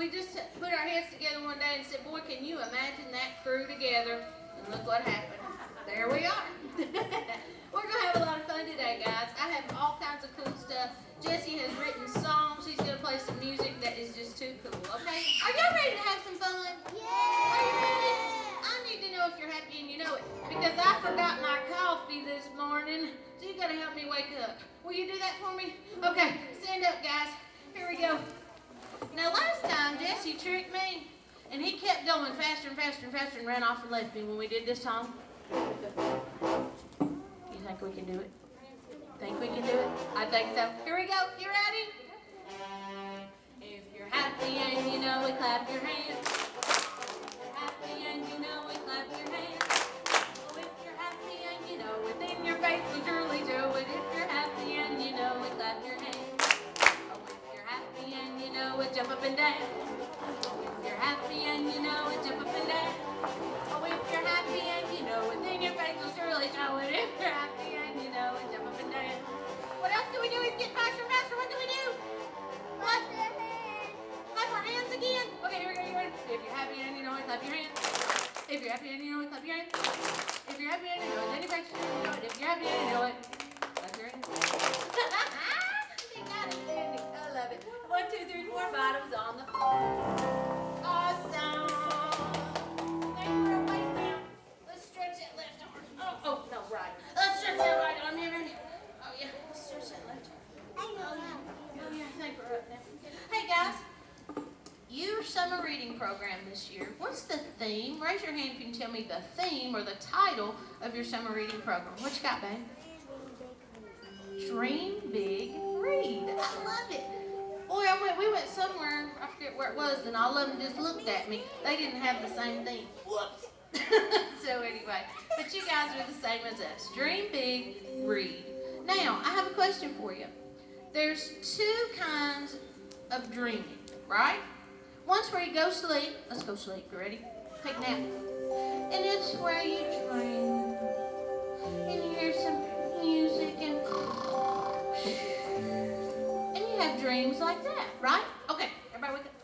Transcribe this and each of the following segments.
we just put our heads together one day and said, boy, can you imagine that crew together? And look what happened. There we are. We're going to have a lot of fun today, guys. I have all kinds of cool stuff. Jessie has written songs. She's going to play some music that is just too cool, okay? Are y'all ready to have some fun? Yeah! Are you ready? I need to know if you're happy and you know it, because I forgot my coffee this morning, so you got to help me wake up. Will you do that for me? Okay, stand up, guys. Here we go. Now, last time, Jessie tricked me, and he kept going faster and faster and faster and ran off and left me when we did this song. You think we can do it? Think we can do it? I think so. Here we go. You ready? If you're happy and you know it, clap your hands. If you're happy and you know it, clap your hands. Oh, if you're happy and you know it, then your face will surely show it. If you're happy and you know it, clap your hands. Oh, if you're happy and you know it, jump up and down. If you're happy and you know it, jump up and down. Oh, if you're happy and you know it, then your face will surely show it. If you're happy and you know it, jump up and down. What else do we do? It's get faster and faster. What do we do? What? Clap our hands again. Okay, here we go. You ready? If you're happy and you know it, clap your hands. If you're happy and you know it, clap your hands. If you're happy and you know it, then your face will surely show it. If you're happy and you know it, clap your hands. You got it, Sandy. I love it. 1, 2, 3, 4, bottoms on the floor. Awesome. Let's stretch that left arm. Oh, no, right. Let's stretch that right arm. You ready? Oh, yeah. Let's stretch that left arm. Oh, yeah. I think we're up now. Hey, guys. Your summer reading program this year, what's the theme? Raise your hand if you can tell me the theme or the title of your summer reading program. What you got, babe? Dream Big, Read. I love it. Boy, we went somewhere, I forget where it was, and all of them just looked at me. They didn't have the same theme. Whoops. So anyway, but you guys are the same as us. Dream Big, Read. Now, I have a question for you. There's 2 kinds of dreaming, right? One's where you go sleep. Let's go sleep. You ready? Take a nap. And it's where you dream. And you hear some music and you have dreams like that, right? Okay, everybody wake up.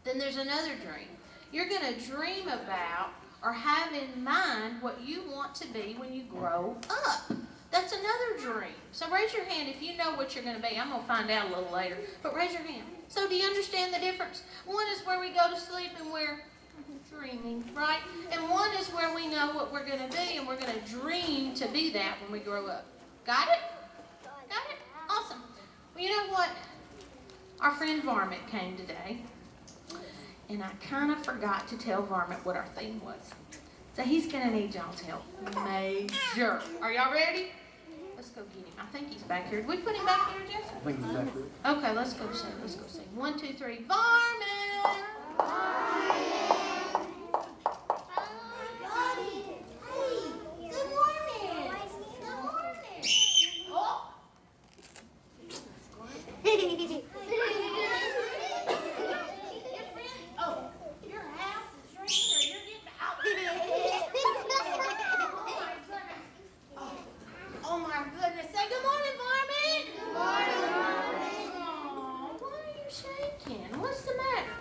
Then there's another dream. You're going to dream about or have in mind what you want to be when you grow up. That's another dream. So raise your hand if you know what you're going to be. I'm going to find out a little later, but raise your hand. So do you understand the difference? One is where we go to sleep and we're dreaming, right? And one is where we know what we're going to be and we're going to dream to be that when we grow up. Got it? Got it? Awesome. Well, you know what? Our friend Varmint came today, and I kind of forgot to tell Varmint what our theme was. So he's going to need y'all's help. Major. Are y'all ready? Let's go get him. I think he's back here. Did we put him back here, Jess? I think he's back here. Okay, let's go sing. Let's go sing. 1, 2, 3. Varmint! Good morning. Good morning. Oh! Oh, your house is drinking or you're getting out. Oh my goodness. Say good morning, Varmint. Good morning. Oh, why are you shaking? What's the matter?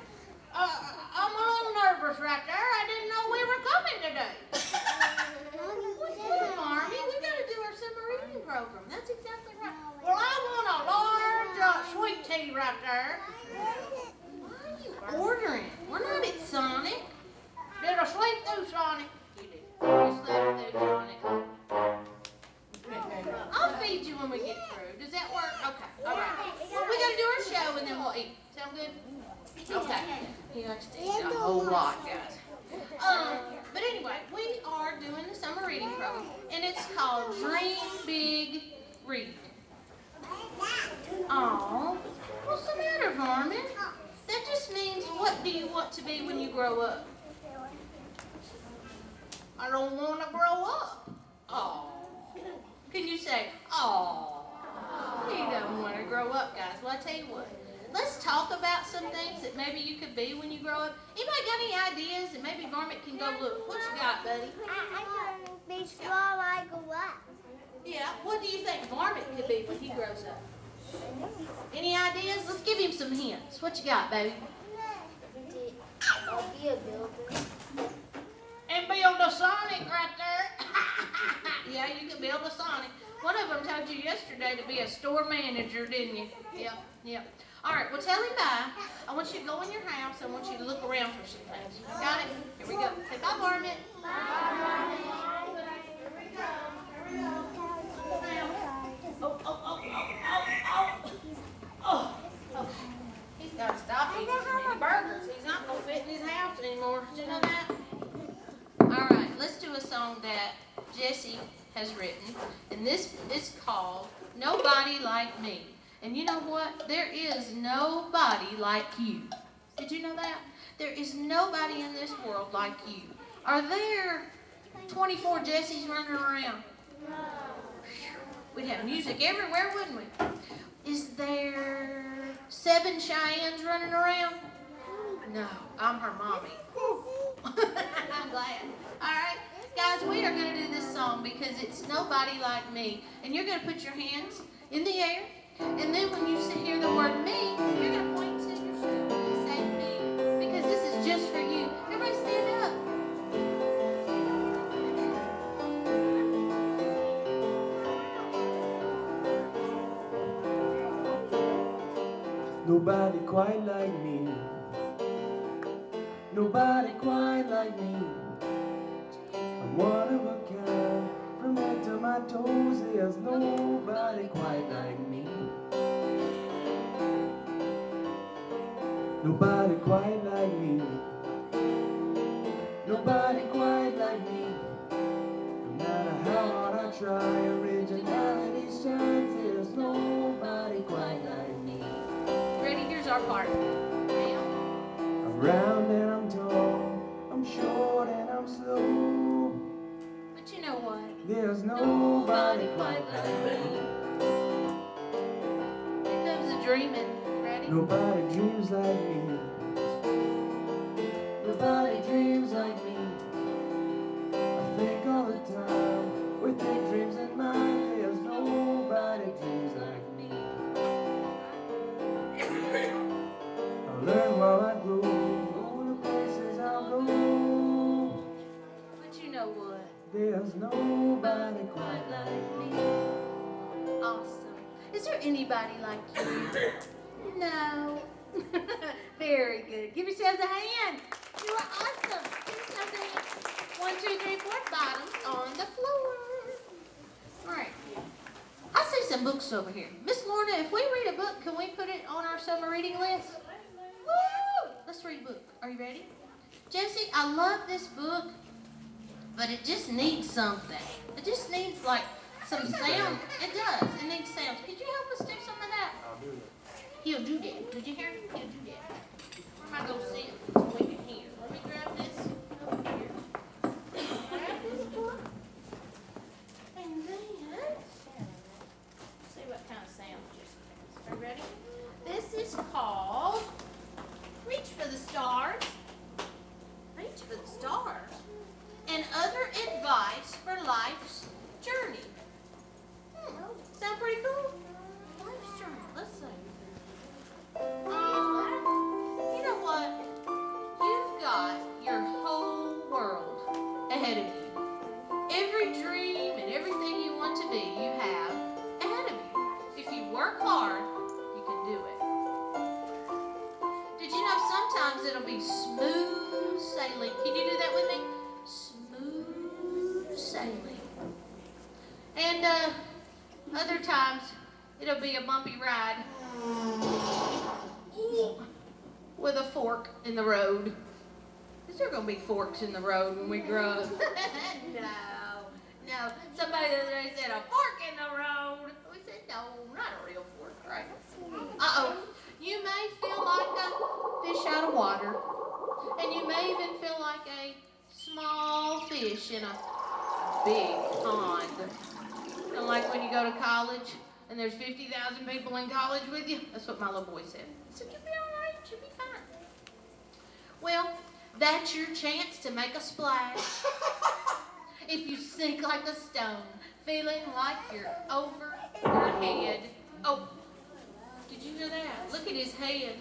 I'm a little nervous right there. I didn't know we were coming today. What you doing, Varmint? We got to do our summer reading program. That's exactly right. Well, I want a large sweet tea right there. Why are you ordering? We're not at Sonic. Did I sleep through Sonic? You did. You slept through Sonic. I'll feed you when we get through. Does that work? Okay. All right. Well, we got to do our show and then we'll eat. Sound good? Okay. He likes to eat a whole lot, guys. But anyway, we are doing the summer reading program, and it's called Dream Big, Read. Oh, what's the matter, Varmint? That just means, what do you want to be when you grow up? I don't want to grow up. Oh. Can you say, oh? He doesn't want to grow up, guys. Well, I tell you what. Let's talk about some things that maybe you could be when you grow up. Anybody got any ideas? And maybe Varmint can go look. What you got, buddy? I can be small when I grow up. Yeah. What do you think Varmint could be when he grows up? Any ideas? Let's give him some hints. What you got, baby? be a builder. And build a Sonic right there. Yeah, you can build a Sonic. One of them told you yesterday to be a store manager, didn't you? Yeah, yeah. All right, well, tell him bye. I want you to go in your house. I want you to look around for some things. You got it? Here we go. Say bye, Marmot. Bye. Here we go. Here we go. Oh, oh, oh, oh, oh, oh. Oh, okay. He's got to stop eating so many burgers. He's not going to fit in his house anymore. Did you know that? All right, let's do a song that Jessie has written, and this is called Nobody Like Me. And you know what? There is nobody like you. Did you know that? There is nobody in this world like you. Are there 24 Jessies running around? No. We'd have music everywhere, wouldn't we? Is there 7 Cheyennes running around? No, I'm her mommy. I'm glad. All right, guys, we are going to do this song because it's Nobody Like Me. And you're going to put your hands in the air. And then when you hear the word me, you're going to point to yourself and say me. Because this is just for you. Everybody stand up. Nobody quite like me. Nobody quite like me. I'm one of a kind. From head to my toes, there's nobody quite like me. Nobody quite like me. Nobody quite like me. No matter how hard I try, originality shines. There's nobody quite like me. Ready? Here's our part. I'm round and I'm tall, I'm short and I'm slow. But you know what? There's nobody quite like me. Here comes the dreaming. Ready? Nobody dreams like me. Nobody dreams like me. I think all the time with big dreams in mind. There's nobody dreams like me. I'll learn while I grow, go the places I'll go. But you know what? There's nobody quite like me. Awesome. Is there anybody like you? No. Very good. Give yourselves a hand. You are awesome. Give yourselves a hand. 1, 2, 3, 4, bottoms on the floor. All right. I see some books over here. Miss Lorna, if we read a book, can we put it on our summer reading list? Woo! Let's read a book. Are you ready? Jessie, I love this book, but it just needs something. It just needs like some sound. It does. It needs sounds. Could you help us do some of that? I'll do it. He'll do that. Did you hear him? He'll do that. Where am I going to sit so we can hear? Let me grab this over here. Grab this book. And then, let's see what kind of sounds Jessie has. Are you ready? This is called Reach for the Stars. Reach for the Stars. And other advice for life's journey. Sound pretty cool? Life's journey. Let's see. You know what? You've got your whole world ahead of you. Every dream and everything you want to be, you have ahead of you. If you work hard, you can do it. Did you know sometimes it'll be smooth sailing? Can you do that with me? Smooth sailing. And other times it'll be a bumpy ride with a fork in the road. Is there going to be forks in the road when we grow up? No. Somebody the other day said a fork in the road. We said no, not a real fork, right? Uh-oh. You may feel like a fish out of water, and you may even feel like a small fish in a big pond. And like when you go to college and there's 50,000 people in college with you, that's what my little boy said. He said, you'll be all right, you'll be fine. Well, that's your chance to make a splash. If you sink like a stone, feeling like you're over your head. Oh, did you hear that? Look at his head.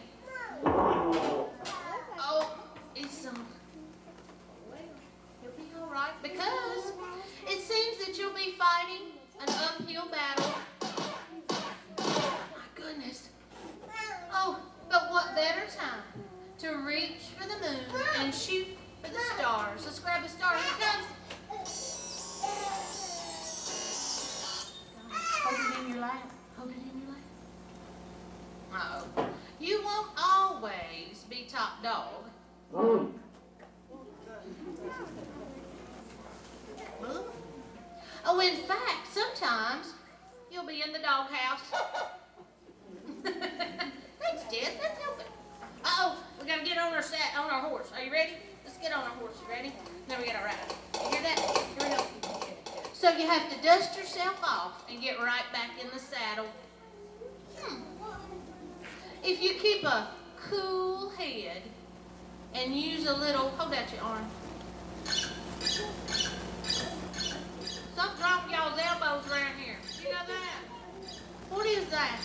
Oh, he's so because it seems that you'll be fighting an uphill battle. My goodness. Oh, but what better time to reach for the moon and shoot for the stars? Let's grab a star. Here it comes. Hold it in your lap. Hold it in your lap. Uh-oh. You won't always be top dog. Oh, in fact, sometimes you'll be in the doghouse. Thanks, Jess. That's helping. Uh-oh, we gotta get on our horse. Are you ready? Let's get on our horse. You ready? Then we gotta ride. You hear that? Here we go. So you have to dust yourself off and get right back in the saddle. If you keep a cool head and use a little, hold out your arm. Stop dropping y'all's elbows around here. You know that? What is that?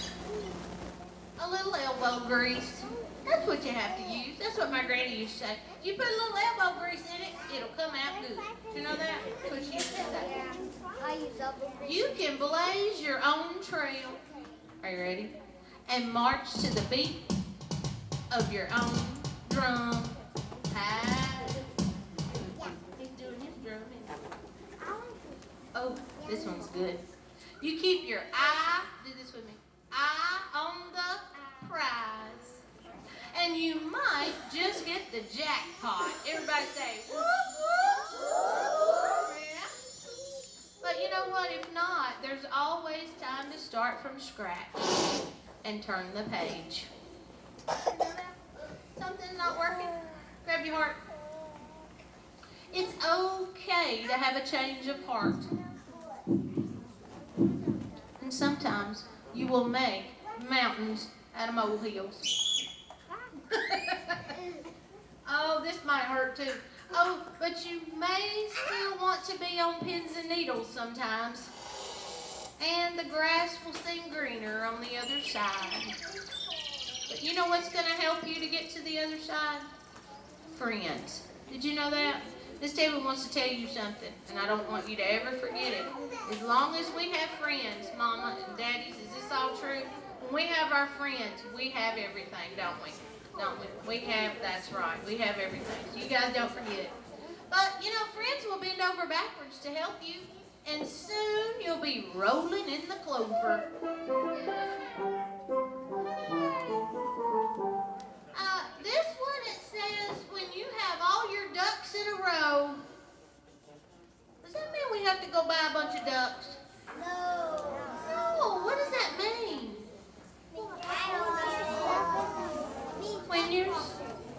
A little elbow grease. That's what you have to use. That's what my granny used to say. You put a little elbow grease in it, it'll come out good. You know that? That's what she used to say. I use elbow grease. You can blaze your own trail. Are you ready? And march to the beat of your own drum. He's doing his drumming. Oh, this one's good. You keep your eye, do this with me, eye on the prize. And you might just get the jackpot. Everybody say, whoop, whoop. Yeah. But you know what? If not, there's always time to start from scratch and turn the page. Something's not working? Grab your heart. It's okay to have a change of heart. And sometimes you will make mountains out of molehills. Oh, this might hurt too. Oh, but you may still want to be on pins and needles sometimes. And the grass will seem greener on the other side. But you know what's going to help you to get to the other side? Friends. Did you know that? Miss Taylor wants to tell you something, and I don't want you to ever forget it. As long as we have friends, Mama and Daddies, is this all true? When we have our friends, we have everything, don't we? Don't we? We have, that's right, we have everything. So you guys don't forget it. But, you know, friends will bend over backwards to help you, and soon you'll be rolling in the clover. This one, it says, when you have all your ducks in a row. Does that mean we have to go buy a bunch of ducks? No. No, what does that mean? When you're,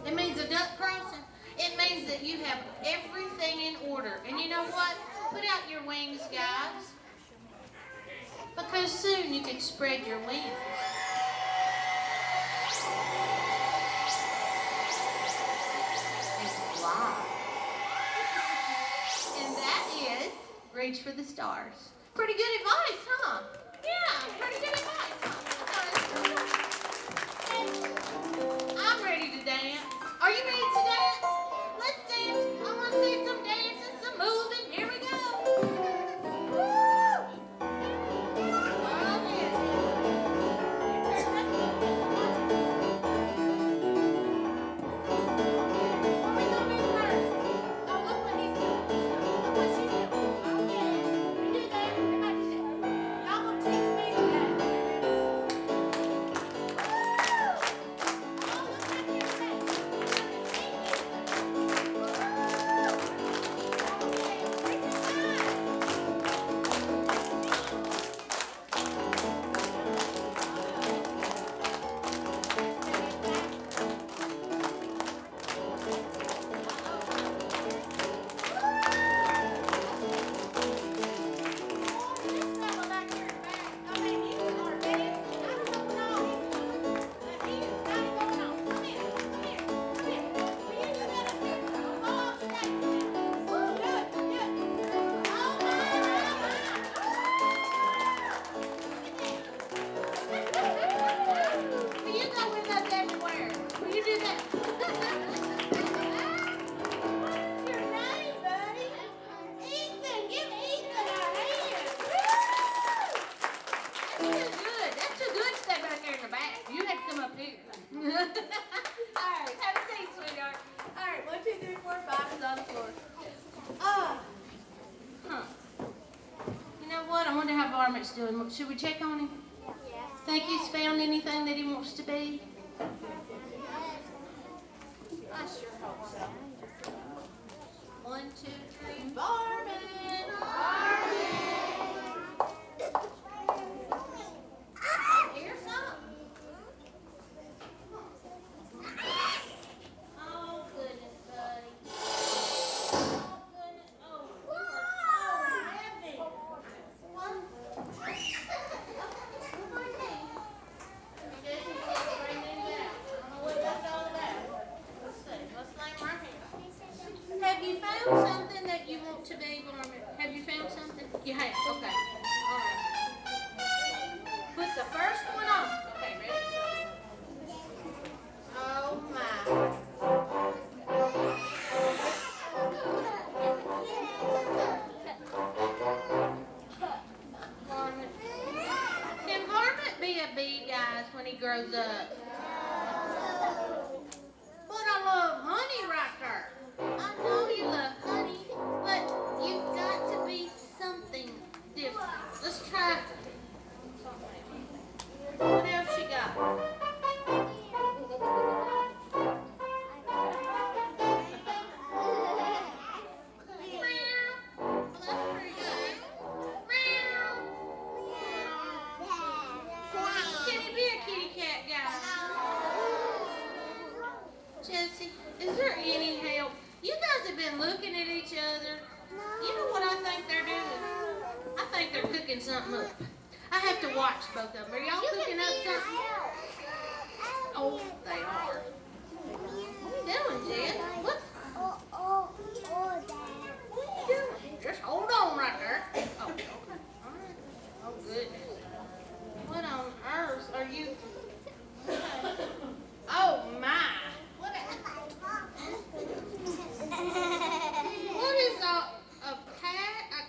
it means a duck crossing. It means that you have everything in order. And you know what? Put out your wings, guys. Because soon you can spread your wings. And that is reach for the stars. Pretty good advice, huh? Yeah, pretty good advice, huh? I'm ready to dance. Are you ready to dance? Let's dance. I want to see some dancing, some moving. Here we go. Woo! Varmint's doing. Should we check on him? Think he's found anything that he wants to be? I sure hope so. 1, 2, 3, Varmint! Here's some. Oh, goodness, buddy. Oh, goodness. Oh, you are so heavy. What? Have you found something that you want to be, Varmint? Have you found something? You have? Okay. All right. Put the first one on. Okay, ready? Oh, my. Varmint. Can Varmint be a bee, guys, when he grows up? But I love honey right there. I know you love honey, but you've got to be something different. Let's try. What else you got? Jesse, is there any help? You guys have been looking at each other. You know what I think they're doing? I think they're cooking something up. I have to watch both of them. Are y'all cooking up something? Oh, they are. What are you doing, Jess? What? What are you doing? Just hold on right there. Oh, okay. All right. Oh, goodness. What on earth are you? Oh, my. What is a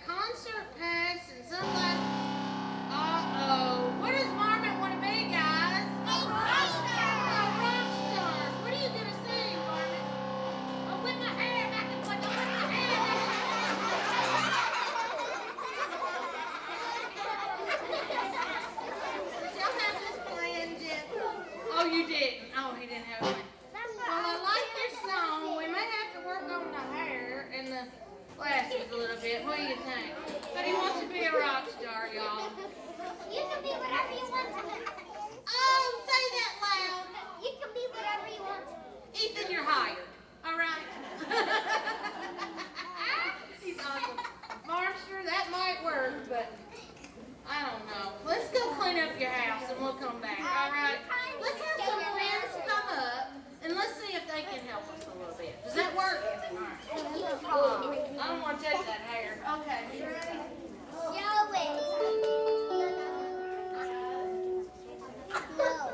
concert pass and sunglasses? Uh-oh. What does Varmint want to be, guys? A rock star. What are you going to sing, Varmint? Oh, with my hair back and forth. With my hair back and forth. Did y'all have this planned yet? Oh, you didn't. Oh, he didn't have one. Well, I like this song. We may have to work on the hair and the glasses a little bit. What do you think? But he wants to be a rock star, y'all. You can be whatever you want to be. Oh, say that loud. You can be whatever you want to be. Ethan, you're hired. All right? He's awesome. Marmster, that might work, but I don't know. Let's go clean up your house and we'll come back. All right? Let's have some friends come up and let's see if they can help us a little bit. Does that work? All right. I don't want to touch that hair. Okay, you ready? Show it.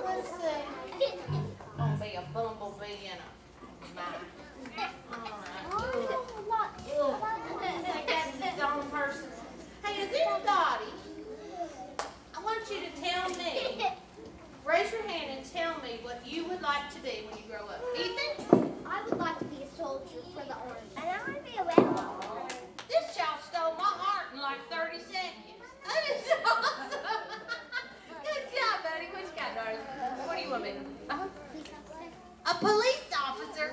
Let's see. Gonna be a bumblebee and a mine. All right. I think that's his own person. Hey, is anybody? I want you to tell me. Raise your hand and tell me what you would like to be when you grow up. Ethan? I would like to be a soldier for the army. And I want to be a werewolf. This child stole my heart in like 30 seconds. That is awesome. Good job, buddy. What you got, darling? What do you want to be? A police officer?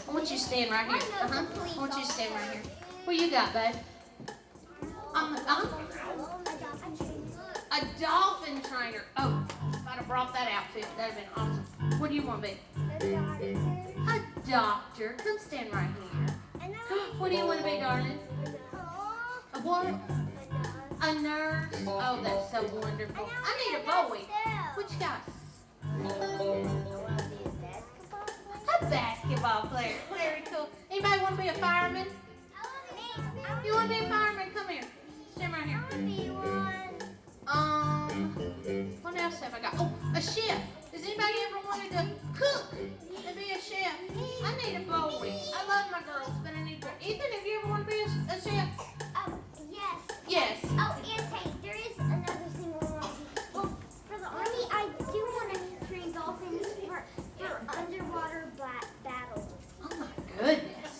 I want you to stand right here. I want you to stand right here. What you got, bud? A dolphin trainer. Oh, if I'd have brought that outfit, that'd have been awesome. What do you want to be? A doctor. Come stand right here. What do you want to be, darling? A what? A nurse. Oh, that's so wonderful. I need a boy. What you got? A basketball player. Very cool. Anybody want to be a fireman? You want to be a fireman? Come here. Stand right here. What else have I got? Oh, a chef. Has anybody ever wanted to cook and be a chef? I need a boy. I love my girls, but I need a boy. Ethan, have you ever wanted to be a chef? Yes. Yes. Oh, and hey, there is another thing I want to do. Well, for the army, I do want to train dolphins for underwater battles. Oh my goodness.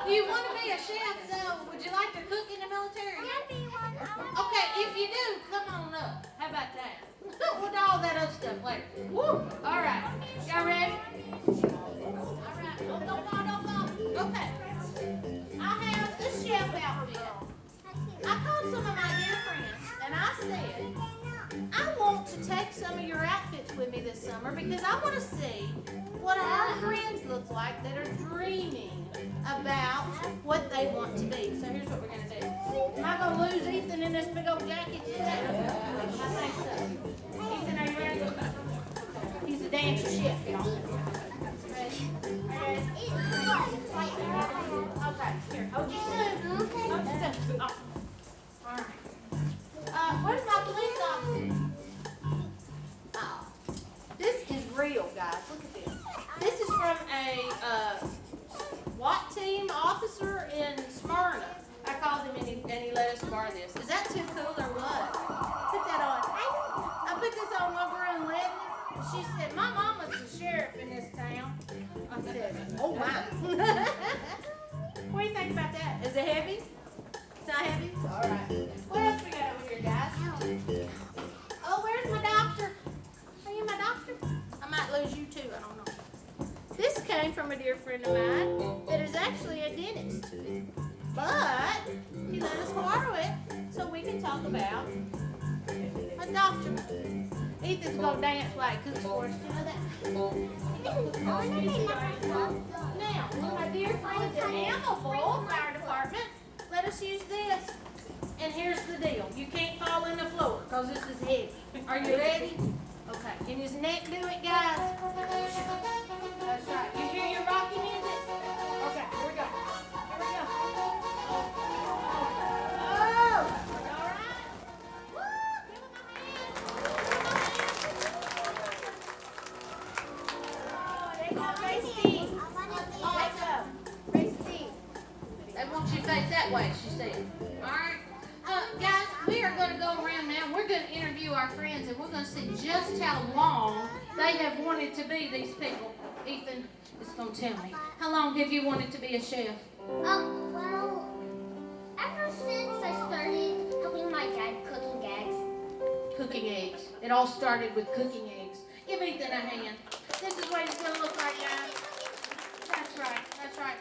You want to be a chef, so would you like to cook in the military? I'd be stuff later. Woo! All right. Y'all ready? All right. Don't fall. Okay. I have the chef outfit. I called some of my dear friends and I said, I want to take some of your outfits with me this summer because I want to see what our friends look like that are dreaming about what they want to be. So here's what we're going to do. Am I going to lose Ethan in this big old jacket today? I think so. Ethan, are you ready? He's a dancer chef, y'all. Ready? Okay, here. Hold your spoon. Hold your spoon. Oh. All right. Where's my police officer? Oh. This is real, guys. Look at this. This is from a SWAT team officer in Smyrna. I called him and he let us borrow this. Is that too cool or what? Put that on. I put this on over in Lebanon. She said, my mama's the sheriff in this town. I said, oh my. What do you think about that? Is it heavy? It's not heavy? All right. What else we got over here, guys? Oh, where's my doctor? Are you my doctor? I might lose you too. I don't know. This came from a dear friend of mine that is actually a dentist. But he let us borrow it so we can talk about a doctor. Ethan's going to dance while he cooks for us. You know that? Now, my dear friends at Amable Fire Department let us use this. And here's the deal. You can't fall in the floor because this is heavy. Are you ready? Okay. Can his neck do it, guys? That's right. You hear your rocky music? Okay, here we go. Here we go. Oh! All right? Woo! Give him a hand. Oh, there you go. Face Steve. Awesome. Face Steve. They want you to face that way, she said. All right? Guys, we are going to go around now. We're going to interview our friends, and we're going to see just how long they have wanted to be these people. Ethan is going to tell me. How long have you wanted to be a chef? Well, ever since I started helping my dad cooking eggs. Cooking eggs. It all started with cooking eggs. Give Ethan a hand. This is what it's going to look like, guys. That's right. That's right.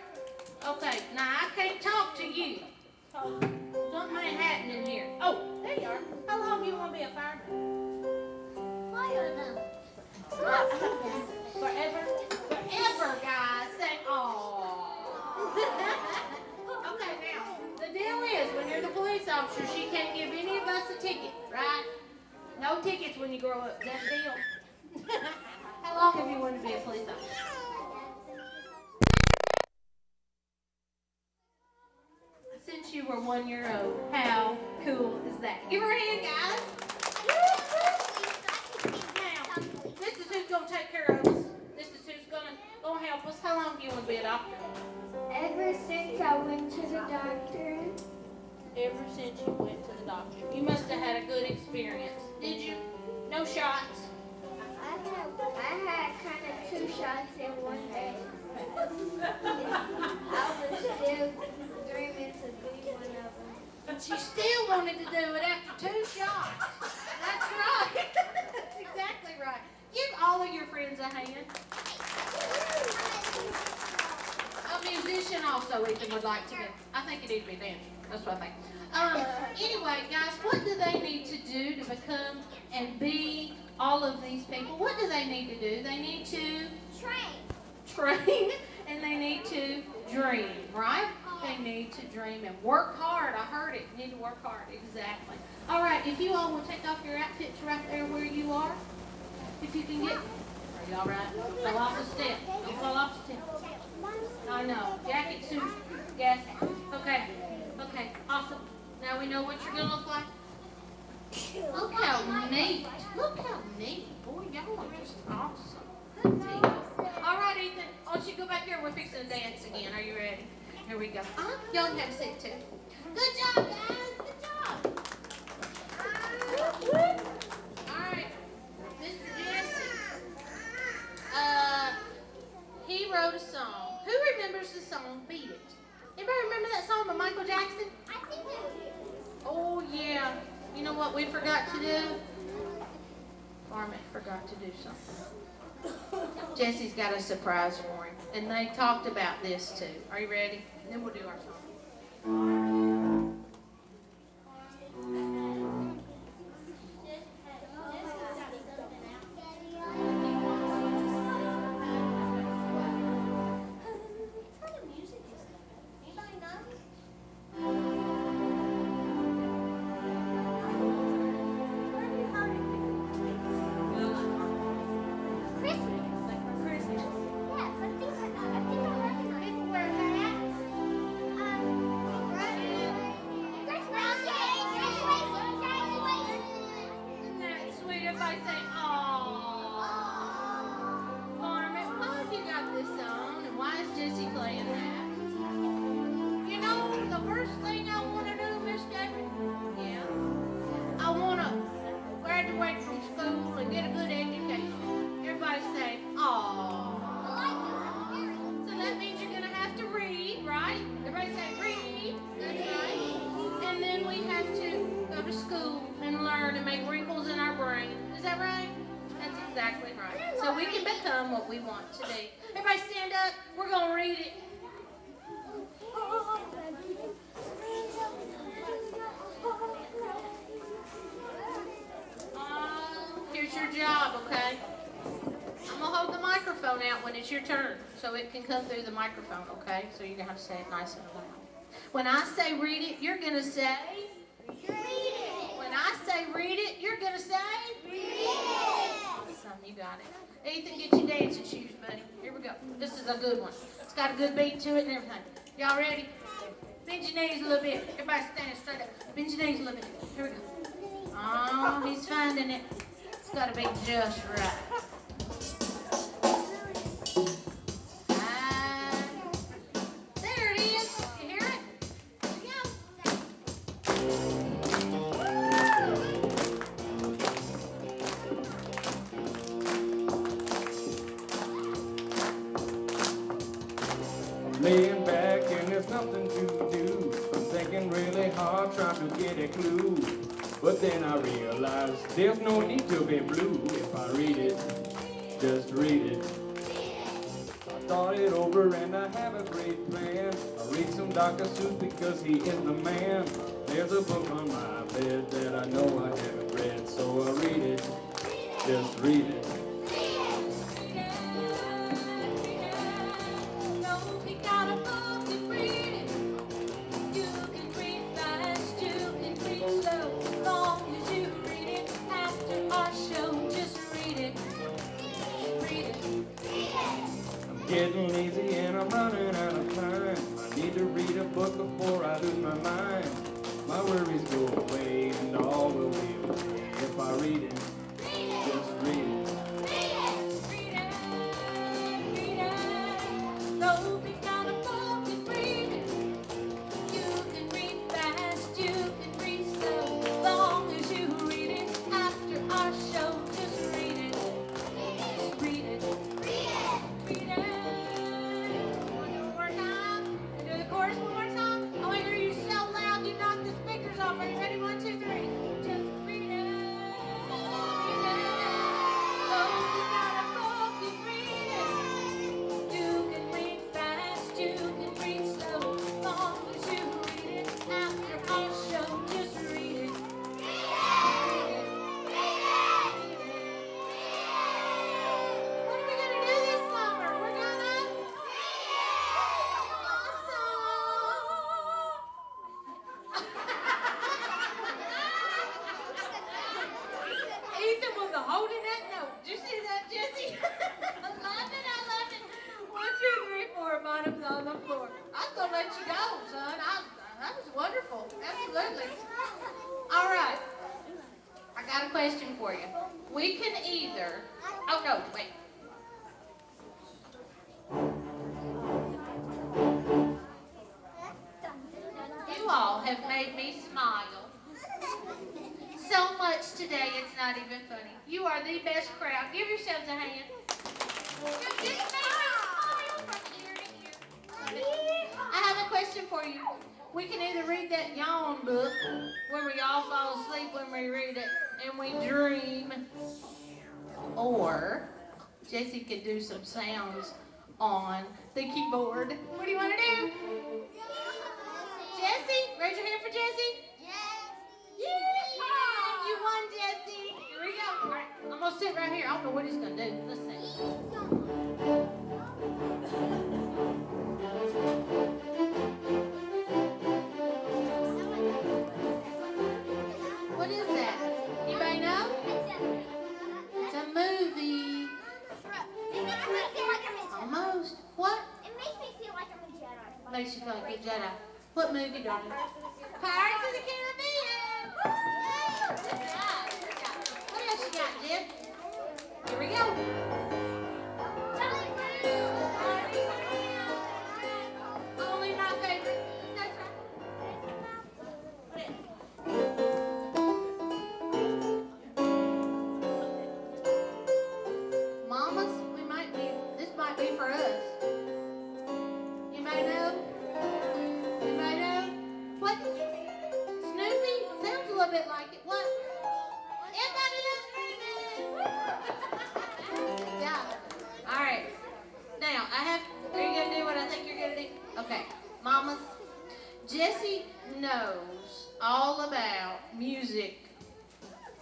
Okay, now I can't talk to you. Something ain't happening here. Oh, there you are. How long do you want to be a fireman? Forever? Forever, guys. Say, aww. Okay, now, the deal is, when you're the police officer, she can't give any of us a ticket, right? No tickets when you grow up. Is that the deal? How long have you wanted to be a police officer? Since you were 1 year old. How cool is that? Give her a hand, guys. Now, this is who's going to take care of us. This is who's going to help us. How long do you want to be a doctor? Ever since I went to the doctor. Ever since you went to the doctor. You must have had a good experience. Did you? No shots? I had kind of 2 shots in one day. I was still dreaming to be one of them. But she still wanted to do it after 2 shots. That's right. That's exactly right. Give all of your friends a hand. A musician also, Ethan would like to be. I think you need to be a dancer. That's what I think. Anyway, guys, what do they need to do to become and be all of these people? What do they need to do? They need to train, and they need to dream, right? They need to dream and work hard. I heard it. You need to work hard. Exactly. All right, if you all will take off your outfits right there where you are, if you can get, are you all right? Fall off the step. Don't fall off the step. I know. Jacket, suit, yes. Okay. Okay. Awesome. Now we know what you're going to look like. Look how neat. Look how neat. Boy, y'all are just awesome. Good deal. All right, Ethan. I want you to go back here. We're fixing to dance again. Are you ready? Here we go. Y'all have a seat too. Good job, guys. Good job. All right. Mr. Jesse. He wrote a song. Who remembers the song Beat It? Anybody remember that song by Michael Jackson? I think I do. Oh, yeah. You know what we forgot to do? Farm it. forgot to do something. Jesse's got a surprise for him. And they talked about this too. Are you ready? And then we'll do our song. What we want to do. Everybody stand up. We're going to read it. Here's your job, okay? I'm going to hold the microphone out when it's your turn so it can come through the microphone, okay? So you're going to have to say it nice and loud. When I say read it, you're going to say read it. When I say read it, you're going to say read it. Awesome, you got it. Ethan, get your dancing shoes, buddy. Here we go. This is a good one. It's got a good beat to it and everything. Y'all ready? Bend your knees a little bit. Everybody standing straight up. Bend your knees a little bit. Here we go. Oh, he's finding it. It's got to be just right. There it is. You hear it? Here we go. Laying back and there's nothing to do. I'm thinking really hard, trying to get a clue. But then I realized there's no need to be blue if I read it. Just read it. I thought it over and I have a great plan. I read some Dr. Seuss because he is the man. There's a book on my bed that I know I haven't read, so I read it. Just read it. Getting lazy and I'm running out of time. I need to read a book before I lose my mind. My worries go away and all will be okay if I read it. Just read it. Holding that note. Did you see that, Jesse? I love it. I love it. 1, 2, 3, 4. Bottoms on the floor. I'm going to let you go, son. That was wonderful. Absolutely. All right. I got a question for you. We can either... Oh, no. Wait. You all have made me smile so much today, it's not even funny. You are the best crowd. Give yourselves a hand. Just make a smile from ear to ear. I have a question for you. We can either read that yawn book where we all fall asleep when we read it and we dream, or Jesse could do some sounds on the keyboard. What do you want to do? Jesse, raise your hand for Jesse. Yeah, you won, Jesse. Here we go. All right, I'm gonna sit right here. I don't know what he's gonna do. Let's see. What is that? Anybody know? It's a movie. It makes me feel like I'm a Jedi. Almost. What? It makes me feel like I'm a Jedi. Makes you feel like a Jedi. What movie, darling? Pirates of the Caribbean. Woo! Good job. Good job. What else you got, Jim? Here we go. Only my favorite. That's right. What else? Mamas, this might be for us. Anybody know? Anybody know? What? Snoopy? Sounds a little bit like it. What? Everybody knows Snoopy! Good job. All right. Now, are you going to do what I think you're going to do? Okay. Mamas, Jesse knows all about music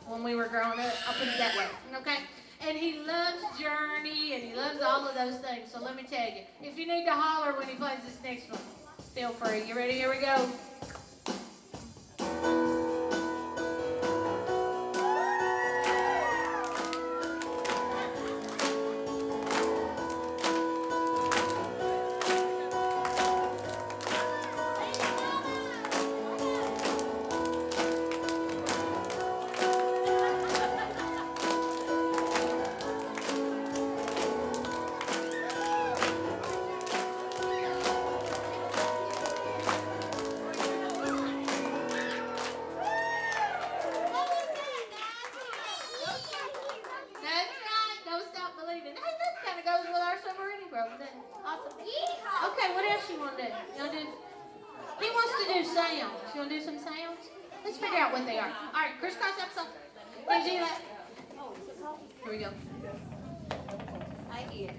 when we were growing up. I'll put it that way. Okay? And he loves Journey, and he loves all of those things. So let me tell you, if you need to holler when he plays this next one, feel free. You ready? Here we go. Awesome. Okay, what else you want to do? He wants to do sounds. You want to do some sounds? Let's figure out what they are. All right, crisscross episode. Did you that? Here we go. I hear.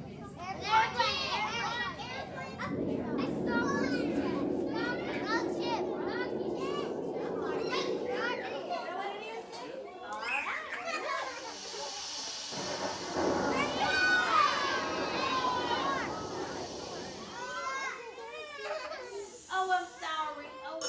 Oh, I'm sorry. Oh.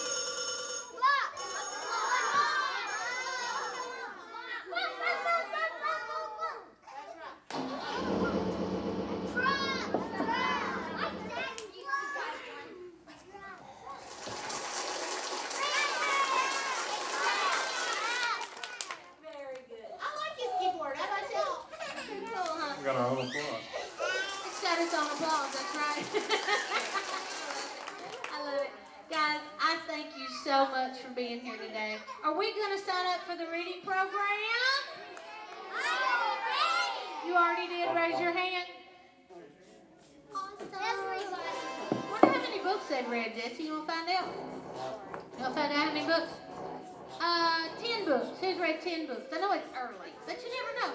Very good. I like his keyboard. How about y'all? Pretty cool, huh? We got our own applause. It's got its own applause, that's right. I love it. Guys, I thank you so much for being here today. Are we going to sign up for the reading program? You already did? Raise your hand. Wonder how many books they've read, Jesse. You want to find out? You want to find out how many books? 10 books. Who's read 10 books? I know it's early, but you never know.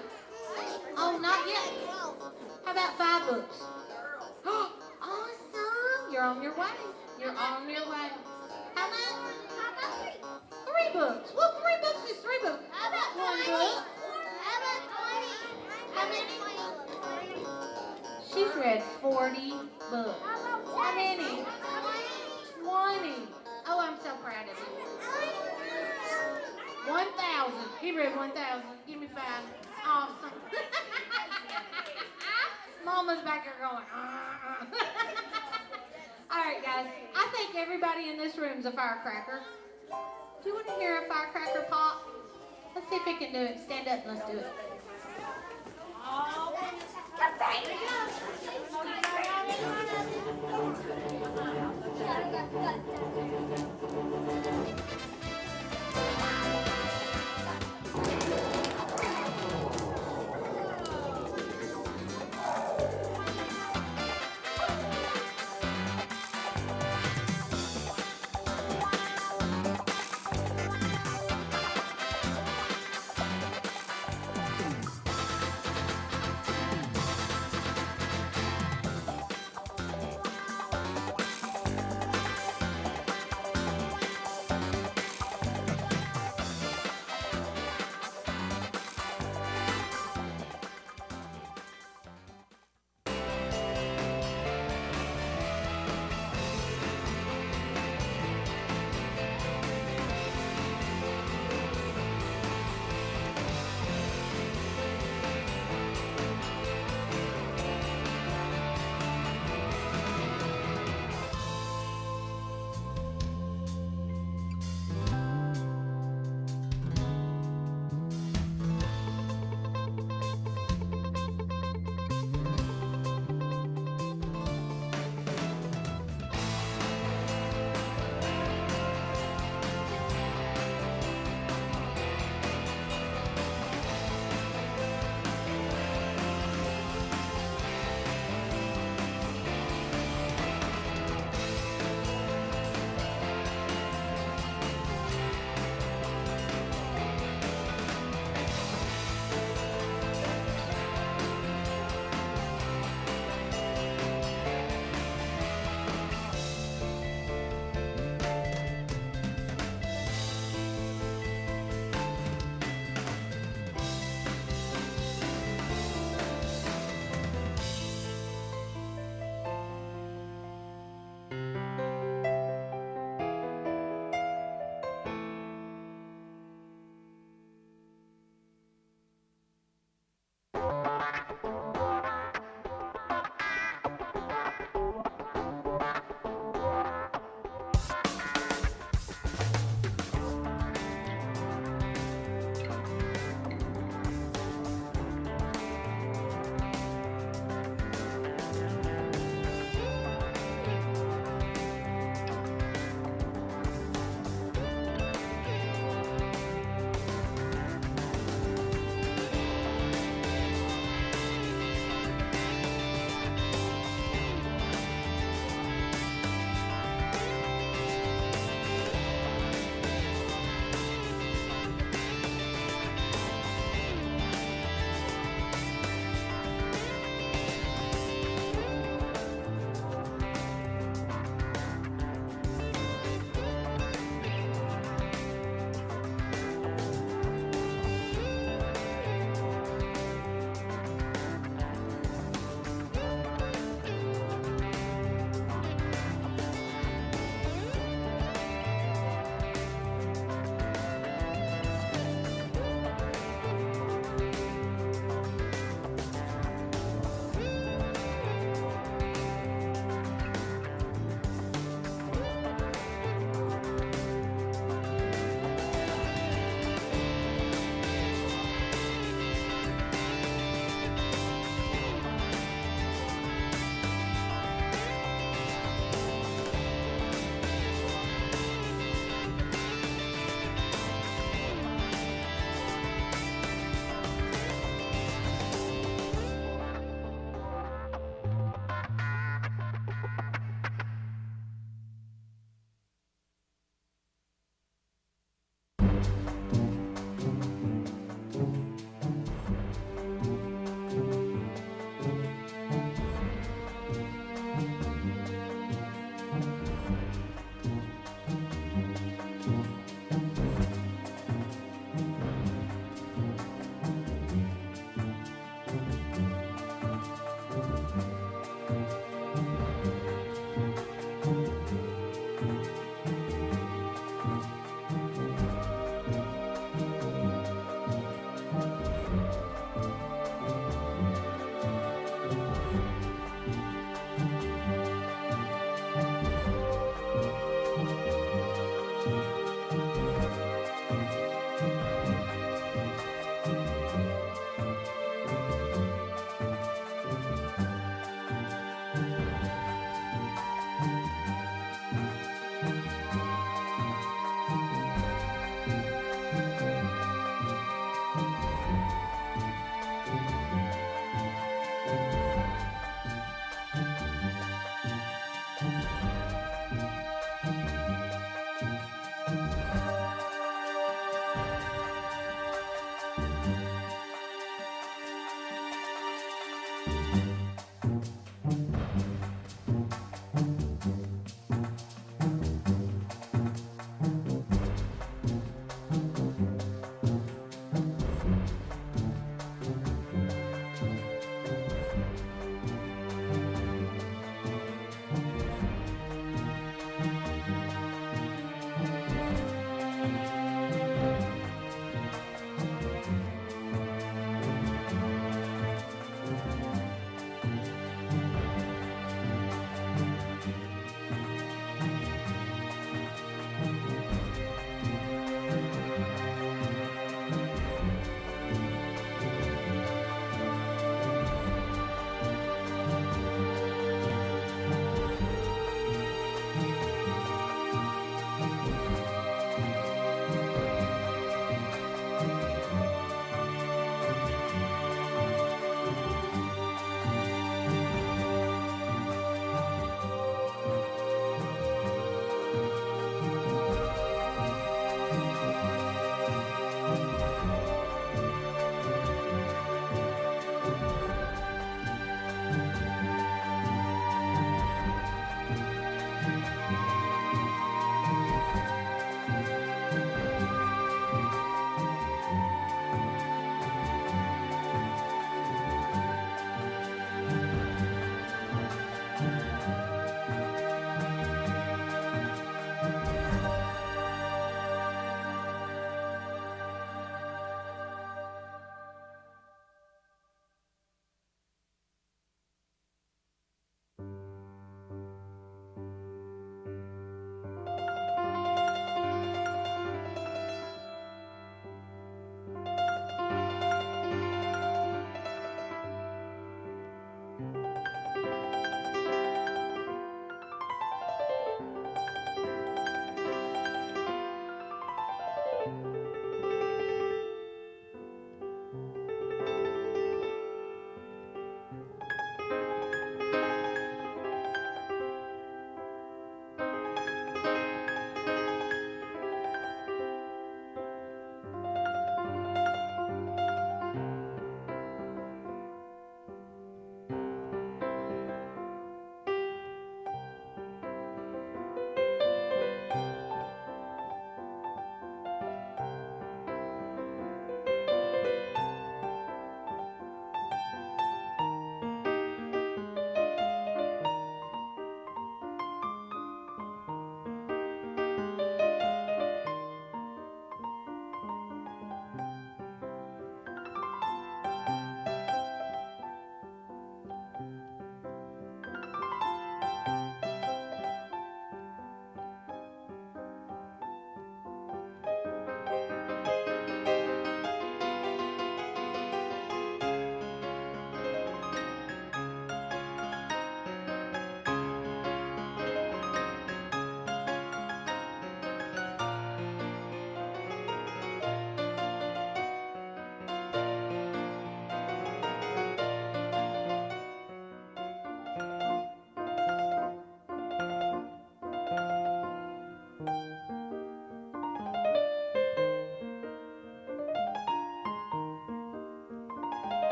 Oh, not yet. How about 5 books? Awesome. You're on your way. You're on your way. How much? 3 books. Well, 3 books is 3 books. How about 1 book? How many? She's read 40 books. How many? 20. Oh, I'm so proud of you. 1,000. He read 1,000. Give me 5. Awesome. Mama's back there going, All right, guys. I think everybody in this room's a firecracker. Do you want to hear a firecracker pop? Let's see if we can do it. Stand up and let's do it.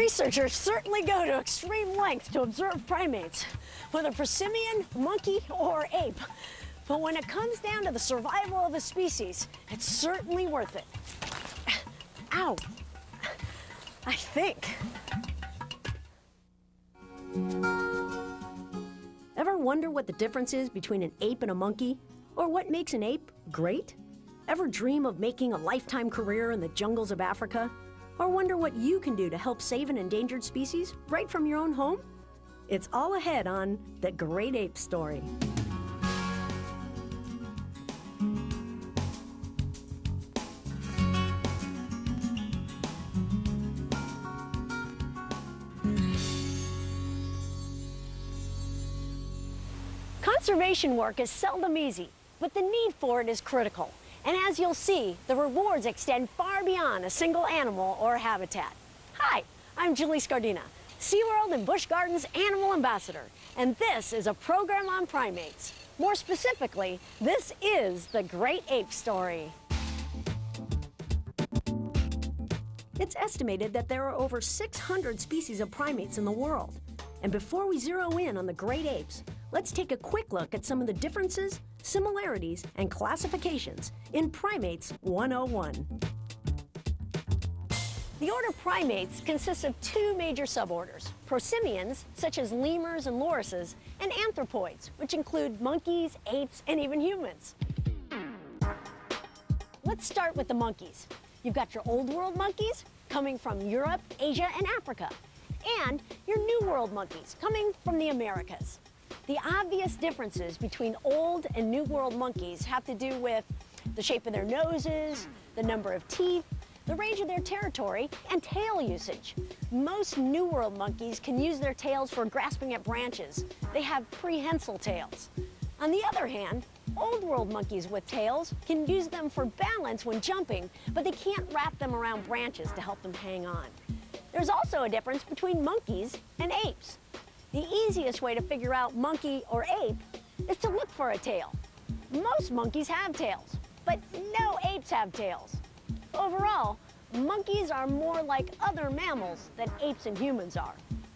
Researchers certainly go to extreme lengths to observe primates, whether prosimian, monkey, or ape. But when it comes down to the survival of a species, it's certainly worth it. Ow. I think. Ever wonder what the difference is between an ape and a monkey? Or what makes an ape great? Ever dream of making a lifetime career in the jungles of Africa? Or wonder what you can do to help save an endangered species right from your own home? It's all ahead on The Great Ape Story. Conservation work is seldom easy, but the need for it is critical. And as you'll see, the rewards extend far beyond a single animal or habitat. Hi, I'm Julie Scardina, SeaWorld and Busch Gardens Animal Ambassador, and this is a program on primates. More specifically, this is The Great Ape Story. It's estimated that there are over 600 species of primates in the world. And before we zero in on the great apes, let's take a quick look at some of the differences, similarities, and classifications in Primates 101. The order Primates consists of two major suborders: prosimians, such as lemurs and lorises, and anthropoids, which include monkeys, apes, and even humans. Let's start with the monkeys. You've got your Old World monkeys, coming from Europe, Asia, and Africa, and your New World monkeys, coming from the Americas. The obvious differences between Old and New World monkeys have to do with the shape of their noses, the number of teeth, the range of their territory, and tail usage. Most New World monkeys can use their tails for grasping at branches. They have prehensile tails. On the other hand, Old World monkeys with tails can use them for balance when jumping, but they can't wrap them around branches to help them hang on. There's also a difference between monkeys and apes. The easiest way to figure out monkey or ape is to look for a tail. Most monkeys have tails, but no apes have tails. Overall, monkeys are more like other mammals than apes and humans are.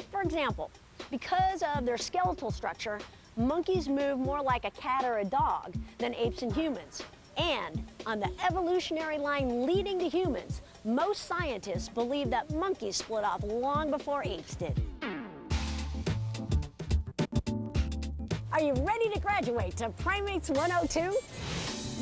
For example, because of their skeletal structure, monkeys move more like a cat or a dog than apes and humans. And on the evolutionary line leading to humans, most scientists believe that monkeys split off long before apes did. Are you ready to graduate to Primates 102?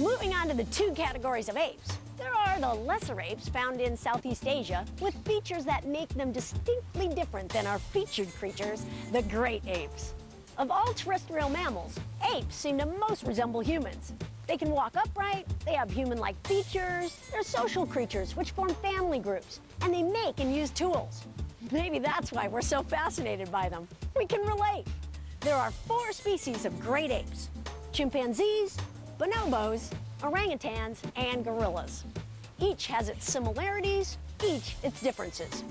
Moving on to the two categories of apes. There are the lesser apes found in Southeast Asia with features that make them distinctly different than our featured creatures, the great apes. Of all terrestrial mammals, apes seem to most resemble humans. They can walk upright, they have human-like features, they're social creatures which form family groups, and they make and use tools. Maybe that's why we're so fascinated by them. We can relate. There are 4 species of great apes: chimpanzees, bonobos, orangutans, and gorillas. Each has its similarities, each its differences.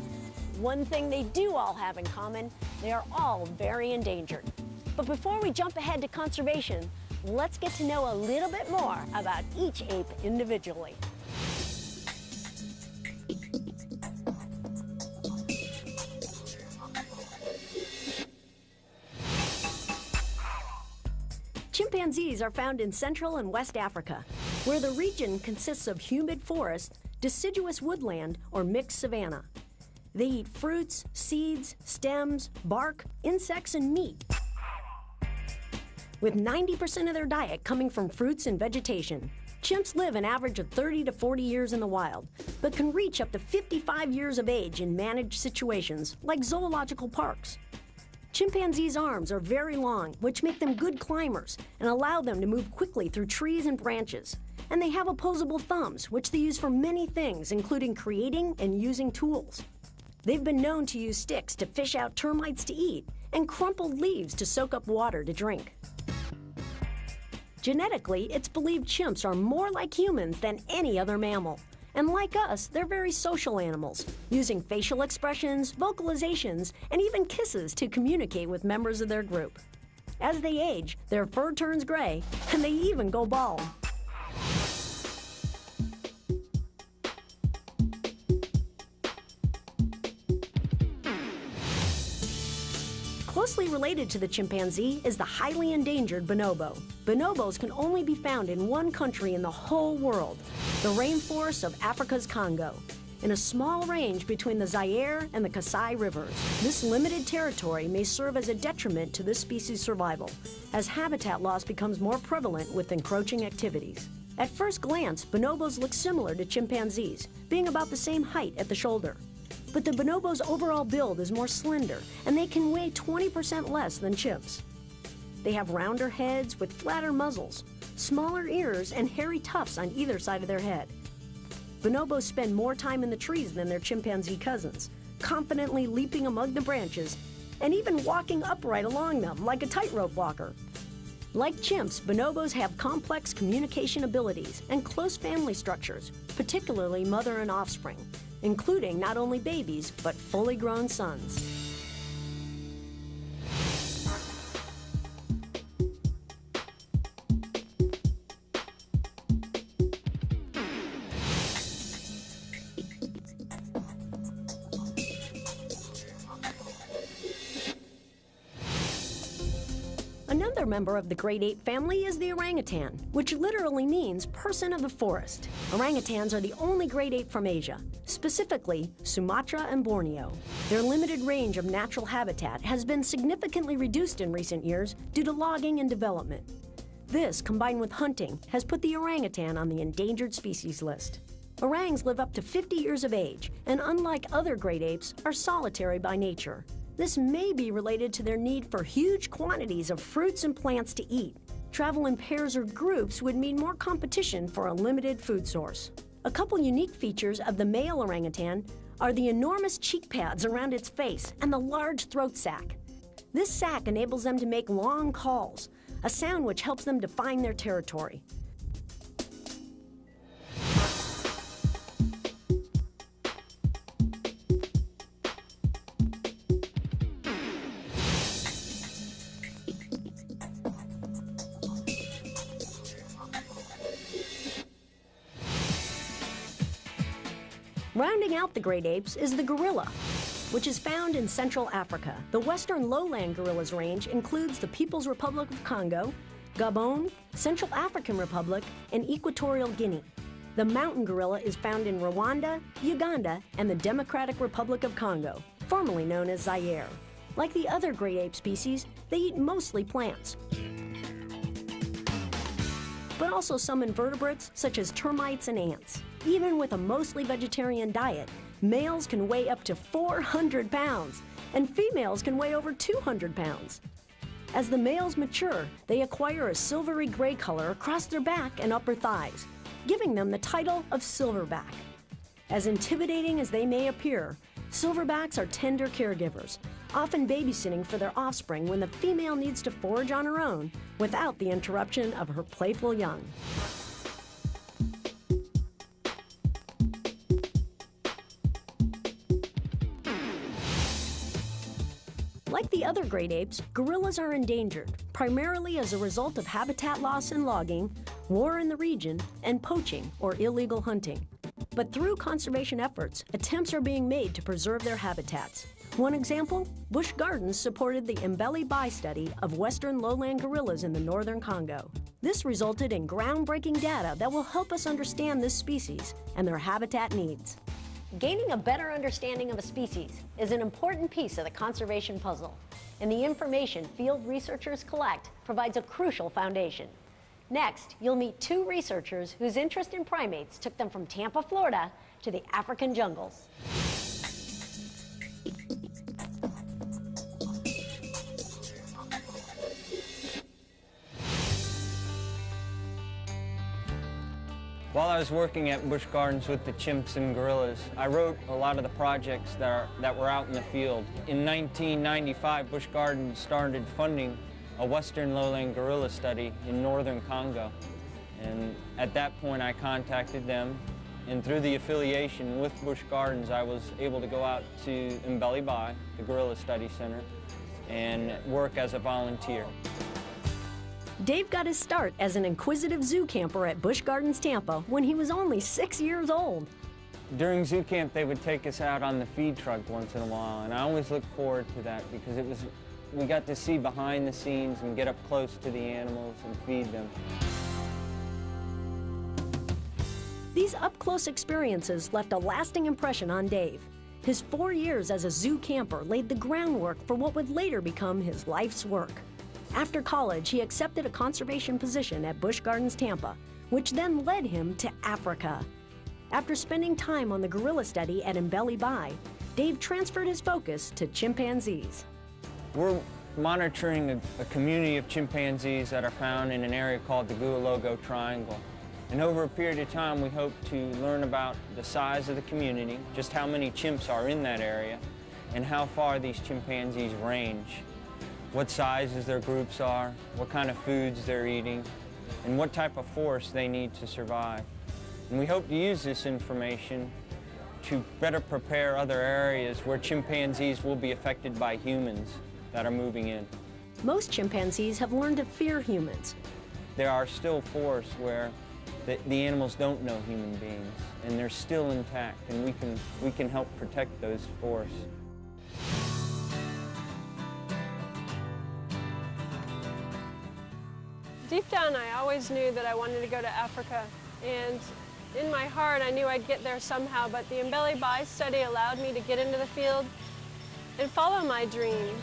One thing they do all have in common: they are all very endangered. But before we jump ahead to conservation, let's get to know a little bit more about each ape individually. Chimpanzees are found in Central and West Africa, where the region consists of humid forest, deciduous woodland, or mixed savanna. They eat fruits, seeds, stems, bark, insects, and meat, with 90% of their diet coming from fruits and vegetation. Chimps live an average of 30 to 40 years in the wild, but can reach up to 55 years of age in managed situations like zoological parks. Chimpanzees' arms are very long, which make them good climbers and allow them to move quickly through trees and branches. And they have opposable thumbs, which they use for many things, including creating and using tools. They've been known to use sticks to fish out termites to eat and crumpled leaves to soak up water to drink. Genetically, it's believed chimps are more like humans than any other mammal. And like us, they're very social animals, using facial expressions, vocalizations, and even kisses to communicate with members of their group. As they age, their fur turns gray, and they even go bald. Closely related to the chimpanzee is the highly endangered bonobo. Bonobos can only be found in one country in the whole world, the rainforests of Africa's Congo, in a small range between the Zaire and the Kasai rivers. This limited territory may serve as a detriment to this species' survival, as habitat loss becomes more prevalent with encroaching activities. At first glance, bonobos look similar to chimpanzees, being about the same height at the shoulder. But the bonobo's overall build is more slender, and they can weigh 20% less than chimps. They have rounder heads with flatter muzzles, smaller ears, and hairy tufts on either side of their head. Bonobos spend more time in the trees than their chimpanzee cousins, confidently leaping among the branches, and even walking upright along them like a tightrope walker. Like chimps, bonobos have complex communication abilities and close family structures, particularly mother and offspring, including not only babies, but fully grown sons. Another member of the great ape family is the orangutan, which literally means person of the forest. Orangutans are the only great ape from Asia, specifically Sumatra and Borneo. Their limited range of natural habitat has been significantly reduced in recent years due to logging and development. This, combined with hunting, has put the orangutan on the endangered species list. Orangs live up to 50 years of age, and unlike other great apes, are solitary by nature. This may be related to their need for huge quantities of fruits and plants to eat. Travel in pairs or groups would mean more competition for a limited food source. A couple unique features of the male orangutan are the enormous cheek pads around its face and the large throat sac. This sac enables them to make long calls, a sound which helps them define their territory. Rounding out the great apes is the gorilla, which is found in Central Africa. The western lowland gorillas range includes the People's Republic of Congo, Gabon, Central African Republic, and Equatorial Guinea. The mountain gorilla is found in Rwanda, Uganda, and the Democratic Republic of Congo, formerly known as Zaire. Like the other great ape species, they eat mostly plants, but also some invertebrates such as termites and ants. Even with a mostly vegetarian diet, males can weigh up to 400 pounds, and females can weigh over 200 pounds. As the males mature, they acquire a silvery gray color across their back and upper thighs, giving them the title of silverback. As intimidating as they may appear, silverbacks are tender caregivers, often babysitting for their offspring when the female needs to forage on her own without the interruption of her playful young. Like the other great apes, gorillas are endangered, primarily as a result of habitat loss and logging, war in the region, and poaching or illegal hunting. But through conservation efforts, attempts are being made to preserve their habitats. One example, Busch Gardens supported the Mbeli Bai study of western lowland gorillas in the northern Congo. This resulted in groundbreaking data that will help us understand this species and their habitat needs. Gaining a better understanding of a species is an important piece of the conservation puzzle, and the information field researchers collect provides a crucial foundation. Next, you'll meet two researchers whose interest in primates took them from Tampa, Florida, to the African jungles. While I was working at Busch Gardens with the chimps and gorillas, I wrote a lot of the projects that were out in the field. In 1995, Busch Gardens started funding a western lowland gorilla study in northern Congo. And at that point, I contacted them, and through the affiliation with Busch Gardens, I was able to go out to Mbeli Bai, the Gorilla Study Center, and work as a volunteer. Dave got his start as an inquisitive zoo camper at Busch Gardens, Tampa, when he was only 6 years old. During zoo camp, they would take us out on the feed truck once in a while, and I always looked forward to that because it was we got to see behind the scenes and get up close to the animals and feed them. These up-close experiences left a lasting impression on Dave. His 4 years as a zoo camper laid the groundwork for what would later become his life's work. After college, he accepted a conservation position at Busch Gardens Tampa, which then led him to Africa. After spending time on the gorilla study at Mbeli Bai, Dave transferred his focus to chimpanzees. We're monitoring a community of chimpanzees that are found in an area called the Gualogo Triangle. And over a period of time, we hope to learn about the size of the community, just how many chimps are in that area, and how far these chimpanzees range, what sizes their groups are, what kind of foods they're eating, and what type of forest they need to survive. And we hope to use this information to better prepare other areas where chimpanzees will be affected by humans that are moving in. Most chimpanzees have learned to fear humans. There are still forests where the animals don't know human beings, and they're still intact, and we can help protect those forests. Deep down, I always knew that I wanted to go to Africa, and in my heart, I knew I'd get there somehow, but the Mbeli Bai study allowed me to get into the field and follow my dream.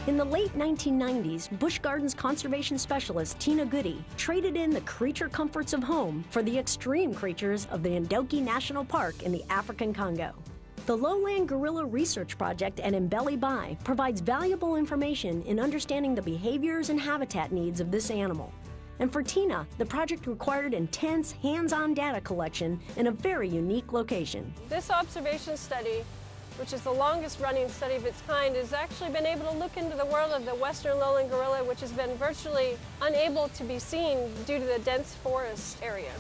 In the late 1990s, Busch Gardens conservation specialist Tina Goody traded in the creature comforts of home for the extreme creatures of the Ndoki National Park in the African Congo. The Lowland Gorilla Research Project at Mbeli Bai provides valuable information in understanding the behaviors and habitat needs of this animal. And for Tina, the project required intense, hands-on data collection in a very unique location. This observation study, which is the longest running study of its kind, has actually been able to look into the world of the western lowland gorilla, which has been virtually unable to be seen due to the dense forest area.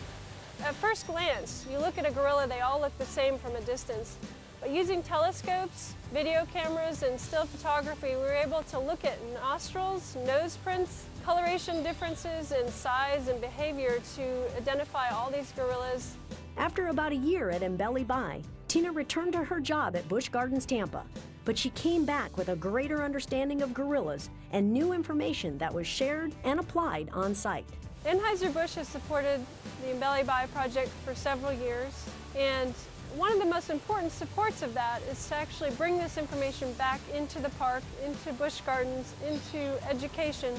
At first glance, you look at a gorilla, they all look the same from a distance. But using telescopes, video cameras, and still photography, we were able to look at nostrils, nose prints, coloration differences in size and behavior to identify all these gorillas. After about a year at Mbeli Bai, Tina returned to her job at Busch Gardens Tampa, but she came back with a greater understanding of gorillas and new information that was shared and applied on site. Anheuser-Busch has supported the Mbeli Bai project for several years, and one of the most important supports of that is to actually bring this information back into the park, into Busch Gardens, into education,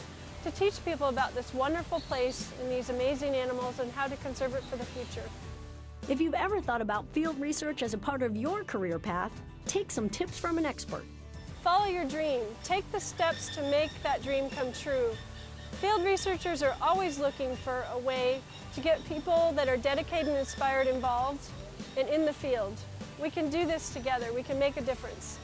to teach people about this wonderful place and these amazing animals and how to conserve it for the future. If you've ever thought about field research as a part of your career path, take some tips from an expert. Follow your dream. Take the steps to make that dream come true. Field researchers are always looking for a way to get people that are dedicated and inspired involved and in the field. We can do this together. We can make a difference.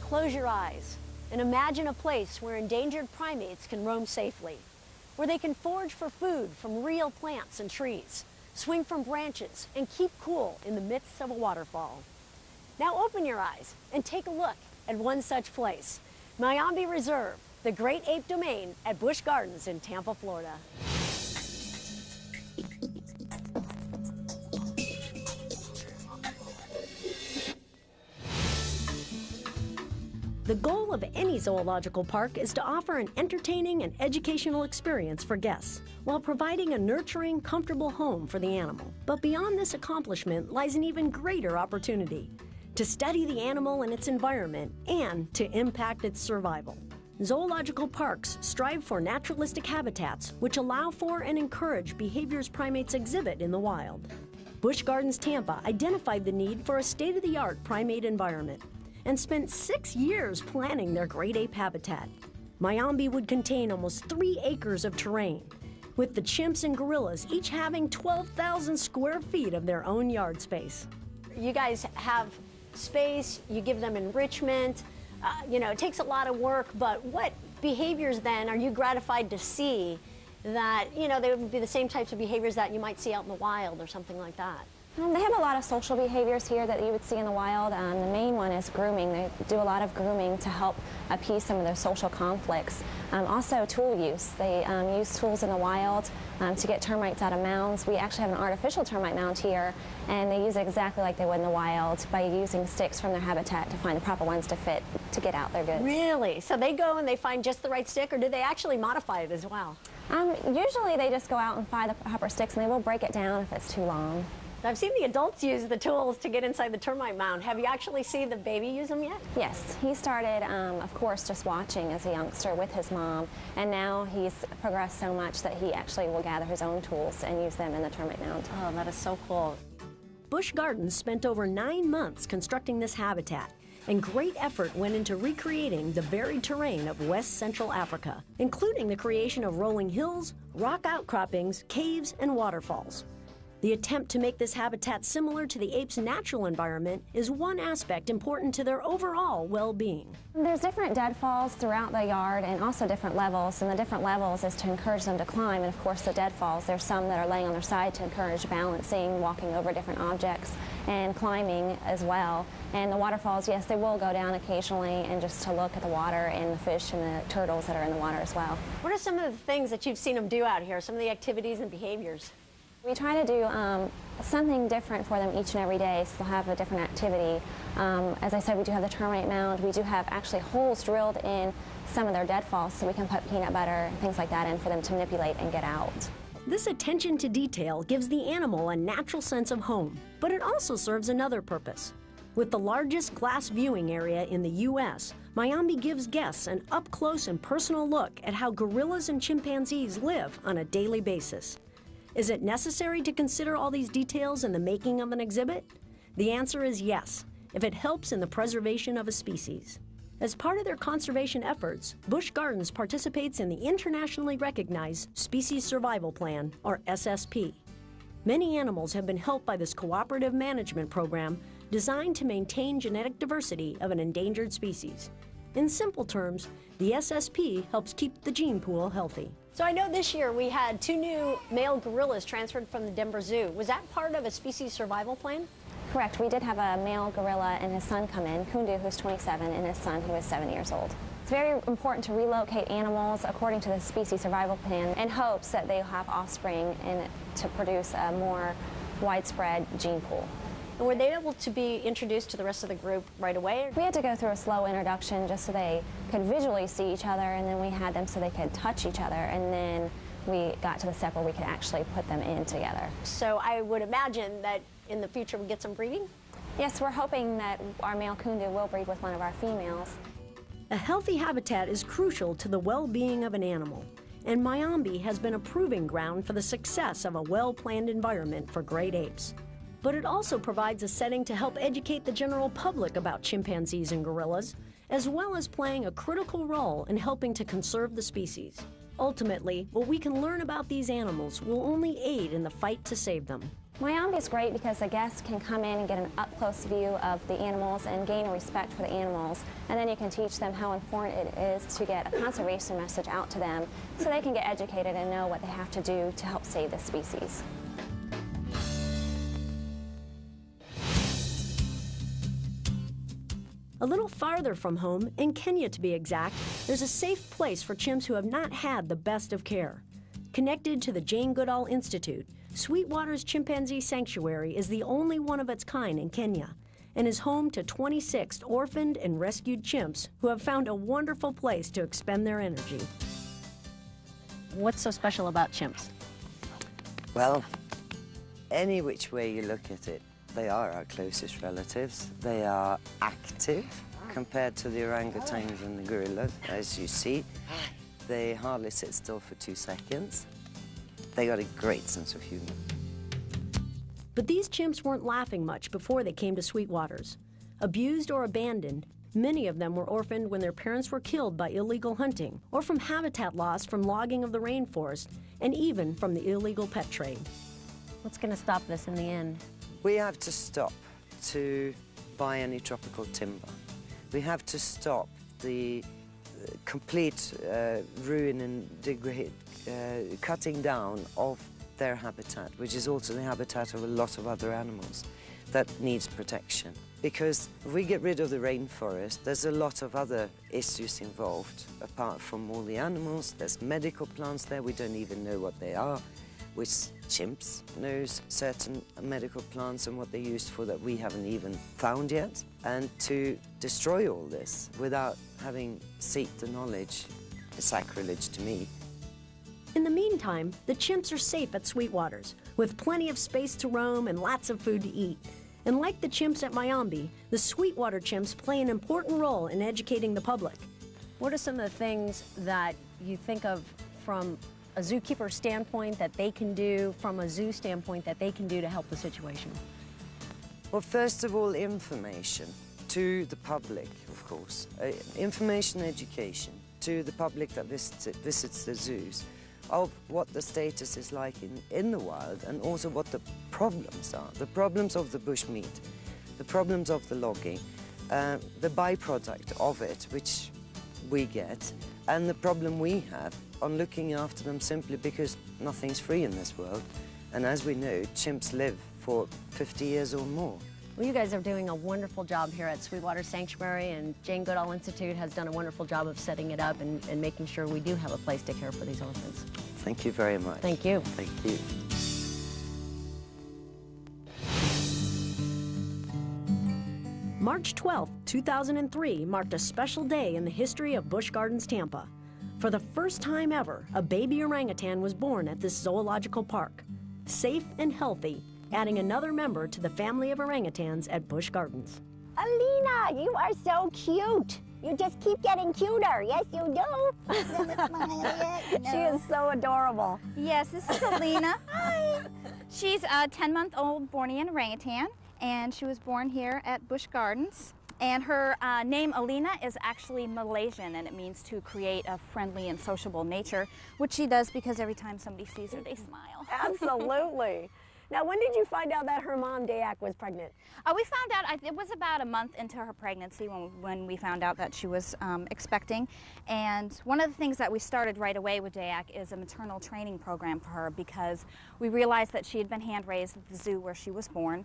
Close your eyes and imagine a place where endangered primates can roam safely, where they can forage for food from real plants and trees, swing from branches, and keep cool in the midst of a waterfall. Now open your eyes and take a look at one such place, Mayombe Reserve, the Great Ape Domain at Busch Gardens in Tampa, Florida. The goal of any zoological park is to offer an entertaining and educational experience for guests, while providing a nurturing, comfortable home for the animal. But beyond this accomplishment lies an even greater opportunity: to study the animal and its environment and to impact its survival. Zoological parks strive for naturalistic habitats which allow for and encourage behaviors primates exhibit in the wild. Busch Gardens Tampa identified the need for a state-of-the-art primate environment and spent 6 years planning their great ape habitat. Mayombe would contain almost 3 acres of terrain, with the chimps and gorillas each having 12,000 square feet of their own yard space. You guys have space, you give them enrichment, it takes a lot of work, but what behaviors then are you gratified to see that, they would be the same types of behaviors that you might see out in the wild or something like that? They have a lot of social behaviors here that you would see in the wild. The main one is grooming. They do a lot of grooming to help appease some of their social conflicts. Also tool use. They use tools in the wild to get termites out of mounds. We actually have an artificial termite mound here, and they use it exactly like they would in the wild by using sticks from their habitat to find the proper ones to fit to get out their goods. Really? So they go and they find just the right stick, or do they actually modify it as well? Usually they just go out and find the proper sticks, and they will break it down if it's too long. I've seen the adults use the tools to get inside the termite mound. Have you actually seen the baby use them yet? Yes, he started, of course, just watching as a youngster with his mom, and now he's progressed so much that he actually will gather his own tools and use them in the termite mound. Oh, that is so cool. Busch Gardens spent over 9 months constructing this habitat, and great effort went into recreating the varied terrain of West Central Africa, including the creation of rolling hills, rock outcroppings, caves, and waterfalls. The attempt to make this habitat similar to the ape's natural environment is one aspect important to their overall well-being. There's different deadfalls throughout the yard and also different levels, and the different levels is to encourage them to climb, and of course the deadfalls, there's some that are laying on their side to encourage balancing, walking over different objects, and climbing as well. And the waterfalls, yes, they will go down occasionally and just to look at the water and the fish and the turtles that are in the water as well. What are some of the things that you've seen them do out here, some of the activities and behaviors? We try to do something different for them each and every day, so they'll have a different activity. As I said, we do have the termite mound. We do have actually holes drilled in some of their deadfalls, so we can put peanut butter and things like that in for them to manipulate and get out. This attention to detail gives the animal a natural sense of home, but it also serves another purpose. With the largest glass viewing area in the U.S., Miami gives guests an up-close and personal look at how gorillas and chimpanzees live on a daily basis. Is it necessary to consider all these details in the making of an exhibit? The answer is yes, if it helps in the preservation of a species. As part of their conservation efforts, Busch Gardens participates in the internationally recognized Species Survival Plan, or SSP. Many animals have been helped by this cooperative management program designed to maintain genetic diversity of an endangered species. In simple terms, the SSP helps keep the gene pool healthy. So I know this year we had 2 new male gorillas transferred from the Denver Zoo. Was that part of a species survival plan? Correct. We did have a male gorilla and his son come in, Kundu, who's 27, and his son, who is 7 years old. It's very important to relocate animals according to the species survival plan in hopes that they'll have offspring and to produce a more widespread gene pool. And were they able to be introduced to the rest of the group right away? We had to go through a slow introduction just so they could visually see each other, and then we had them so they could touch each other, and then we got to the step where we could actually put them in together. So I would imagine that in the future we get some breeding? Yes, we're hoping that our male Kundu will breed with one of our females. A healthy habitat is crucial to the well-being of an animal, and Miami has been a proving ground for the success of a well-planned environment for great apes. But it also provides a setting to help educate the general public about chimpanzees and gorillas, as well as playing a critical role in helping to conserve the species. Ultimately, what we can learn about these animals will only aid in the fight to save them. Miami is great because the guests can come in and get an up-close view of the animals and gain a respect for the animals, and then you can teach them how important it is to get a conservation message out to them so they can get educated and know what they have to do to help save the species. A little farther from home, in Kenya to be exact, there's a safe place for chimps who have not had the best of care. Connected to the Jane Goodall Institute, Sweetwater's Chimpanzee Sanctuary is the only one of its kind in Kenya and is home to 26 orphaned and rescued chimps who have found a wonderful place to expend their energy. What's so special about chimps? Well, any which way you look at it, they are our closest relatives. They are active compared to the orangutans and the gorillas, as you see. They hardly sit still for 2 seconds. They got a great sense of humor. But these chimps weren't laughing much before they came to Sweetwater's. Abused or abandoned, many of them were orphaned when their parents were killed by illegal hunting or from habitat loss from logging of the rainforest and even from the illegal pet trade. What's going to stop this in the end? We have to stop to buy any tropical timber. We have to stop the complete ruin and cutting down of their habitat, which is also the habitat of a lot of other animals that needs protection. Because if we get rid of the rainforest, there's a lot of other issues involved. Apart from all the animals, there's medical plants there, we don't even know what they are, which chimps knows certain medical plants and what they're used for that we haven't even found yet. And to destroy all this without having sought the knowledge is sacrilege to me. In the meantime, the chimps are safe at Sweetwaters, with plenty of space to roam and lots of food to eat. And like the chimps at Mayombe, the Sweetwater chimps play an important role in educating the public. What are some of the things that you think of from a zookeeper standpoint that they can do, from a zoo standpoint that they can do to help the situation? Well, first of all, information to the public, of course. Information education to the public that visits the zoos of what the status is like in the wild, and also what the problems are. The problems of the bushmeat, the problems of the logging, the byproduct of it, which we get, and the problem we have on looking after them simply because nothing's free in this world. And as we know, chimps live for 50 years or more. Well, you guys are doing a wonderful job here at Sweetwater Sanctuary, and Jane Goodall Institute has done a wonderful job of setting it up and making sure we do have a place to care for these orphans. Thank you very much. Thank you. Thank you. March 12, 2003 marked a special day in the history of Busch Gardens, Tampa. For the first time ever, a baby orangutan was born at this zoological park. Safe and healthy, adding another member to the family of orangutans at Busch Gardens. Alina, you are so cute. You just keep getting cuter. Yes, you do. She is so adorable. Yes, this is Alina. Hi. She's a 10-month-old Bornean orangutan, and she was born here at Busch Gardens. And her name, Alina, is actually Malaysian, and it means to create a friendly and sociable nature, which she does because every time somebody sees her, they smile. Absolutely. Now, when did you find out that her mom, Dayak, was pregnant? We found out, it was about a month into her pregnancy when we found out that she was expecting. And one of the things that we started right away with Dayak is a maternal training program for her, because we realized that she had been hand-raised at the zoo where she was born.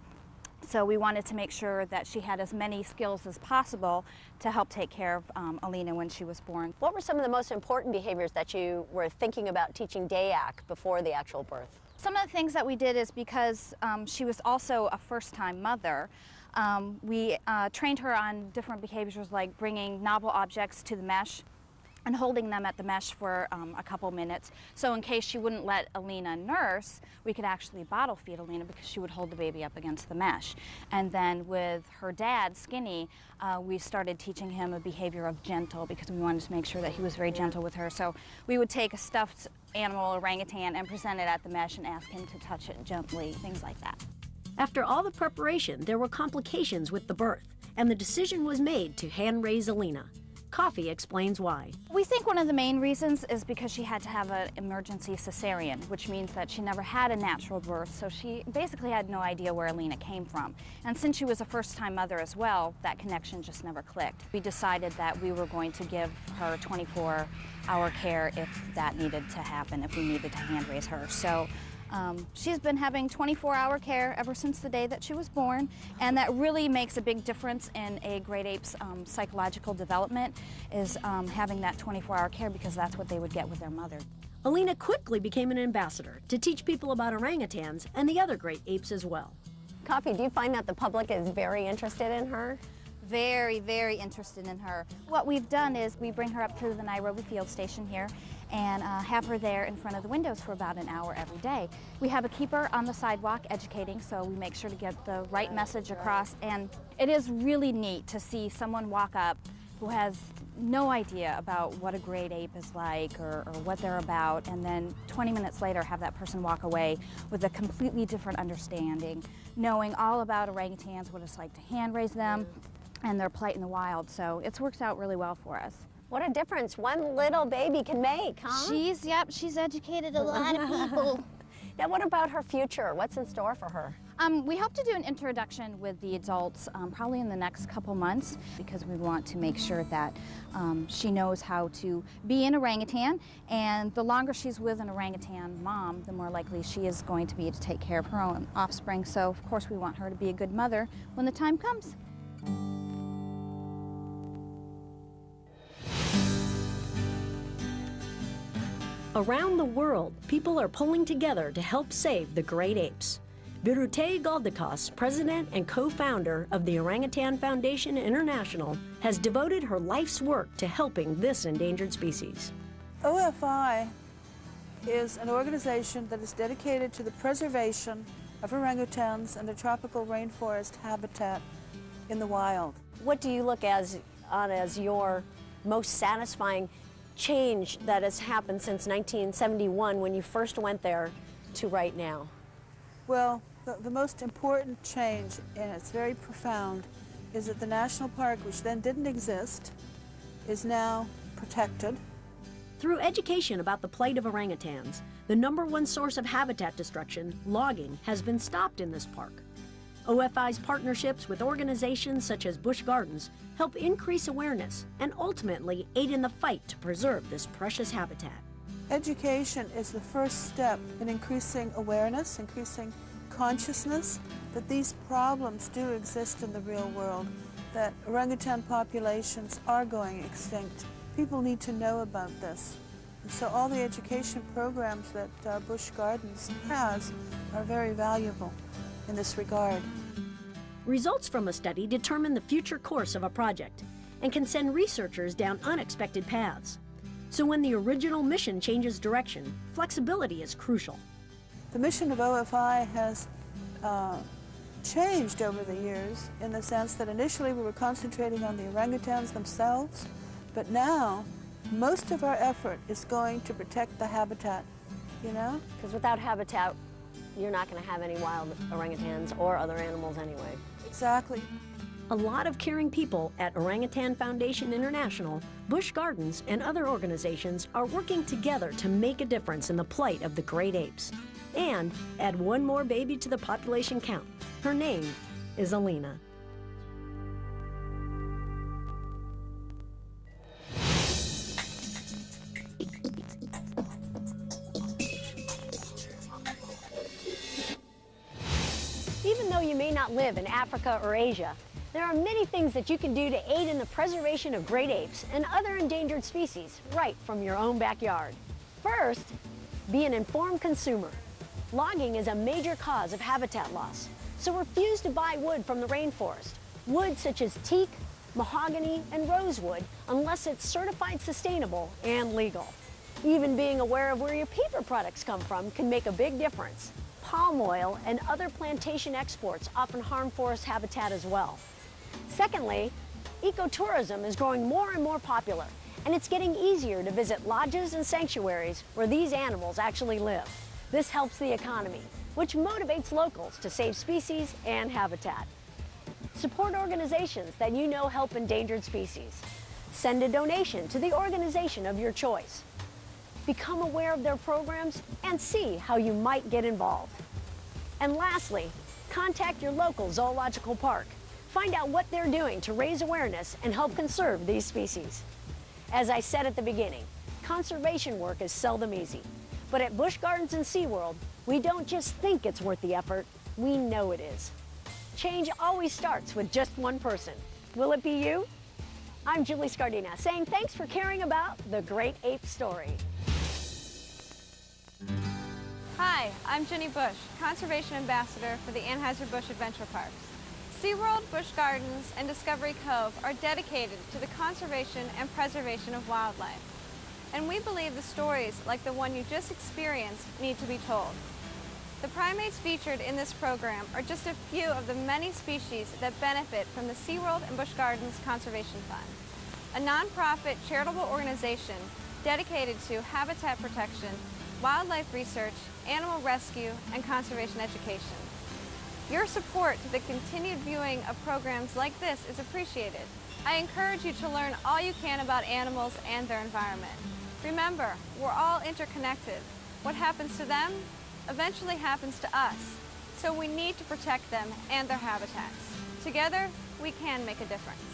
So we wanted to make sure that she had as many skills as possible to help take care of Alina when she was born. What were some of the most important behaviors that you were thinking about teaching Dayak before the actual birth? Some of the things that we did is because she was also a first-time mother, we trained her on different behaviors like bringing novel objects to the mesh and holding them at the mesh for a couple minutes. So in case she wouldn't let Alina nurse, we could actually bottle feed Alina because she would hold the baby up against the mesh. And then with her dad, Skinny, we started teaching him a behavior of gentle because we wanted to make sure that he was very gentle with her. So we would take a stuffed animal orangutan and present it at the mesh and ask him to touch it gently, things like that. After all the preparation, there were complications with the birth, and the decision was made to hand-raise Alina. Coffee explains why. We think one of the main reasons is because she had to have an emergency cesarean, which means that she never had a natural birth, so she basically had no idea where Alina came from. And since she was a first-time mother as well, that connection just never clicked. We decided that we were going to give her 24-hour care if that needed to happen, if we needed to hand-raise her. So she's been having 24-hour care ever since the day that she was born, and that really makes a big difference in a great ape's psychological development, is having that 24-hour care, because that's what they would get with their mother. Alina quickly became an ambassador to teach people about orangutans and the other great apes as well. Coffee, do you find that the public is very interested in her? Very, very interested in her. What we've done is we bring her up to the Nairobi field station here and have her there in front of the windows for about an hour every day. We have a keeper on the sidewalk educating, so we make sure to get the right message across. And it is really neat to see someone walk up who has no idea about what a great ape is like or what they're about, and then 20 minutes later have that person walk away with a completely different understanding, knowing all about orangutans, what it's like to hand raise them, and their plight in the wild. So it's worked out really well for us. What a difference one little baby can make, huh? She's educated a lot of people. Now, what about her future? What's in store for her? We hope to do an introduction with the adults probably in the next couple months, because we want to make sure that she knows how to be an orangutan, and the longer she's with an orangutan mom, the more likely she is going to be to take care of her own offspring. So of course we want her to be a good mother when the time comes. Around the world, people are pulling together to help save the great apes. Birute Galdikas, president and co-founder of the Orangutan Foundation International, has devoted her life's work to helping this endangered species. OFI is an organization that is dedicated to the preservation of orangutans and their tropical rainforest habitat in the wild. What do you look as your most satisfying change that has happened since 1971 when you first went there to right now? Well, the most important change, and it's very profound, is that the national park, which then didn't exist, is now protected. Through education about the plight of orangutans, the #1 source of habitat destruction, logging, has been stopped in this park. OFI's partnerships with organizations such as Busch Gardens help increase awareness and ultimately aid in the fight to preserve this precious habitat. Education is the first step in increasing awareness, increasing consciousness that these problems do exist in the real world, that orangutan populations are going extinct. People need to know about this. And so all the education programs that Busch Gardens has are very valuable in this regard. Results from a study determine the future course of a project and can send researchers down unexpected paths. So when the original mission changes direction, flexibility is crucial. The mission of OFI has changed over the years in the sense that initially we were concentrating on the orangutans themselves, but now most of our effort is going to protect the habitat, you know? Because without habitat, you're not going to have any wild orangutans or other animals anyway. Exactly. A lot of caring people at Orangutan Foundation International, Busch Gardens, and other organizations are working together to make a difference in the plight of the great apes and add one more baby to the population count. Her name is Alina. Even though you may not live in Africa or Asia, there are many things that you can do to aid in the preservation of great apes and other endangered species right from your own backyard. First, be an informed consumer. Logging is a major cause of habitat loss, so refuse to buy wood from the rainforest. Wood such as teak, mahogany, and rosewood, unless it's certified sustainable and legal. Even being aware of where your paper products come from can make a big difference. Palm oil and other plantation exports often harm forest habitat as well. Secondly, ecotourism is growing more and more popular, and it's getting easier to visit lodges and sanctuaries where these animals actually live. This helps the economy, which motivates locals to save species and habitat. Support organizations that you know help endangered species. Send a donation to the organization of your choice. Become aware of their programs and see how you might get involved. And lastly, contact your local zoological park. Find out what they're doing to raise awareness and help conserve these species. As I said at the beginning, conservation work is seldom easy. But at Busch Gardens and SeaWorld, we don't just think it's worth the effort, we know it is. Change always starts with just one person. Will it be you? I'm Julie Scardina, saying thanks for caring about the great ape story. Hi, I'm Jenny Bush, Conservation Ambassador for the Anheuser-Busch Adventure Parks. SeaWorld, Busch Gardens, and Discovery Cove are dedicated to the conservation and preservation of wildlife. And we believe the stories like the one you just experienced need to be told. The primates featured in this program are just a few of the many species that benefit from the SeaWorld and Busch Gardens Conservation Fund, a nonprofit charitable organization dedicated to habitat protection, wildlife research, animal rescue, and conservation education. Your support to the continued viewing of programs like this is appreciated. I encourage you to learn all you can about animals and their environment. Remember, we're all interconnected. What happens to them eventually happens to us. So we need to protect them and their habitats. Together, we can make a difference.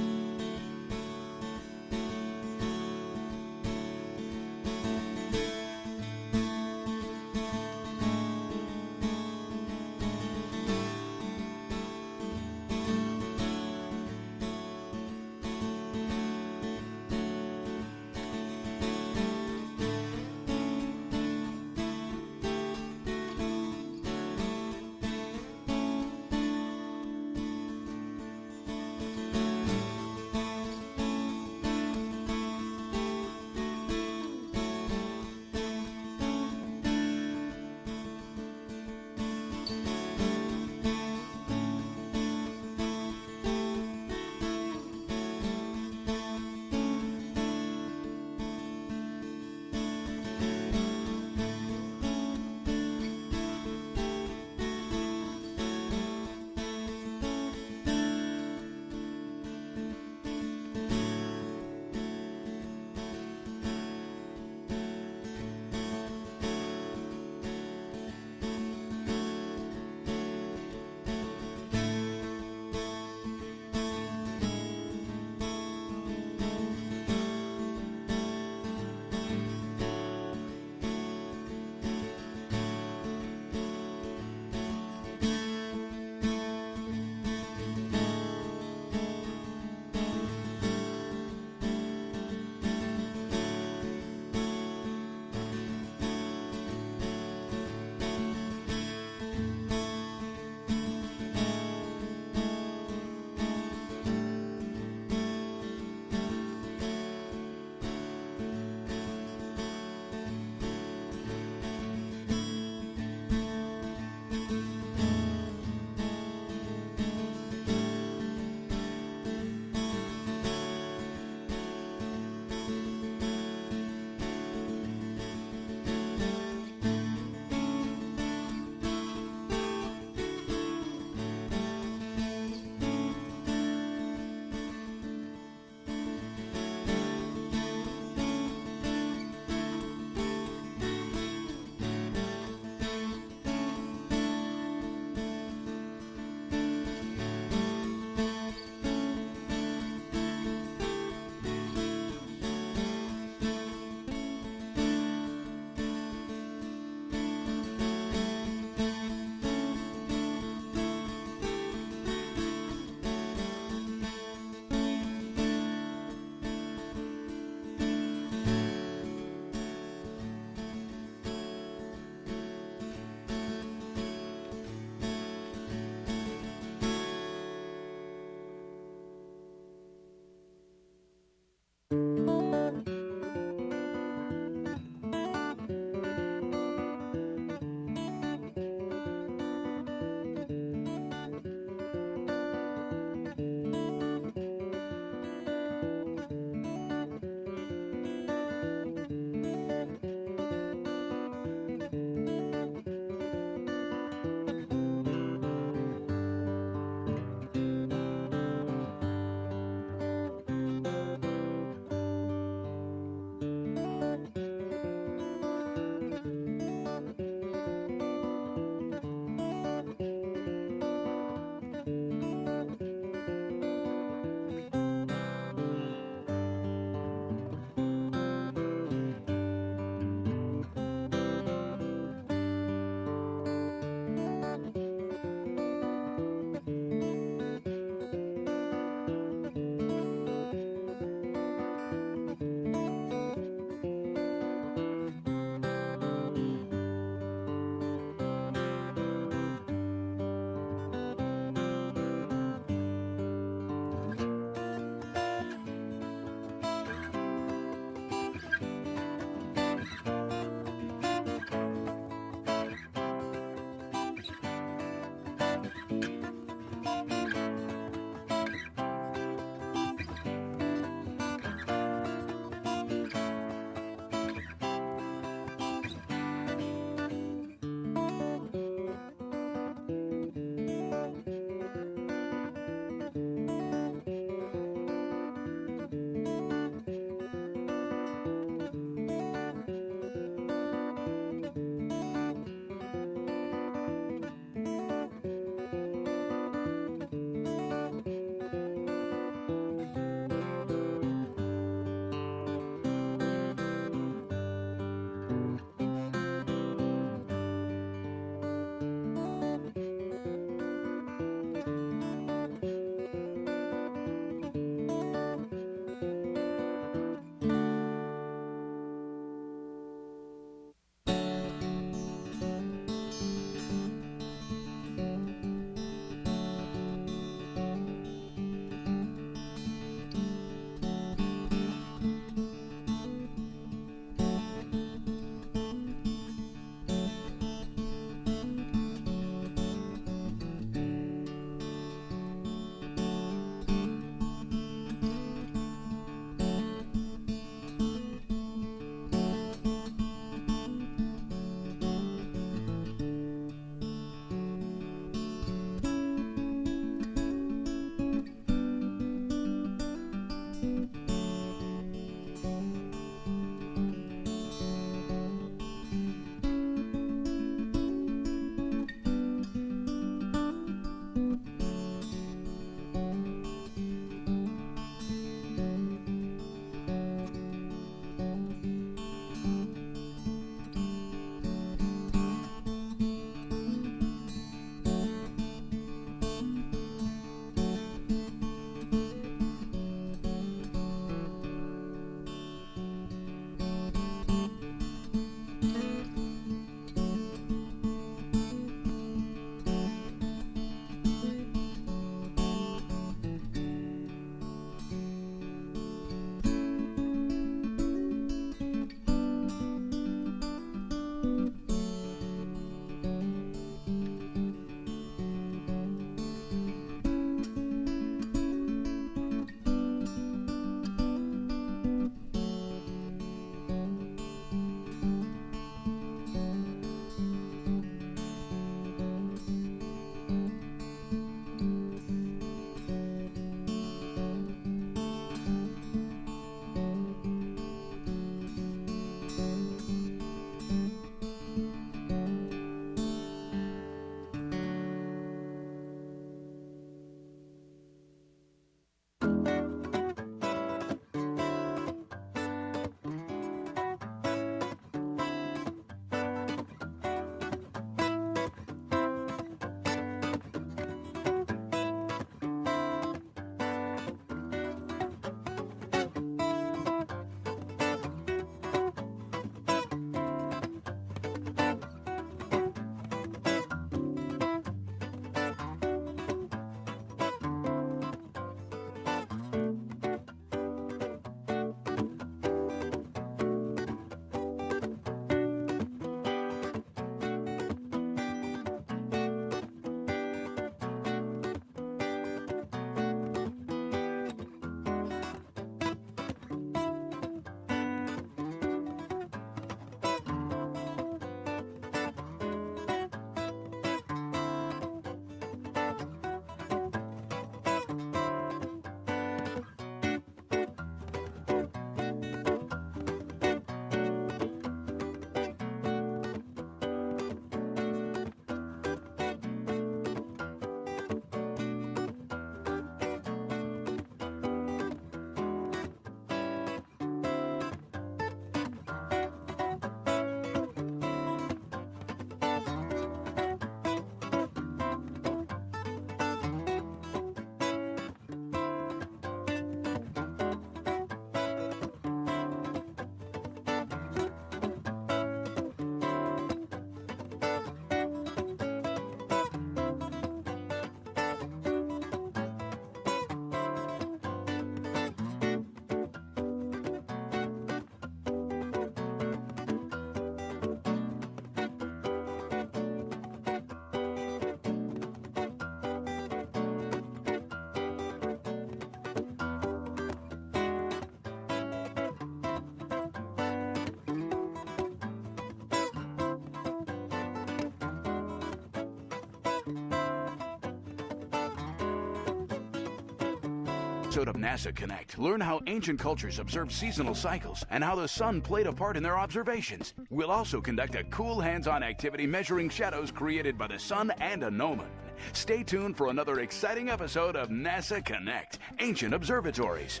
episode of NASA Connect, learn how ancient cultures observed seasonal cycles and how the sun played a part in their observations. We'll also conduct a cool hands-on activity measuring shadows created by the sun and a gnomon. Stay tuned for another exciting episode of NASA Connect, Ancient Observatories.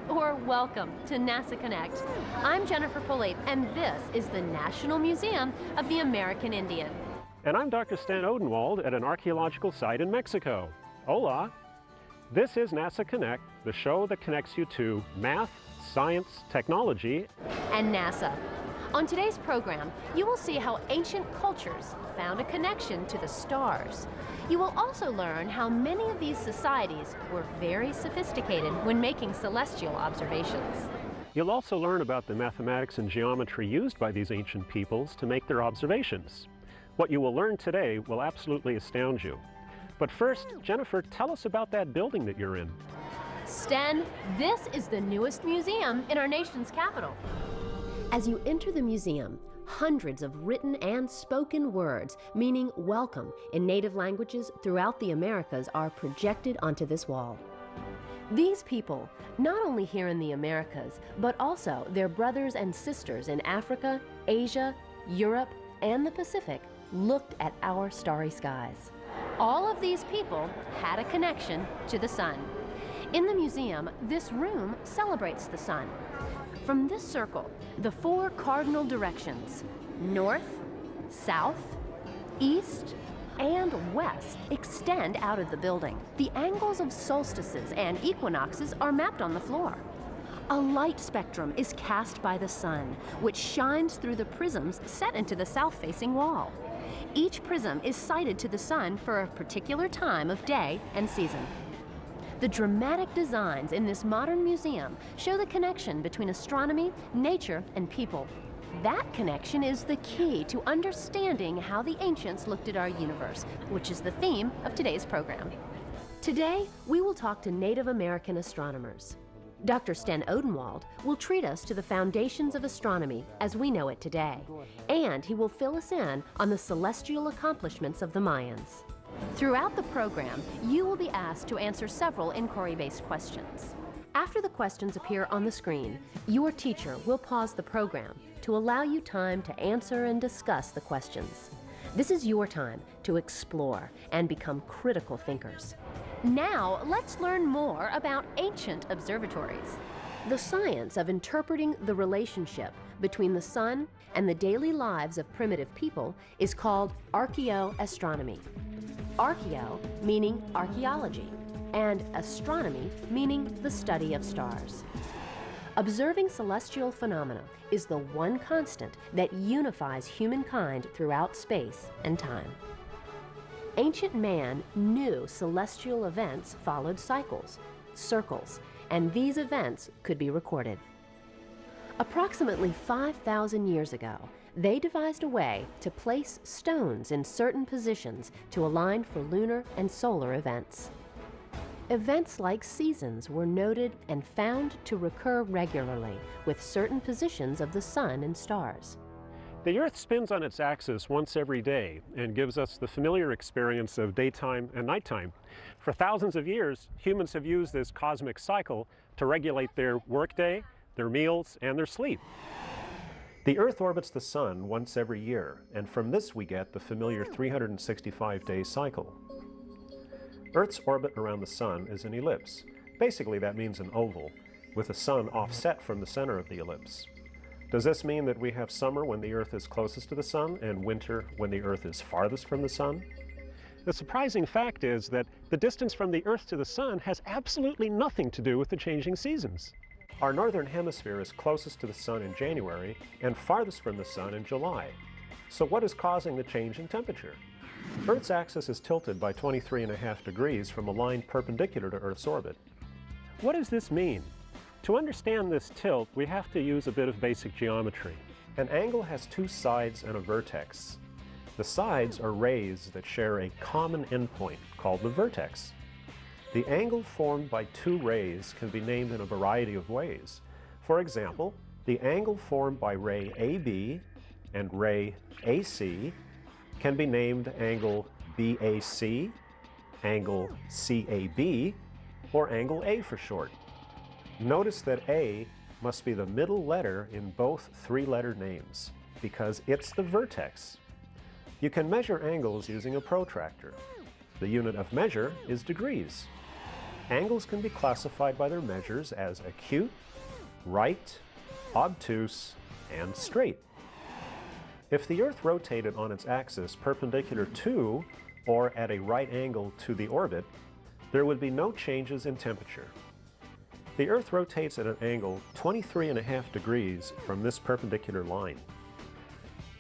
Or welcome to NASA Connect. I'm Jennifer Polate, and this is the National Museum of the American Indian. And I'm Dr. Stan Odenwald at an archaeological site in Mexico. Hola! This is NASA Connect, the show that connects you to math, science, technology, and NASA. On today's program, you will see how ancient cultures found a connection to the stars. You will also learn how many of these societies were very sophisticated when making celestial observations. You'll also learn about the mathematics and geometry used by these ancient peoples to make their observations. What you will learn today will absolutely astound you. But first, Jennifer, tell us about that building that you're in. Sten, this is the newest museum in our nation's capital. As you enter the museum, hundreds of written and spoken words meaning welcome in native languages throughout the Americas are projected onto this wall. These people, not only here in the Americas, but also their brothers and sisters in Africa, Asia, Europe, and the Pacific, looked at our starry skies. All of these people had a connection to the sun. In the museum, this room celebrates the sun. From this circle, the 4 cardinal directions, north, south, east, and west, extend out of the building. The angles of solstices and equinoxes are mapped on the floor. A light spectrum is cast by the sun, which shines through the prisms set into the south-facing wall. Each prism is sighted to the sun for a particular time of day and season. The dramatic designs in this modern museum show the connection between astronomy, nature, and people. That connection is the key to understanding how the ancients looked at our universe, which is the theme of today's program. Today, we will talk to Native American astronomers. Dr. Sten Odenwald will treat us to the foundations of astronomy as we know it today, and he will fill us in on the celestial accomplishments of the Mayans. Throughout the program, you will be asked to answer several inquiry-based questions. After the questions appear on the screen, your teacher will pause the program to allow you time to answer and discuss the questions. This is your time to explore and become critical thinkers. Now, let's learn more about ancient observatories. The science of interpreting the relationship between the sun and the daily lives of primitive people is called archaeoastronomy. Archaeo meaning archaeology, and astronomy meaning the study of stars. Observing celestial phenomena is the one constant that unifies humankind throughout space and time. Ancient man knew celestial events followed cycles, circles, and these events could be recorded. Approximately 5,000 years ago, they devised a way to place stones in certain positions to align for lunar and solar events. Events like seasons were noted and found to recur regularly with certain positions of the sun and stars. The Earth spins on its axis once every day and gives us the familiar experience of daytime and nighttime. For thousands of years, humans have used this cosmic cycle to regulate their workday, their meals, and their sleep. The Earth orbits the sun once every year, and from this we get the familiar 365-day cycle. Earth's orbit around the sun is an ellipse. Basically, that means an oval, with the sun offset from the center of the ellipse. Does this mean that we have summer when the Earth is closest to the sun and winter when the Earth is farthest from the sun? The surprising fact is that the distance from the Earth to the sun has absolutely nothing to do with the changing seasons. Our northern hemisphere is closest to the sun in January and farthest from the sun in July. So what is causing the change in temperature? Earth's axis is tilted by 23.5 degrees from a line perpendicular to Earth's orbit. What does this mean? To understand this tilt, we have to use a bit of basic geometry. An angle has two sides and a vertex. The sides are rays that share a common endpoint called the vertex. The angle formed by two rays can be named in a variety of ways. For example, the angle formed by ray AB and ray AC can be named angle BAC, angle CAB, or angle A for short. Notice that A must be the middle letter in both three-letter names because it's the vertex. You can measure angles using a protractor. The unit of measure is degrees. Angles can be classified by their measures as acute, right, obtuse, and straight. If the Earth rotated on its axis perpendicular to or at a right angle to the orbit, there would be no changes in temperature. The Earth rotates at an angle 23.5 degrees from this perpendicular line.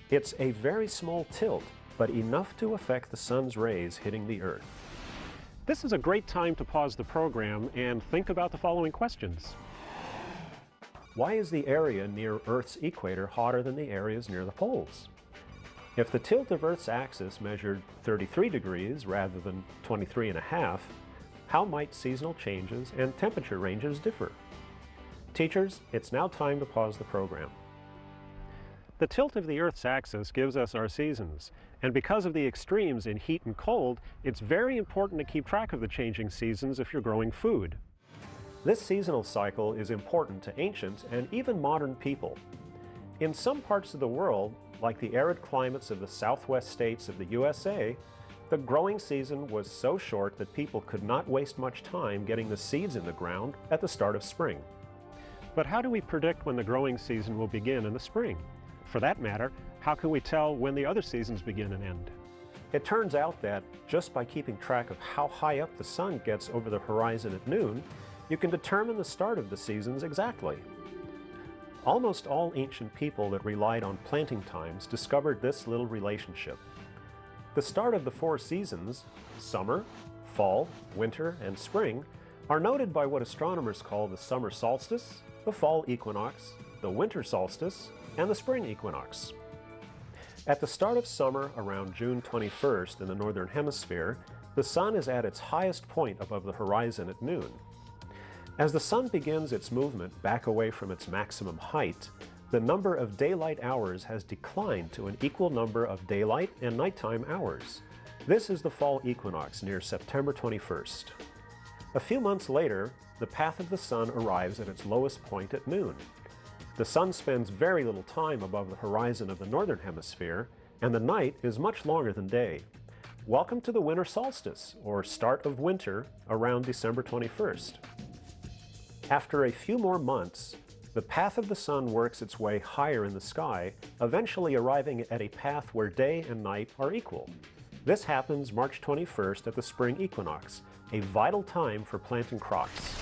It's a very small tilt, but enough to affect the sun's rays hitting the Earth. This is a great time to pause the program and think about the following questions. Why is the area near Earth's equator hotter than the areas near the poles? If the tilt of Earth's axis measured 33 degrees rather than 23.5, how might seasonal changes and temperature ranges differ? Teachers, it's now time to pause the program. The tilt of the Earth's axis gives us our seasons, and because of the extremes in heat and cold, it's very important to keep track of the changing seasons if you're growing food. This seasonal cycle is important to ancient and even modern people. In some parts of the world, like the arid climates of the southwest states of the USA, the growing season was so short that people could not waste much time getting the seeds in the ground at the start of spring. But how do we predict when the growing season will begin in the spring? For that matter, how can we tell when the other seasons begin and end? It turns out that just by keeping track of how high up the sun gets over the horizon at noon, you can determine the start of the seasons exactly. Almost all ancient people that relied on planting times discovered this little relationship. The start of the four seasons, summer, fall, winter, and spring, are noted by what astronomers call the summer solstice, the fall equinox, the winter solstice, and the spring equinox. At the start of summer, around June 21st in the northern hemisphere, the sun is at its highest point above the horizon at noon. As the sun begins its movement back away from its maximum height, the number of daylight hours has declined to an equal number of daylight and nighttime hours. This is the fall equinox near September 21st. A few months later, the path of the sun arrives at its lowest point at noon. The sun spends very little time above the horizon of the northern hemisphere, and the night is much longer than day. Welcome to the winter solstice, or start of winter, around December 21st. After a few more months, the path of the sun works its way higher in the sky, eventually arriving at a path where day and night are equal. This happens March 21st at the spring equinox, a vital time for planting crops.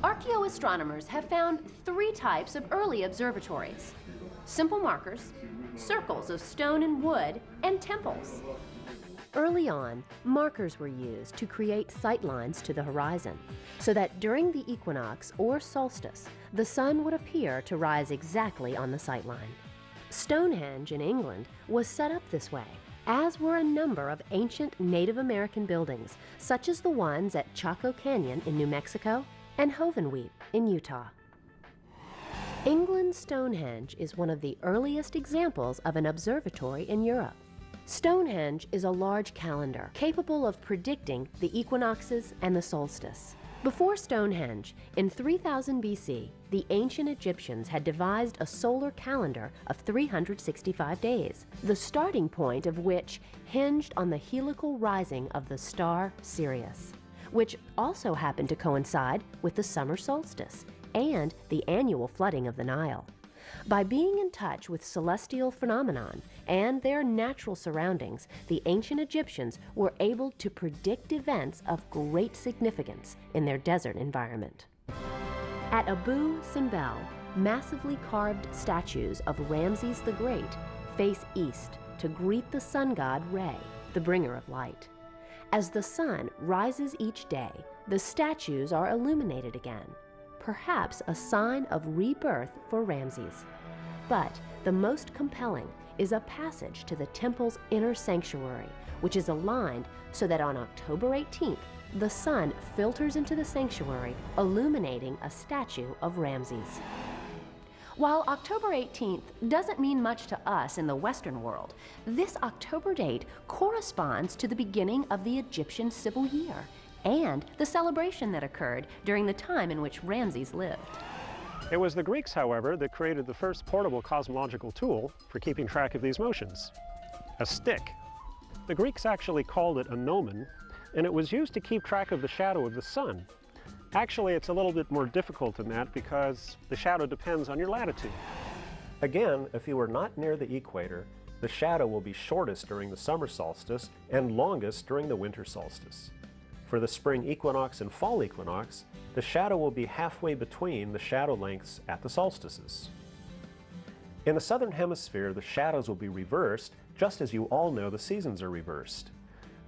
Archaeoastronomers have found 3 types of early observatories: simple markers, circles of stone and wood, and temples. Early on, markers were used to create sight lines to the horizon, so that during the equinox or solstice, the sun would appear to rise exactly on the sight line. Stonehenge in England was set up this way, as were a number of ancient Native American buildings, such as the ones at Chaco Canyon in New Mexico and Hovenweep in Utah. England's Stonehenge is one of the earliest examples of an observatory in Europe. Stonehenge is a large calendar capable of predicting the equinoxes and the solstice. Before Stonehenge, in 3000 BC, the ancient Egyptians had devised a solar calendar of 365 days, the starting point of which hinged on the heliacal rising of the star Sirius, which also happened to coincide with the summer solstice and the annual flooding of the Nile. By being in touch with celestial phenomenon and their natural surroundings, the ancient Egyptians were able to predict events of great significance in their desert environment. At Abu Simbel, massively carved statues of Ramses the Great face east to greet the sun god Re, the bringer of light. As the sun rises each day, the statues are illuminated again, perhaps a sign of rebirth for Ramses. But the most compelling is a passage to the temple's inner sanctuary, which is aligned so that on October 18th, the sun filters into the sanctuary, illuminating a statue of Ramses. While October 18th doesn't mean much to us in the Western world, this October date corresponds to the beginning of the Egyptian civil year and the celebration that occurred during the time in which Ramses lived. It was the Greeks, however, that created the first portable cosmological tool for keeping track of these motions, a stick. The Greeks actually called it a gnomon, and it was used to keep track of the shadow of the sun. Actually, it's a little bit more difficult than that because the shadow depends on your latitude. Again, if you are not near the equator, the shadow will be shortest during the summer solstice and longest during the winter solstice. For the spring equinox and fall equinox, the shadow will be halfway between the shadow lengths at the solstices. In the southern hemisphere, the shadows will be reversed, just as you all know the seasons are reversed.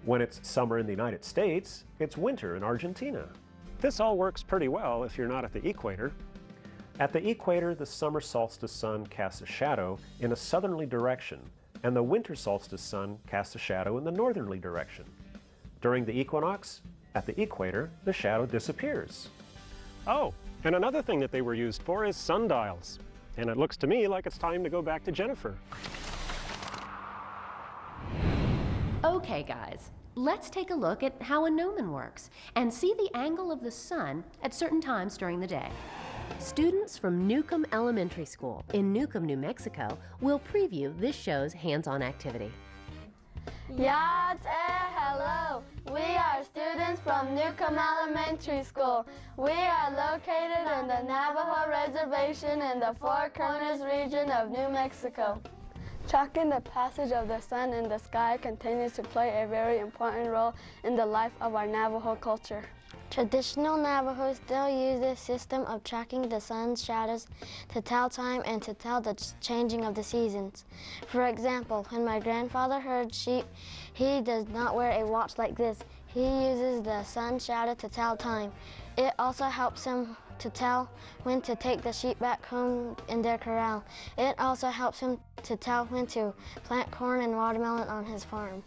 When it's summer in the United States, it's winter in Argentina. This all works pretty well if you're not at the equator. At the equator, the summer solstice sun casts a shadow in a southerly direction, and the winter solstice sun casts a shadow in the northerly direction. During the equinox, at the equator, the shadow disappears. Oh, and another thing that they were used for is sundials. And it looks to me like it's time to go back to Jennifer. Okay, guys. Let's take a look at how a gnomon works and see the angle of the sun at certain times during the day. Students from Newcomb Elementary School in Newcomb, New Mexico will preview this show's hands-on activity. Yats hello! We are students from Newcomb Elementary School. We are located in the Navajo Reservation in the Four Corners region of New Mexico. Tracking the passage of the sun in the sky continues to play a very important role in the life of our Navajo culture. Traditional Navajo still use this system of tracking the sun's shadows to tell time and to tell the changing of the seasons. For example, when my grandfather herds sheep, he does not wear a watch like this. He uses the sun's shadow to tell time. It also helps him to tell when to take the sheep back home in their corral. It also helps him to tell when to plant corn and watermelon on his farm.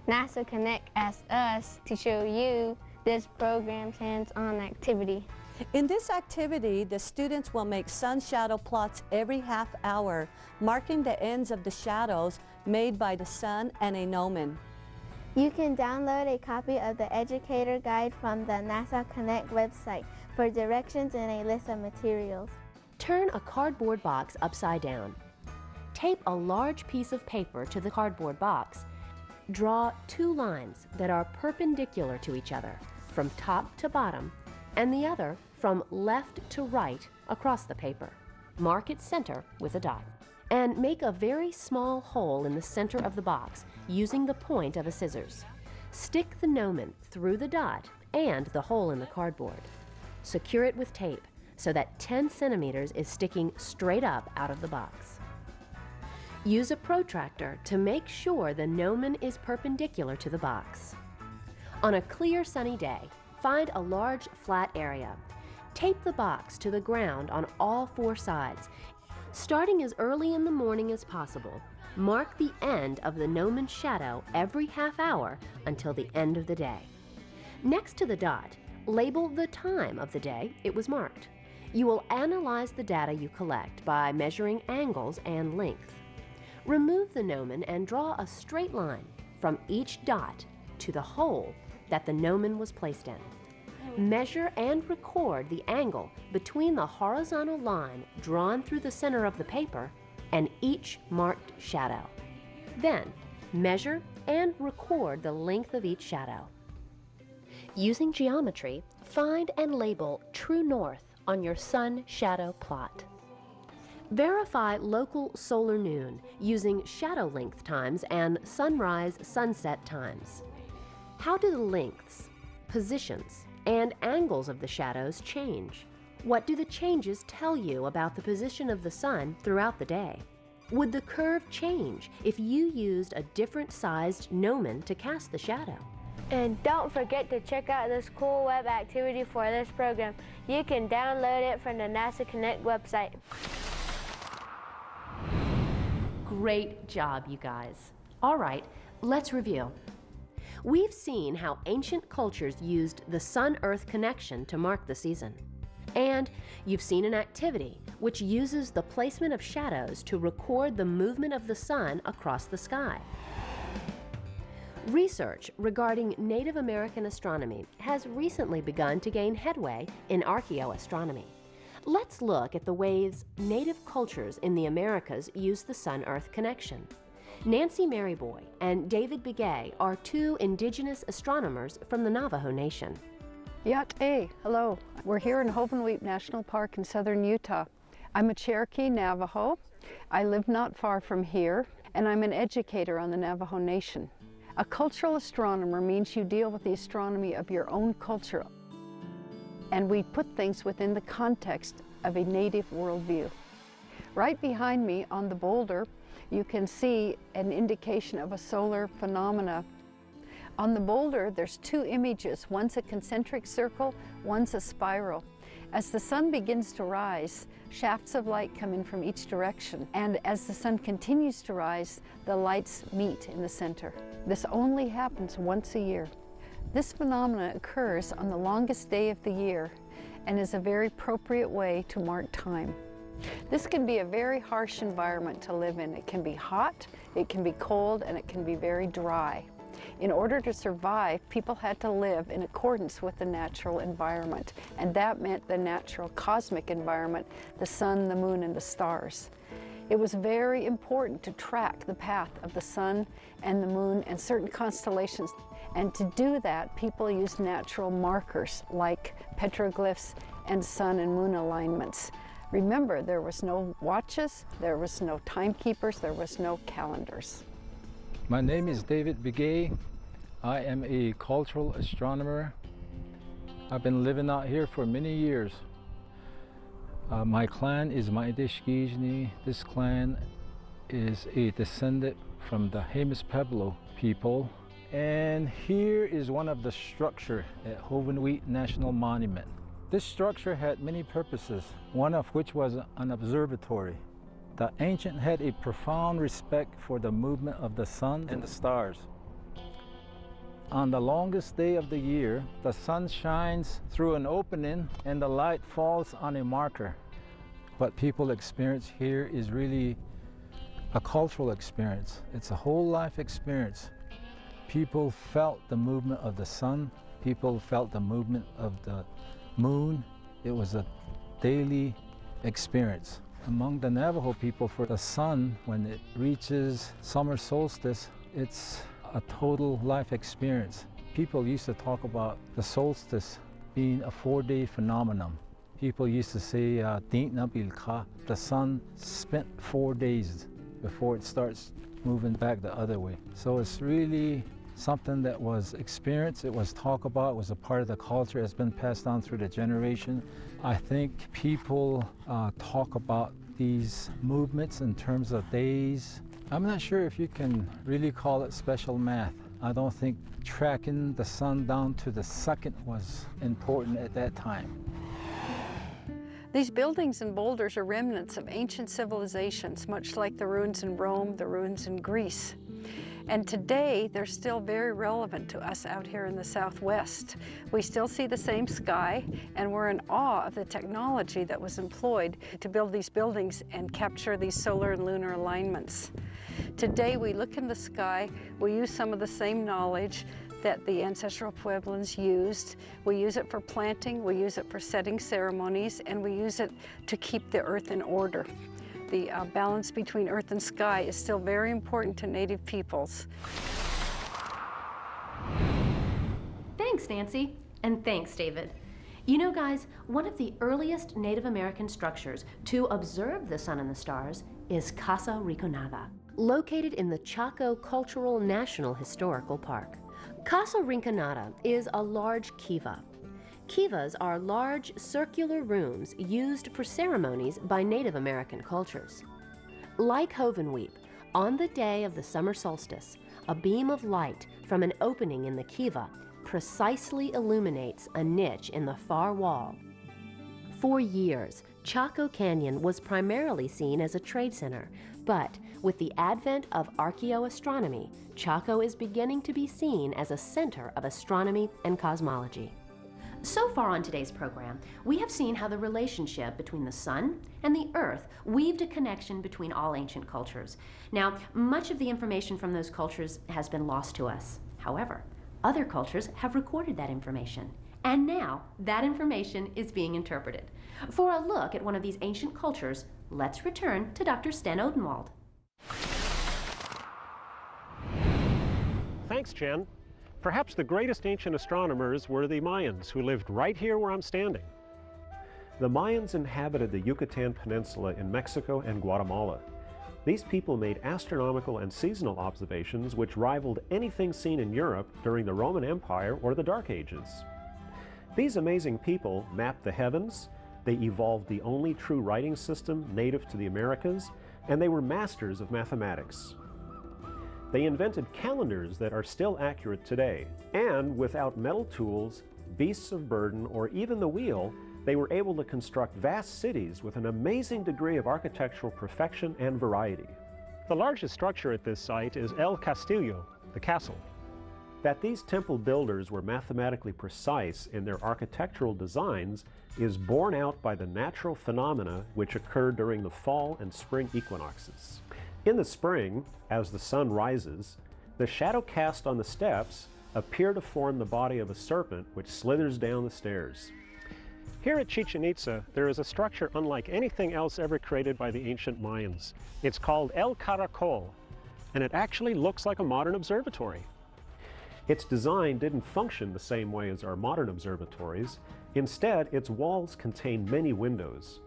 NASA Connect asked us to show you this program's hands-on activity. In this activity, the students will make sun shadow plots every half hour, marking the ends of the shadows made by the sun and a gnomon. You can download a copy of the Educator Guide from the NASA Connect website for directions and a list of materials. Turn a cardboard box upside down. Tape a large piece of paper to the cardboard box. Draw 2 lines that are perpendicular to each other, from top to bottom, and the other from left to right across the paper. Mark its center with a dot. And make a very small hole in the center of the box using the point of a scissors. Stick the gnomon through the dot and the hole in the cardboard. Secure it with tape so that 10 centimeters is sticking straight up out of the box. Use a protractor to make sure the gnomon is perpendicular to the box. On a clear sunny day, find a large flat area. Tape the box to the ground on all 4 sides. Starting as early in the morning as possible, mark the end of the gnomon shadow every half hour until the end of the day. Next to the dot, label the time of the day it was marked. You will analyze the data you collect by measuring angles and length. Remove the gnomon and draw a straight line from each dot to the hole that the gnomon was placed in. Measure and record the angle between the horizontal line drawn through the center of the paper and each marked shadow. Then, measure and record the length of each shadow. Using geometry, find and label true north on your sun shadow plot. Verify local solar noon using shadow length times and sunrise-sunset times. How do the lengths, positions, and angles of the shadows change? What do the changes tell you about the position of the sun throughout the day? Would the curve change if you used a different sized gnomon to cast the shadow? And don't forget to check out this cool web activity for this program. You can download it from the NASA Connect website. Great job, you guys. All right, let's review. We've seen how ancient cultures used the Sun-Earth connection to mark the season. And you've seen an activity which uses the placement of shadows to record the movement of the sun across the sky. Research regarding Native American astronomy has recently begun to gain headway in archaeoastronomy. Let's look at the ways Native cultures in the Americas use the Sun-Earth connection. Nancy Maryboy and David Begay are two indigenous astronomers from the Navajo Nation. Yat-eh, hello. We're here in Hovenweep National Park in southern Utah. I'm a Cherokee Navajo. I live not far from here, and I'm an educator on the Navajo Nation. A cultural astronomer means you deal with the astronomy of your own culture, and we put things within the context of a native worldview. Right behind me on the boulder, you can see an indication of a solar phenomena. On the boulder, there's two images. One's a concentric circle, one's a spiral. As the sun begins to rise, shafts of light come in from each direction. And as the sun continues to rise, the lights meet in the center. This only happens once a year. This phenomenon occurs on the longest day of the year and is a very appropriate way to mark time. This can be a very harsh environment to live in. It can be hot, it can be cold, and it can be very dry. In order to survive, people had to live in accordance with the natural environment, and that meant the natural cosmic environment, the sun, the moon, and the stars. It was very important to track the path of the sun and the moon and certain constellations. And to do that, people used natural markers like petroglyphs and sun and moon alignments. Remember, there was no watches, there was no timekeepers, there was no calendars. My name is David Begay. I am a cultural astronomer. I've been living out here for many years. My clan is Maidishkijni. This clan is a descendant from the Jemez Pueblo people. And here is one of the structure at Hovenweep National Monument. This structure had many purposes, one of which was an observatory. The ancient had a profound respect for the movement of the sun and the stars. On the longest day of the year, the sun shines through an opening and the light falls on a marker. What people experience here is really a cultural experience. It's a whole life experience. People felt the movement of the sun. People felt the movement of the moon. It was a daily experience. Among the Navajo people, for the sun, when it reaches summer solstice, it's a total life experience. People used to talk about the solstice being a 4-day phenomenon. People used to say, the sun spent 4 days before it starts moving back the other way. So it's really something that was experienced, it was talked about, it was a part of the culture, it's been passed on through the generation. I think people talk about these movements in terms of days. I'm not sure if you can really call it special math. I don't think tracking the sun down to the second was important at that time. These buildings and boulders are remnants of ancient civilizations, much like the ruins in Rome, the ruins in Greece. And today, they're still very relevant to us out here in the Southwest. We still see the same sky, and we're in awe of the technology that was employed to build these buildings and capture these solar and lunar alignments. Today, we look in the sky, we use some of the same knowledge that the ancestral Pueblans used. We use it for planting, we use it for setting ceremonies, and we use it to keep the earth in order. The balance between earth and sky is still very important to Native peoples. Thanks, Nancy, and thanks, David. You know, guys, one of the earliest Native American structures to observe the sun and the stars is Casa Rinconada, located in the Chaco Cultural National Historical Park. Casa Rinconada is a large kiva. Kivas are large circular rooms used for ceremonies by Native American cultures. Like Hovenweep, on the day of the summer solstice, a beam of light from an opening in the kiva precisely illuminates a niche in the far wall. For years, Chaco Canyon was primarily seen as a trade center, but with the advent of archaeoastronomy, Chaco is beginning to be seen as a center of astronomy and cosmology. So far on today's program, we have seen how the relationship between the sun and the earth weaved a connection between all ancient cultures. Now, much of the information from those cultures has been lost to us. However, other cultures have recorded that information, and now that information is being interpreted. For a look at one of these ancient cultures, let's return to Dr. Sten Odenwald. Thanks, Jen. Perhaps the greatest ancient astronomers were the Mayans, who lived right here where I'm standing. The Mayans inhabited the Yucatan Peninsula in Mexico and Guatemala. These people made astronomical and seasonal observations which rivaled anything seen in Europe during the Roman Empire or the Dark Ages. These amazing people mapped the heavens, they evolved the only true writing system native to the Americas, and they were masters of mathematics. They invented calendars that are still accurate today, and without metal tools, beasts of burden, or even the wheel, they were able to construct vast cities with an amazing degree of architectural perfection and variety. The largest structure at this site is El Castillo, the castle. That these temple builders were mathematically precise in their architectural designs is borne out by the natural phenomena which occur during the fall and spring equinoxes. In the spring, as the sun rises, the shadow cast on the steps appear to form the body of a serpent which slithers down the stairs. Here at Chichen Itza, there is a structure unlike anything else ever created by the ancient Mayans. It's called El Caracol, and it actually looks like a modern observatory. Its design didn't function the same way as our modern observatories. Instead, its walls contain many windows.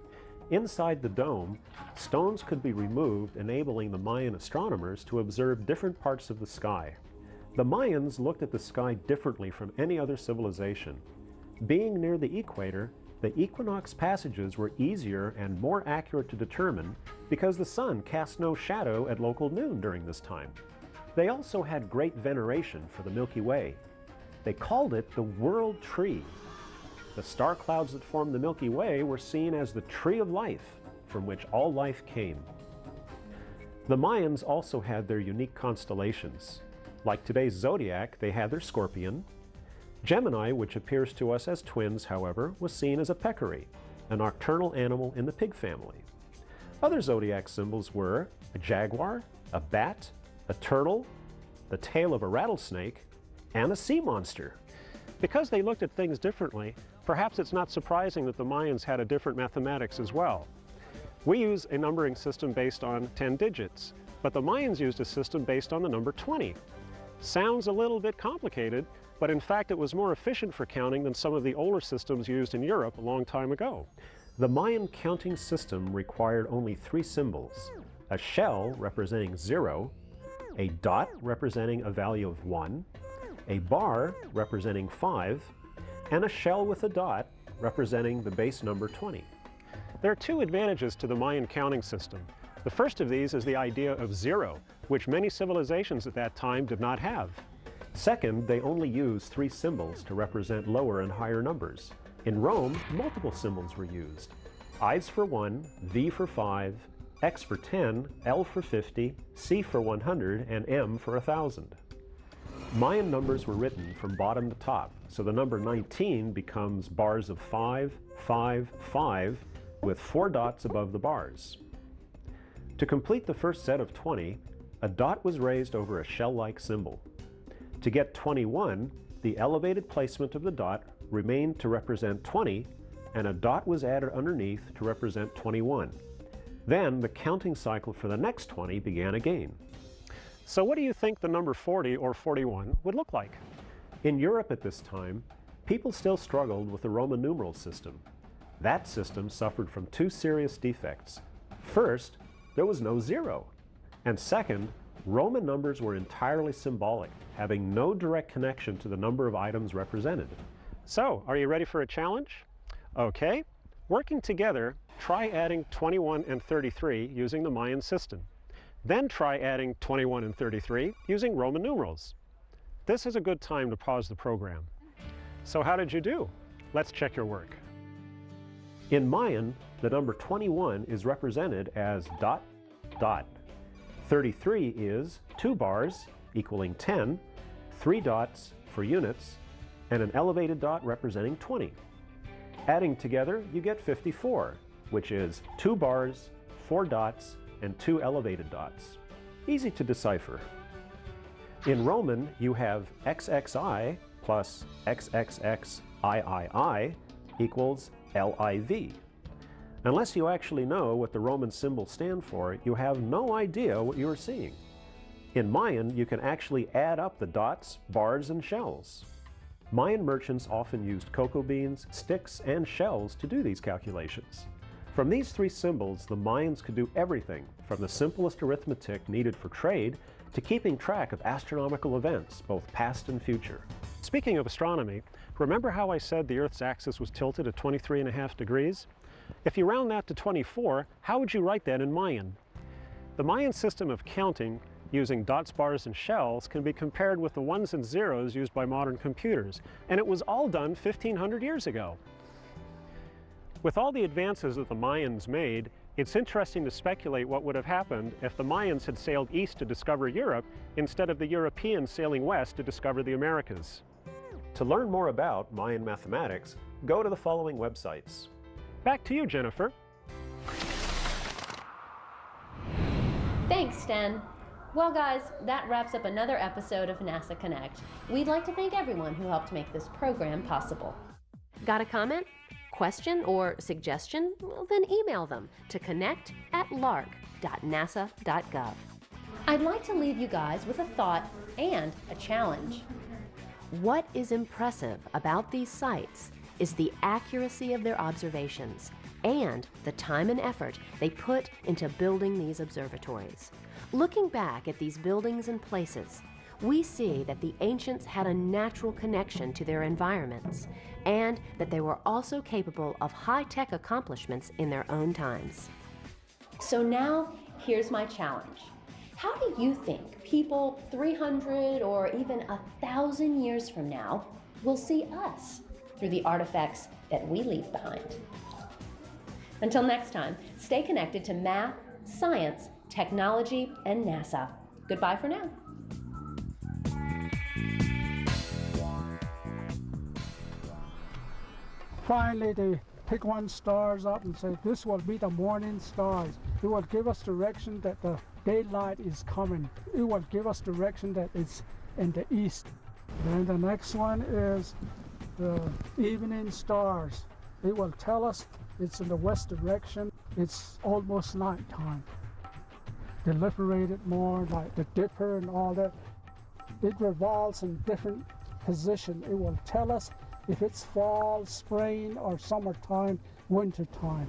Inside the dome, stones could be removed, enabling the Mayan astronomers to observe different parts of the sky. The Mayans looked at the sky differently from any other civilization. Being near the equator, the equinox passages were easier and more accurate to determine because the sun cast no shadow at local noon during this time. They also had great veneration for the Milky Way. They called it the World Tree. The star clouds that form the Milky Way were seen as the tree of life, from which all life came. The Mayans also had their unique constellations. Like today's zodiac, they had their scorpion. Gemini, which appears to us as twins, however, was seen as a peccary, a nocturnal animal in the pig family. Other zodiac symbols were a jaguar, a bat, a turtle, the tail of a rattlesnake, and a sea monster. Because they looked at things differently, perhaps it's not surprising that the Mayans had a different mathematics as well. We use a numbering system based on 10 digits, but the Mayans used a system based on the number 20. Sounds a little bit complicated, but in fact it was more efficient for counting than some of the older systems used in Europe a long time ago. The Mayan counting system required only 3 symbols: a shell representing 0, a dot representing a value of 1, a bar representing 5, and a shell with a dot representing the base number 20. There are 2 advantages to the Mayan counting system. The first of these is the idea of 0, which many civilizations at that time did not have. Second, they only used 3 symbols to represent lower and higher numbers. In Rome, multiple symbols were used: I's for 1, V for 5, X for 10, L for 50, C for 100, and M for 1,000. Mayan numbers were written from bottom to top, so the number 19 becomes bars of 5, 5, 5, with 4 dots above the bars. To complete the first set of 20, a dot was raised over a shell-like symbol. To get 21, the elevated placement of the dot remained to represent 20, and a dot was added underneath to represent 21. Then the counting cycle for the next 20 began again. So what do you think the number 40 or 41 would look like? In Europe at this time, people still struggled with the Roman numeral system. That system suffered from 2 serious defects. First, there was no 0. And second, Roman numbers were entirely symbolic, having no direct connection to the number of items represented. So, are you ready for a challenge? Okay. Working together, try adding 21 and 33 using the Mayan system. Then try adding 21 and 33 using Roman numerals. This is a good time to pause the program. So how did you do? Let's check your work. In Mayan, the number 21 is represented as dot, dot. 33 is 2 bars equaling 10, 3 dots for units, and an elevated dot representing 20. Adding together, you get 54, which is 2 bars, 4 dots, and 2 elevated dots. Easy to decipher. In Roman, you have XXI plus XXXIII equals LIV. Unless you actually know what the Roman symbols stand for, you have no idea what you are seeing. In Mayan, you can actually add up the dots, bars, and shells. Mayan merchants often used cocoa beans, sticks, and shells to do these calculations. From these 3 symbols, the Mayans could do everything from the simplest arithmetic needed for trade to keeping track of astronomical events, both past and future. Speaking of astronomy, remember how I said the Earth's axis was tilted at 23.5 degrees? If you round that to 24, how would you write that in Mayan? The Mayan system of counting using dots, bars, and shells can be compared with the ones and zeros used by modern computers, and it was all done 1,500 years ago. With all the advances that the Mayans made, it's interesting to speculate what would have happened if the Mayans had sailed east to discover Europe instead of the Europeans sailing west to discover the Americas. To learn more about Mayan mathematics, go to the following websites. Back to you, Jennifer. Thanks, Sten. Well, guys, that wraps up another episode of NASA Connect. We'd like to thank everyone who helped make this program possible. Got a comment, question, or suggestion? Well, then email them to connect@lark.nasa.gov. I'd like to leave you guys with a thought and a challenge. What is impressive about these sites is the accuracy of their observations and the time and effort they put into building these observatories. Looking back at these buildings and places, we see that the ancients had a natural connection to their environments and that they were also capable of high-tech accomplishments in their own times. So now, here's my challenge. How do you think people 300 or even 1,000 years from now will see us through the artifacts that we leave behind? Until next time, stay connected to math, science, technology, and NASA. Goodbye for now. Finally, they pick one stars up and say, this will be the morning stars. It will give us direction that the daylight is coming. It will give us direction that it's in the east. Then the next one is the evening stars. It will tell us it's in the west direction. It's almost nighttime. They liberate it more, like the Dipper and all that. It revolves in different positions. It will tell us if it's fall, spring, or summertime, wintertime.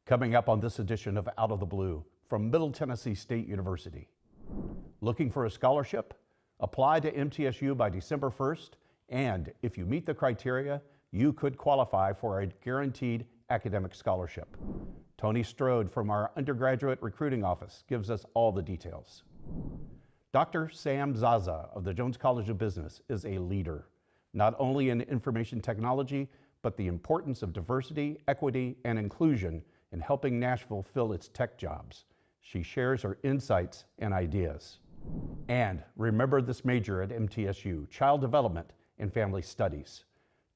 Coming up on this edition of Out of the Blue from Middle Tennessee State University. Looking for a scholarship? Apply to MTSU by December 1st, and if you meet the criteria, you could qualify for a guaranteed academic scholarship. Tony Strode from our undergraduate recruiting office gives us all the details. Dr. Sam Zaza of the Jones College of Business is a leader, not only in information technology, but the importance of diversity, equity, and inclusion in helping Nashville fill its tech jobs. She shares her insights and ideas. And remember this major at MTSU, Child Development and Family Studies.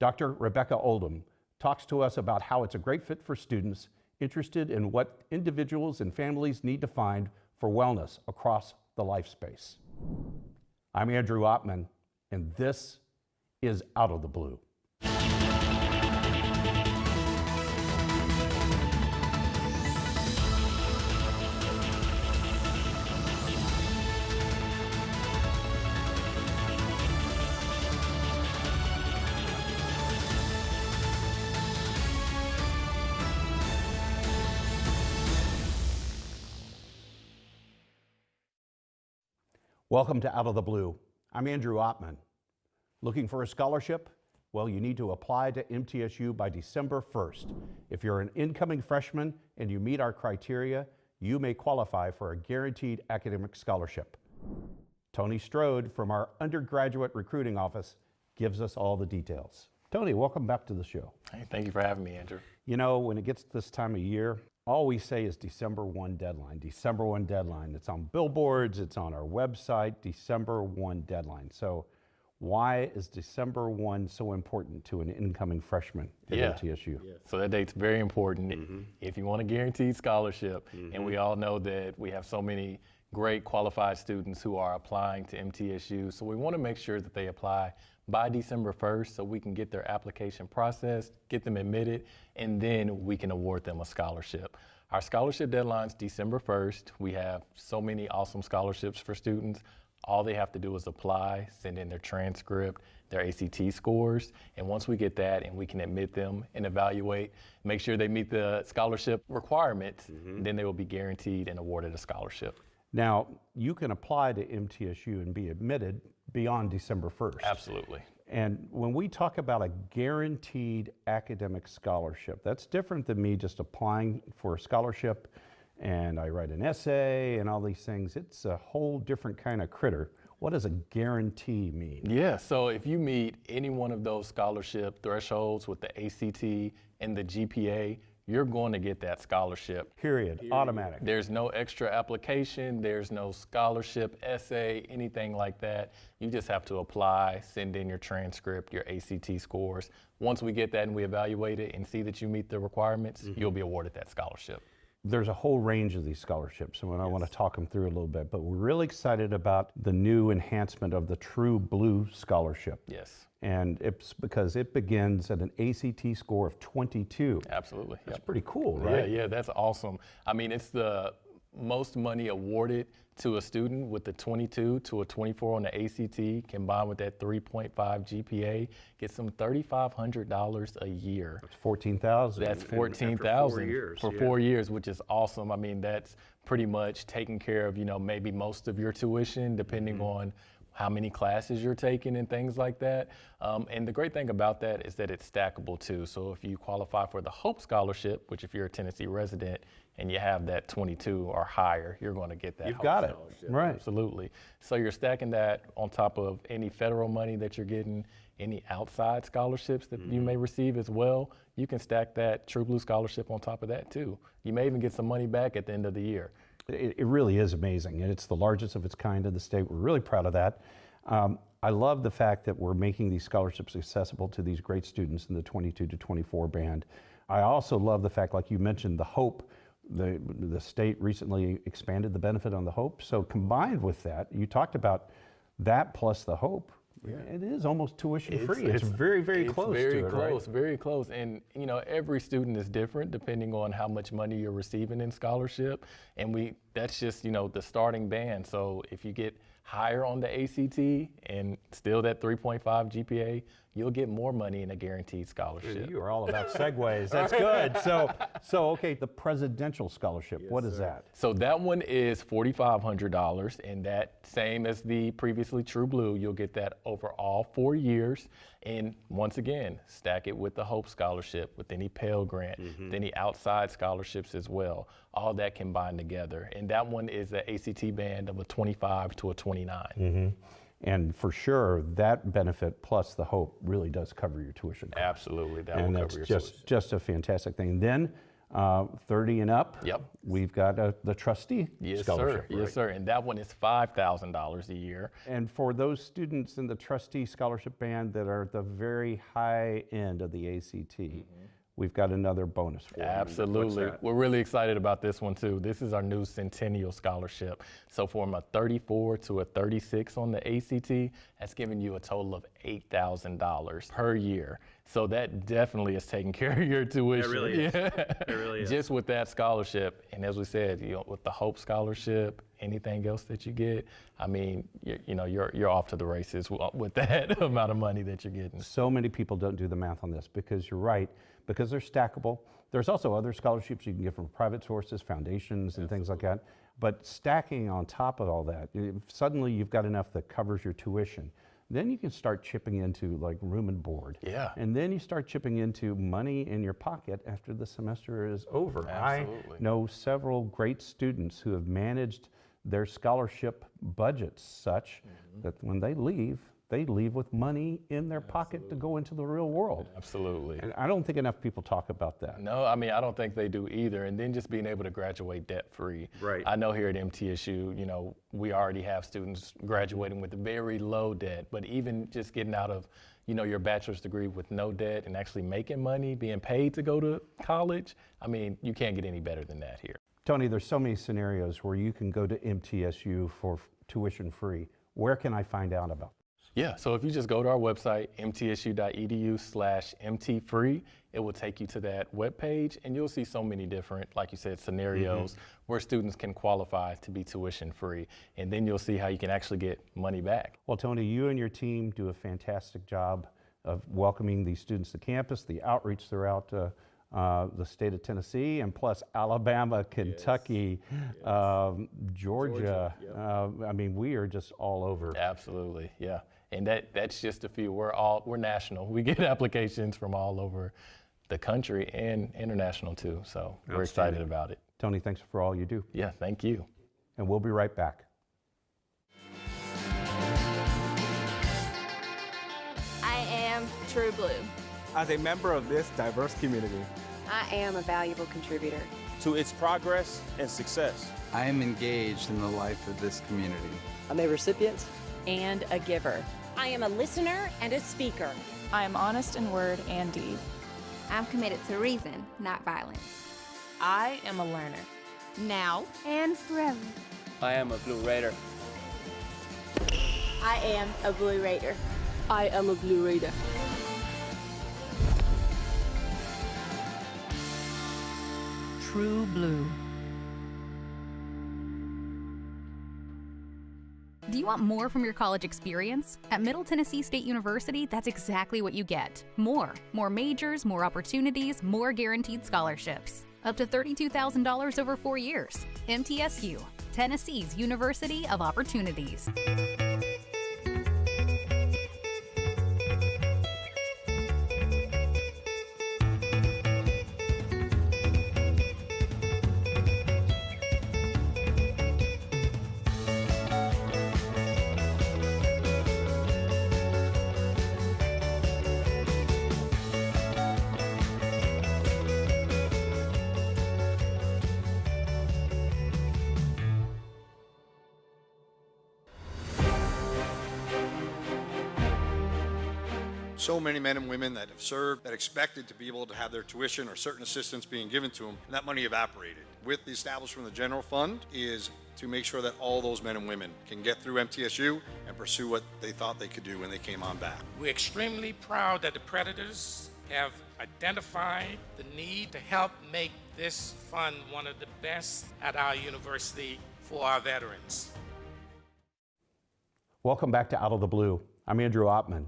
Dr. Rebecca Oldham talks to us about how it's a great fit for students interested in what individuals and families need to find for wellness across the life space. I'm Andrew Ottman, and this is Out of the Blue. Welcome to Out of the Blue. I'm Andrew Ottman. Looking for a scholarship? Well, you need to apply to MTSU by December 1st. If you're an incoming freshman and you meet our criteria, you may qualify for a guaranteed academic scholarship. Tony Strode from our undergraduate recruiting office gives us all the details. Tony, welcome back to the show. Hey, thank you for having me, Andrew. You know, when it gets this time of year, all we say is December 1 deadline, December 1 deadline. It's on billboards, it's on our website, December 1 deadline. So why is December 1 so important to an incoming freshman at MTSU? Yeah. So that date's very important if you want a guaranteed scholarship. And we all know that we have so many great qualified students who are applying to MTSU. So we want to make sure that they apply by December 1st so we can get their application processed, get them admitted, and then we can award them a scholarship. Our scholarship deadline's December 1st. We have so many awesome scholarships for students. All they have to do is apply, send in their transcript, their ACT scores, and once we get that and we can admit them and evaluate, make sure they meet the scholarship requirements, then they will be guaranteed and awarded a scholarship. Now, you can apply to MTSU and be admitted beyond December 1st. Absolutely. And when we talk about a guaranteed academic scholarship, that's different than me just applying for a scholarship and I write an essay and all these things. It's a whole different kind of critter. What does a guarantee mean? Yeah, so if you meet any one of those scholarship thresholds with the ACT and the GPA, you're going to get that scholarship. Period. Automatic. There's no extra application, there's no scholarship essay, anything like that. You just have to apply, send in your transcript, your ACT scores. Once we get that and we evaluate it and see that you meet the requirements, you'll be awarded that scholarship. There's a whole range of these scholarships, and I want to talk them through a little bit, but we're really excited about the new enhancement of the True Blue Scholarship. Yes. And it's because it begins at an ACT score of 22. Absolutely. That's pretty cool, right? Yeah, that's awesome. I mean, it's the most money awarded to a student with the 22 to a 24 on the ACT, combined with that 3.5 GPA, gets them $3,500 a year. That's $14,000. That's $14,000 for 4 years, which is awesome. I mean, that's pretty much taking care of, maybe most of your tuition, depending on how many classes you're taking and things like that. And the great thing about that is that it's stackable too. So if you qualify for the Hope Scholarship, which if you're a Tennessee resident and you have that 22 or higher, you're going to get that Hope got it, Scholarship. right. Absolutely. So you're stacking that on top of any federal money that you're getting, any outside scholarships that you may receive as well. You can stack that True Blue Scholarship on top of that too. You may even get some money back at the end of the year. It really is amazing, and it's the largest of its kind in the state. We're really proud of that. I love the fact that we're making these scholarships accessible to these great students in the 22 to 24 band. I also love the fact, like you mentioned, the Hope. The state recently expanded the benefit on the Hope. So combined with that, you talked about that plus the Hope. Yeah. It is almost tuition free. It's very, very close to it, right? Very close. And every student is different depending on how much money you're receiving in scholarship. And that's just, the starting band. So if you get higher on the ACT and still that 3.5 GPA, you'll get more money in a guaranteed scholarship. You are all about segues. That's good. So okay, the presidential scholarship, what is that? So that one is $4,500, and that same as the previously True Blue, you'll get that over all 4 years. And once again, stack it with the Hope Scholarship, with any Pell Grant, with any outside scholarships as well. All that combined together. And that one is an ACT band of a 25 to a 29. And for sure, that benefit plus the Hope really does cover your tuition costs. Absolutely, that and will that's cover your tuition. just a fantastic thing. Then 30 and up, we've got the trustee scholarship. Yes, right? sir. And that one is $5,000 a year. And for those students in the trustee scholarship band that are at the very high end of the ACT, we've got another bonus for them. Absolutely. We're really excited about this one too. This is our new Centennial Scholarship. So from a 34 to a 36 on the ACT, that's giving you a total of $8,000 per year. So that definitely is taking care of your tuition. It really is. It really is. Just with that scholarship. And as we said, with the Hope Scholarship, anything else that you get, I mean, you're off to the races with that amount of money that you're getting. So many people don't do the math on this because you're right, because they're stackable. There's also other scholarships you can get from private sources, foundations, and things like that. But stacking on top of all that, suddenly you've got enough that covers your tuition. Then you can start chipping into like room and board. Yeah. And then you start chipping into money in your pocket after the semester is over. Absolutely. I know several great students who have managed their scholarship budgets such that when they leave with money in their pocket to go into the real world. Absolutely. And I don't think enough people talk about that. No, I mean, I don't think they do either. And then just being able to graduate debt-free. Right. I know here at MTSU, we already have students graduating with very low debt, but even just getting out of, your bachelor's degree with no debt and actually making money, being paid to go to college, I mean, you can't get any better than that here. Tony, there's so many scenarios where you can go to MTSU for tuition free. Where can I find out about this? Yeah, so if you just go to our website, mtsu.edu/mtfree, it will take you to that webpage, and you'll see so many different, like you said, scenarios where students can qualify to be tuition free, and then you'll see how you can actually get money back. Well, Tony, you and your team do a fantastic job of welcoming these students to campus, the outreach throughout the state of Tennessee, and plus Alabama, Kentucky, Georgia. I mean, we are just all over. Absolutely, yeah. And that's just a few. We're national. We get applications from all over the country and international too. So we're excited about it. Tony, thanks for all you do. Yeah, thank you. And we'll be right back. I am True Blue. As a member of this diverse community, I am a valuable contributor to its progress and success. I am engaged in the life of this community. I'm a recipient and a giver. I am a listener and a speaker. I am honest in word and deed. I'm committed to reason, not violence. I am a learner, now and forever. I am a Blue Raider. I am a Blue Raider. I am a Blue Raider. True Blue. Do you want more from your college experience? At Middle Tennessee State University, that's exactly what you get. More majors, more opportunities, more guaranteed scholarships. Up to $32,000 over 4 years. MTSU, Tennessee's University of Opportunities. So many men and women that have served that expected to be able to have their tuition or certain assistance being given to them, and that money evaporated. With the establishment of the general fund is to make sure that all those men and women can get through MTSU and pursue what they thought they could do when they came on back. We're extremely proud that the Predators have identified the need to help make this fund one of the best at our university for our veterans. Welcome back to Out of the Blue. I'm Andrew Ottman.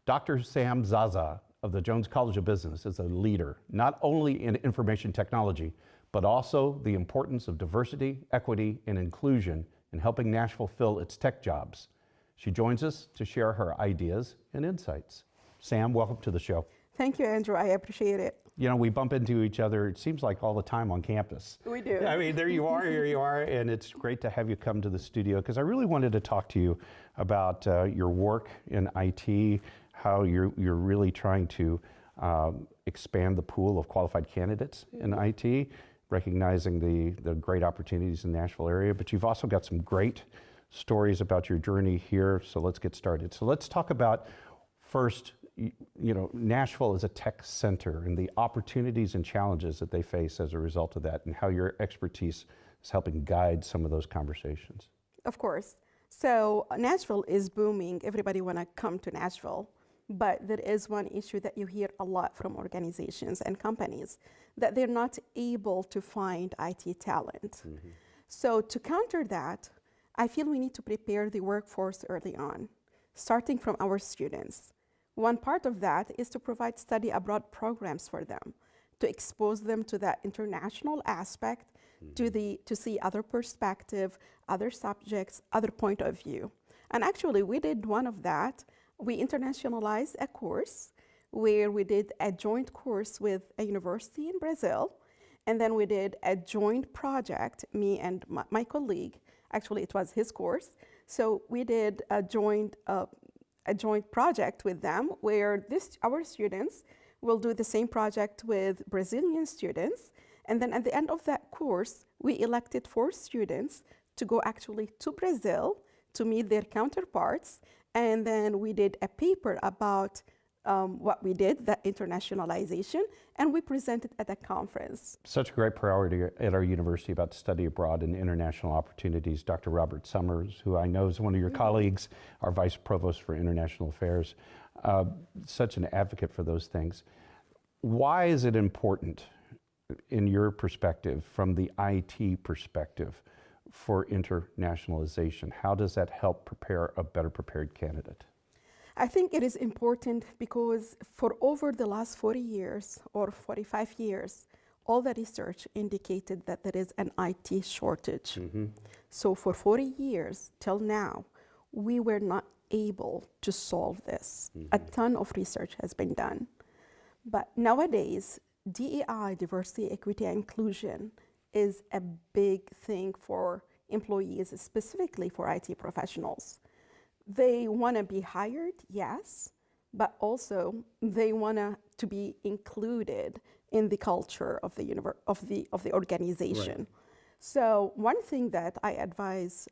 Dr. Sam Zaza of the Jones College of Business is a leader, not only in information technology, but also the importance of diversity, equity, and inclusion in helping Nashville fill its tech jobs. She joins us to share her ideas and insights. Sam, welcome to the show. Thank you, Andrew. I appreciate it. You know, we bump into each other, it seems like all the time on campus. We do. I mean, there you are, here you are, and it's great to have you come to the studio because I really wanted to talk to you about your work in IT, how you're really trying to expand the pool of qualified candidates in IT, recognizing the great opportunities in the Nashville area, but you've also got some great stories about your journey here, so let's get started. So let's talk about first, you know, Nashville is a tech center and the opportunities and challenges that they face as a result of that and how your expertise is helping guide some of those conversations. Of course. So Nashville is booming. Everybody want to come to Nashville. But there is one issue that you hear a lot from organizations and companies, that they're not able to find IT talent. Mm-hmm. So to counter that, I feel we need to prepare the workforce early on, starting from our students. One part of that is to provide study abroad programs for them, to expose them to that international aspect, to see other perspective, other subjects, other point of view. And actually, we did one of that. We internationalized a course where we did a joint course with a university in Brazil, and then we did a joint project, me and my colleague. Actually, it was his course. So we did a joint project with them where our students will do the same project with Brazilian students. And then at the end of that course, we elected 4 students to go actually to Brazil to meet their counterparts. And then we did a paper about what we did, the internationalization, and we presented at a conference. Such a great priority at our university about study abroad and international opportunities. Dr. Robert Summers, who I know is one of your colleagues, our Vice Provost for International Affairs, such an advocate for those things. Why is it important, in your perspective, from the IT perspective, for internationalization? How does that help prepare a better prepared candidate? I think it is important because for over the last 40 years or 45 years, all the research indicated that there is an IT shortage. Mm-hmm. So for 40 years till now, we were not able to solve this. Mm-hmm. A ton of research has been done. But nowadays, DEI, diversity, equity, and inclusion, is a big thing for employees, specifically for IT professionals. They want to be hired, yes, but also they want to be included in the culture of the organization. Right. So one thing that I advise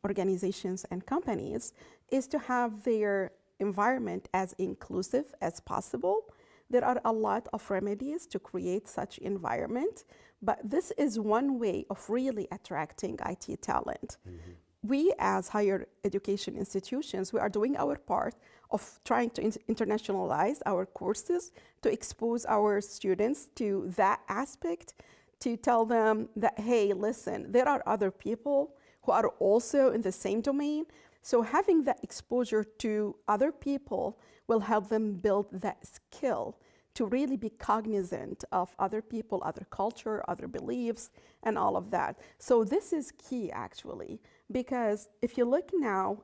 organizations and companies is to have their environment as inclusive as possible. There are a lot of remedies to create such environment, but this is one way of really attracting IT talent. Mm-hmm. We as higher education institutions, we are doing our part of trying to internationalize our courses, to expose our students to that aspect, to tell them that, hey, listen, there are other people who are also in the same domain. So having that exposure to other people will help them build that skill to really be cognizant of other people, other culture, other beliefs, and all of that. So this is key, actually, because if you look now,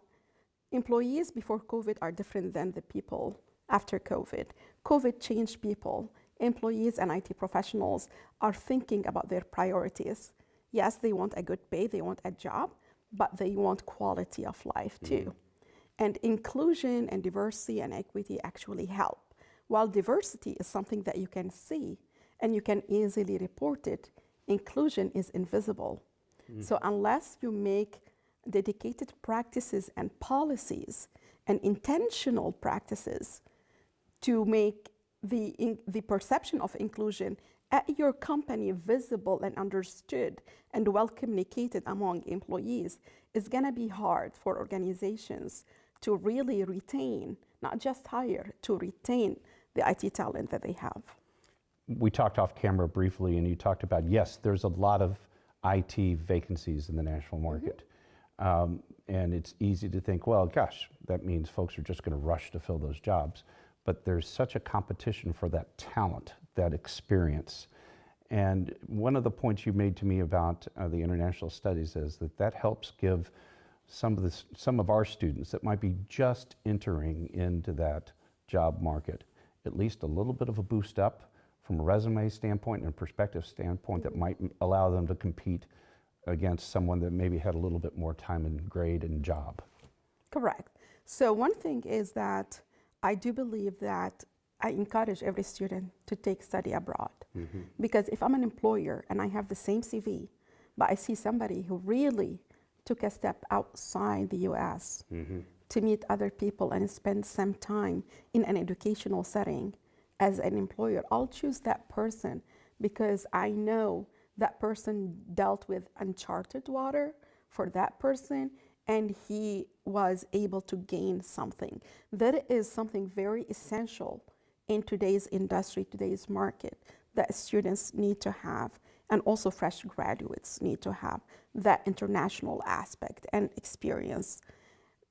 employees before COVID are different than the people after COVID. COVID changed people. Employees and IT professionals are thinking about their priorities. Yes, they want a good pay, they want a job, but they want quality of life too. And inclusion and diversity and equity actually help. While diversity is something that you can see and you can easily report it, inclusion is invisible. So unless you make dedicated practices and policies and intentional practices to make the perception of inclusion at your company visible and understood and well communicated among employees, it's gonna be hard for organizations to really retain, not just hire, to retain the IT talent that they have. We talked off camera briefly and you talked about, yes, there's a lot of IT vacancies in the national market. And it's easy to think, well, gosh, that means folks are just going to rush to fill those jobs. But there's such a competition for that talent, that experience. And one of the points you made to me about the international studies is that that helps give some of our students that might be just entering into that job market at least a little bit of a boost up from a resume standpoint and a perspective standpoint that might allow them to compete against someone that maybe had a little bit more time and grade and job. Correct. So one thing is that I do believe that I encourage every student to take study abroad. Because if I'm an employer and I have the same CV, but I see somebody who really took a step outside the US to meet other people and spend some time in an educational setting as an employer, I'll choose that person because I know that person dealt with uncharted water for that person and he was able to gain something. That is something very essential in today's industry, today's market, that students need to have, and also fresh graduates need to have that international aspect and experience.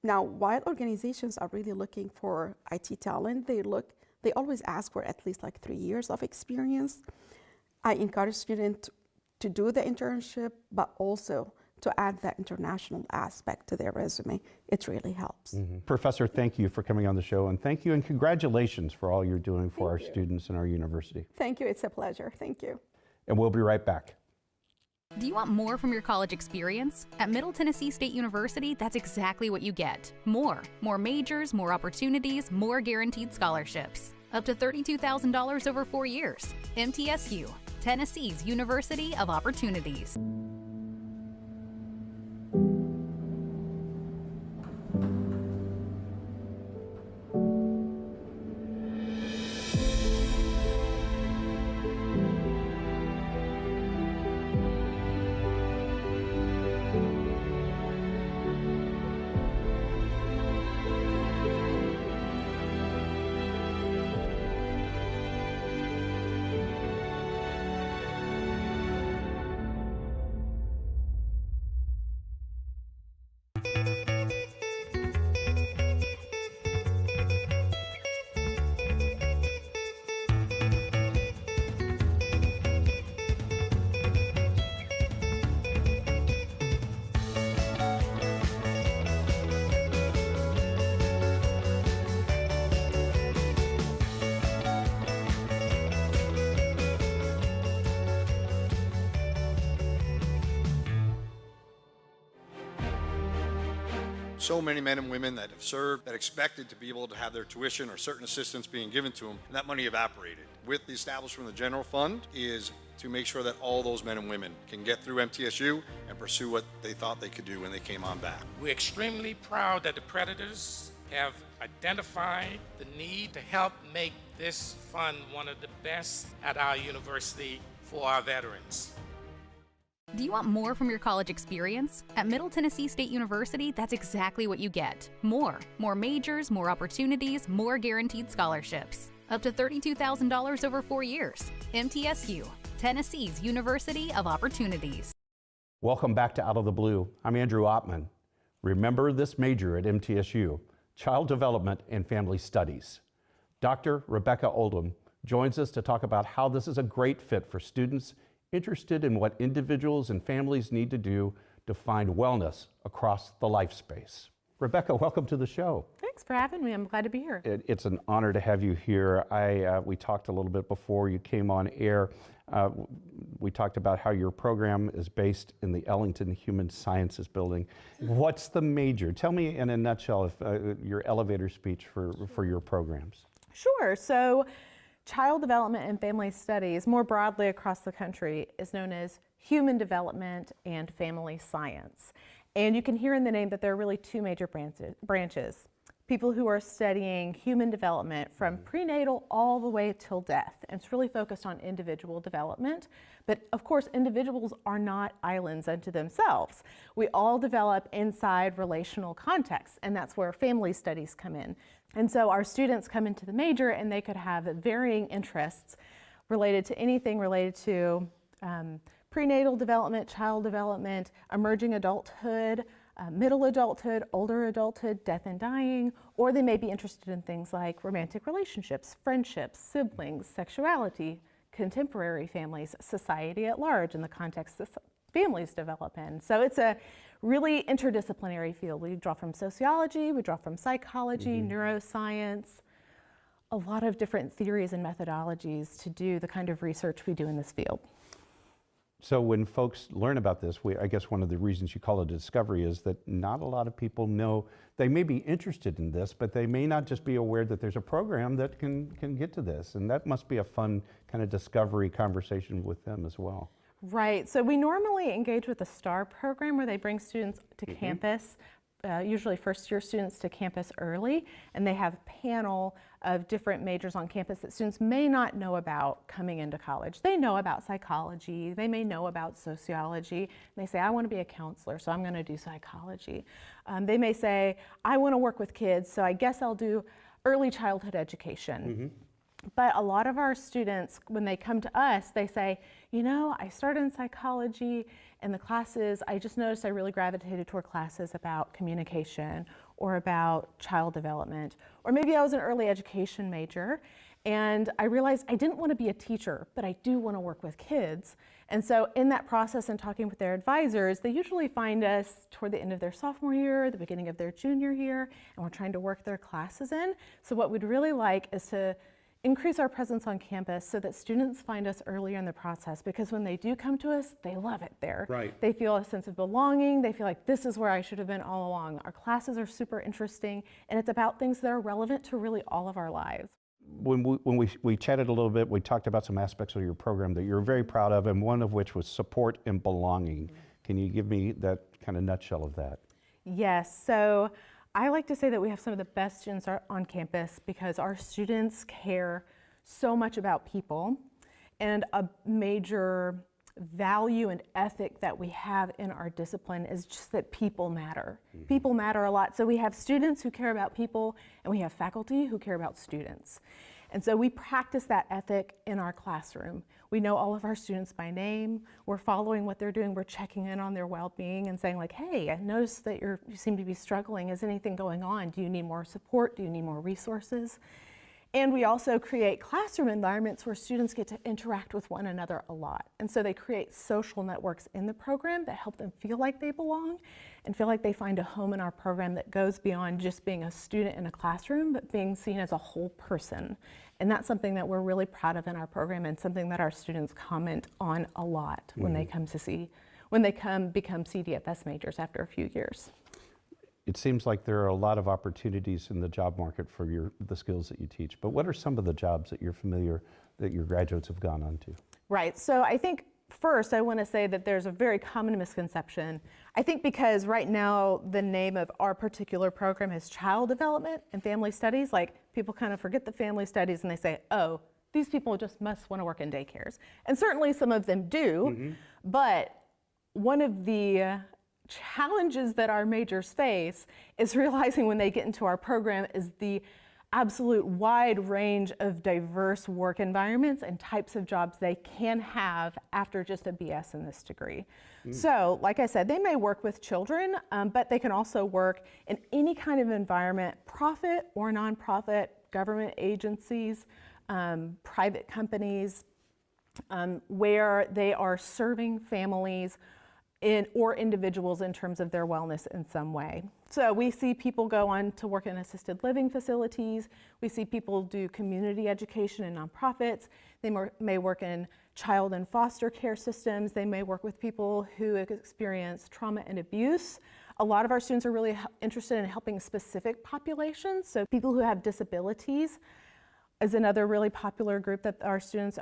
Now, while organizations are really looking for IT talent, they always ask for at least like 3 years of experience. I encourage students to do the internship, but also to add that international aspect to their resume. It really helps. Professor, thank you for coming on the show, and thank you and congratulations for all you're doing for our students in our university. Thank you, it's a pleasure, thank you. And we'll be right back. Do you want more from your college experience? At Middle Tennessee State University, that's exactly what you get. More majors, more opportunities, more guaranteed scholarships. Up to $32,000 over 4 years. MTSU, Tennessee's University of Opportunities. So many men and women that have served that expected to be able to have their tuition or certain assistance being given to them, and that money evaporated. With the establishment of the general fund is to make sure that all those men and women can get through MTSU and pursue what they thought they could do when they came on back. We're extremely proud that the Predators have identified the need to help make this fund one of the best at our university for our veterans. Do you want more from your college experience? At Middle Tennessee State University, that's exactly what you get. More majors, more opportunities, more guaranteed scholarships. Up to $32,000 over 4 years. MTSU, Tennessee's University of Opportunities. Welcome back to Out of the Blue. I'm Andrew Ottman. Remember this major at MTSU, Child Development and Family Studies. Dr. Rebecca Oldham joins us to talk about how this is a great fit for students interested in what individuals and families need to do to find wellness across the life space. Rebecca, welcome to the show. Thanks for having me. I'm glad to be here. It's an honor to have you here. We talked a little bit before you came on air. We talked about how your program is based in the Ellington Human Sciences Building. What's the major? Tell me in a nutshell your elevator speech for your programs. Sure. So Child Development and Family Studies, more broadly across the country, is known as Human Development and Family Science. And you can hear in the name that there are really two major branches. People who are studying human development from prenatal all the way till death. And it's really focused on individual development. But of course, individuals are not islands unto themselves. We all develop inside relational contexts, and that's where family studies come in. And so our students come into the major and they could have varying interests related to anything related to prenatal development, child development, emerging adulthood, middle adulthood, older adulthood, death and dying, or they may be interested in things like romantic relationships, friendships, siblings, sexuality, contemporary families, society at large in the context that families develop in. So it's a really interdisciplinary field. We draw from sociology, we draw from psychology, neuroscience, a lot of different theories and methodologies to do the kind of research we do in this field. So when folks learn about this, I guess one of the reasons you call it a discovery is that not a lot of people know. They may be interested in this, but they may not just be aware that there's a program that can get to this. And that must be a fun kind of discovery conversation with them as well. Right, so we normally engage with the STAR program where they bring students to campus, usually first-year students to campus early, and they have a panel of different majors on campus that students may not know about coming into college. They know about psychology, they may know about sociology, and they say, I want to be a counselor, so I'm going to do psychology. They may say, I want to work with kids, so I guess I'll do early childhood education. But a lot of our students, when they come to us, they say, you know, I started in psychology and the classes, I just noticed I really gravitated toward classes about communication or about child development. Or maybe I was an early education major and I realized I didn't want to be a teacher, but I do want to work with kids. And so in that process and talking with their advisors, they usually find us toward the end of their sophomore year, the beginning of their junior year, and we're trying to work their classes in. So what we'd really like is to increase our presence on campus so that students find us earlier in the process, because when they do come to us, they love it there. Right. They feel a sense of belonging. They feel like this is where I should have been all along. Our classes are super interesting, and it's about things that are relevant to really all of our lives. When we chatted a little bit, we talked about some aspects of your program that you're very proud of, and one of which was support and belonging. Can you give me that kind of nutshell of that? Yes, so I like to say that we have some of the best students on campus because our students care so much about people, and a major value and ethic that we have in our discipline is just that people matter. People matter a lot. So we have students who care about people and we have faculty who care about students. And so we practice that ethic in our classroom. We know all of our students by name. We're following what they're doing. We're checking in on their well-being and saying like, hey, I noticed that you seem to be struggling. Is anything going on? Do you need more support? Do you need more resources? And we also create classroom environments where students get to interact with one another a lot. And so they create social networks in the program that help them feel like they belong and feel like they find a home in our program that goes beyond just being a student in a classroom, but being seen as a whole person. And that's something that we're really proud of in our program and something that our students comment on a lot when they come become CDFS majors after a few years. It seems like there are a lot of opportunities in the job market for the skills that you teach, but what are some of the jobs that you're familiar, that your graduates have gone on to? Right, so I think first I want to say that there's a very common misconception. I think because right now the name of our particular program is Child Development and Family Studies, like people kind of forget the family studies and they say, oh, these people just must want to work in daycares. And certainly some of them do, but one of the challenges that our majors face is realizing when they get into our program is the absolute wide range of diverse work environments and types of jobs they can have after just a BS in this degree. So, like I said, they may work with children, but they can also work in any kind of environment, profit or nonprofit, government agencies, private companies, where they are serving families or individuals in terms of their wellness in some way. So we see people go on to work in assisted living facilities. We see people do community education in nonprofits. They may work in child and foster care systems. They may work with people who experience trauma and abuse. A lot of our students are really interested in helping specific populations. So people who have disabilities is another really popular group that our students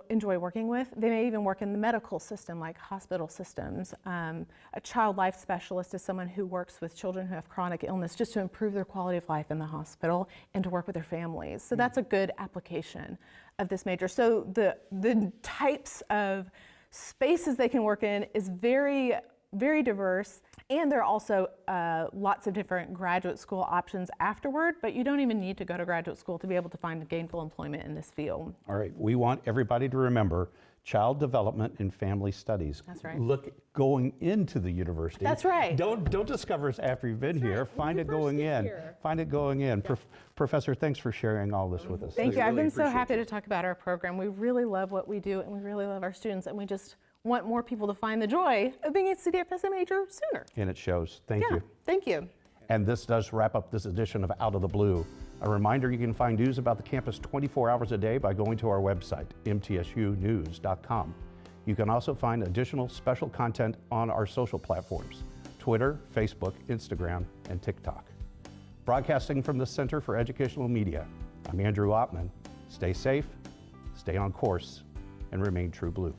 enjoy working with. They may even work in the medical system, like hospital systems. A child life specialist is someone who works with children who have chronic illness just to improve their quality of life in the hospital and to work with their families. So that's a good application of this major. So the types of spaces they can work in is very, very diverse. And there are also lots of different graduate school options afterward, but you don't even need to go to graduate school to be able to find gainful employment in this field. All right, we want everybody to remember Child Development and Family Studies. That's right. Look, going into the university. That's right. Don't discover us after you've been here. Find it going in. Find it going in. Professor, thanks for sharing all this with us. Thank you. I've Really been so appreciate happy you. to talk about our program. We really love what we do, and we really love our students, and we just want more people to find the joy of being a CDFSA major sooner. And it shows. Thank you. Thank you. And this does wrap up this edition of Out of the Blue. A reminder, you can find news about the campus 24 hours a day by going to our website, mtsunews.com. You can also find additional special content on our social platforms, Twitter, Facebook, Instagram, and TikTok. Broadcasting from the Center for Educational Media, I'm Andrew Ottman. Stay safe, stay on course, and remain true blue.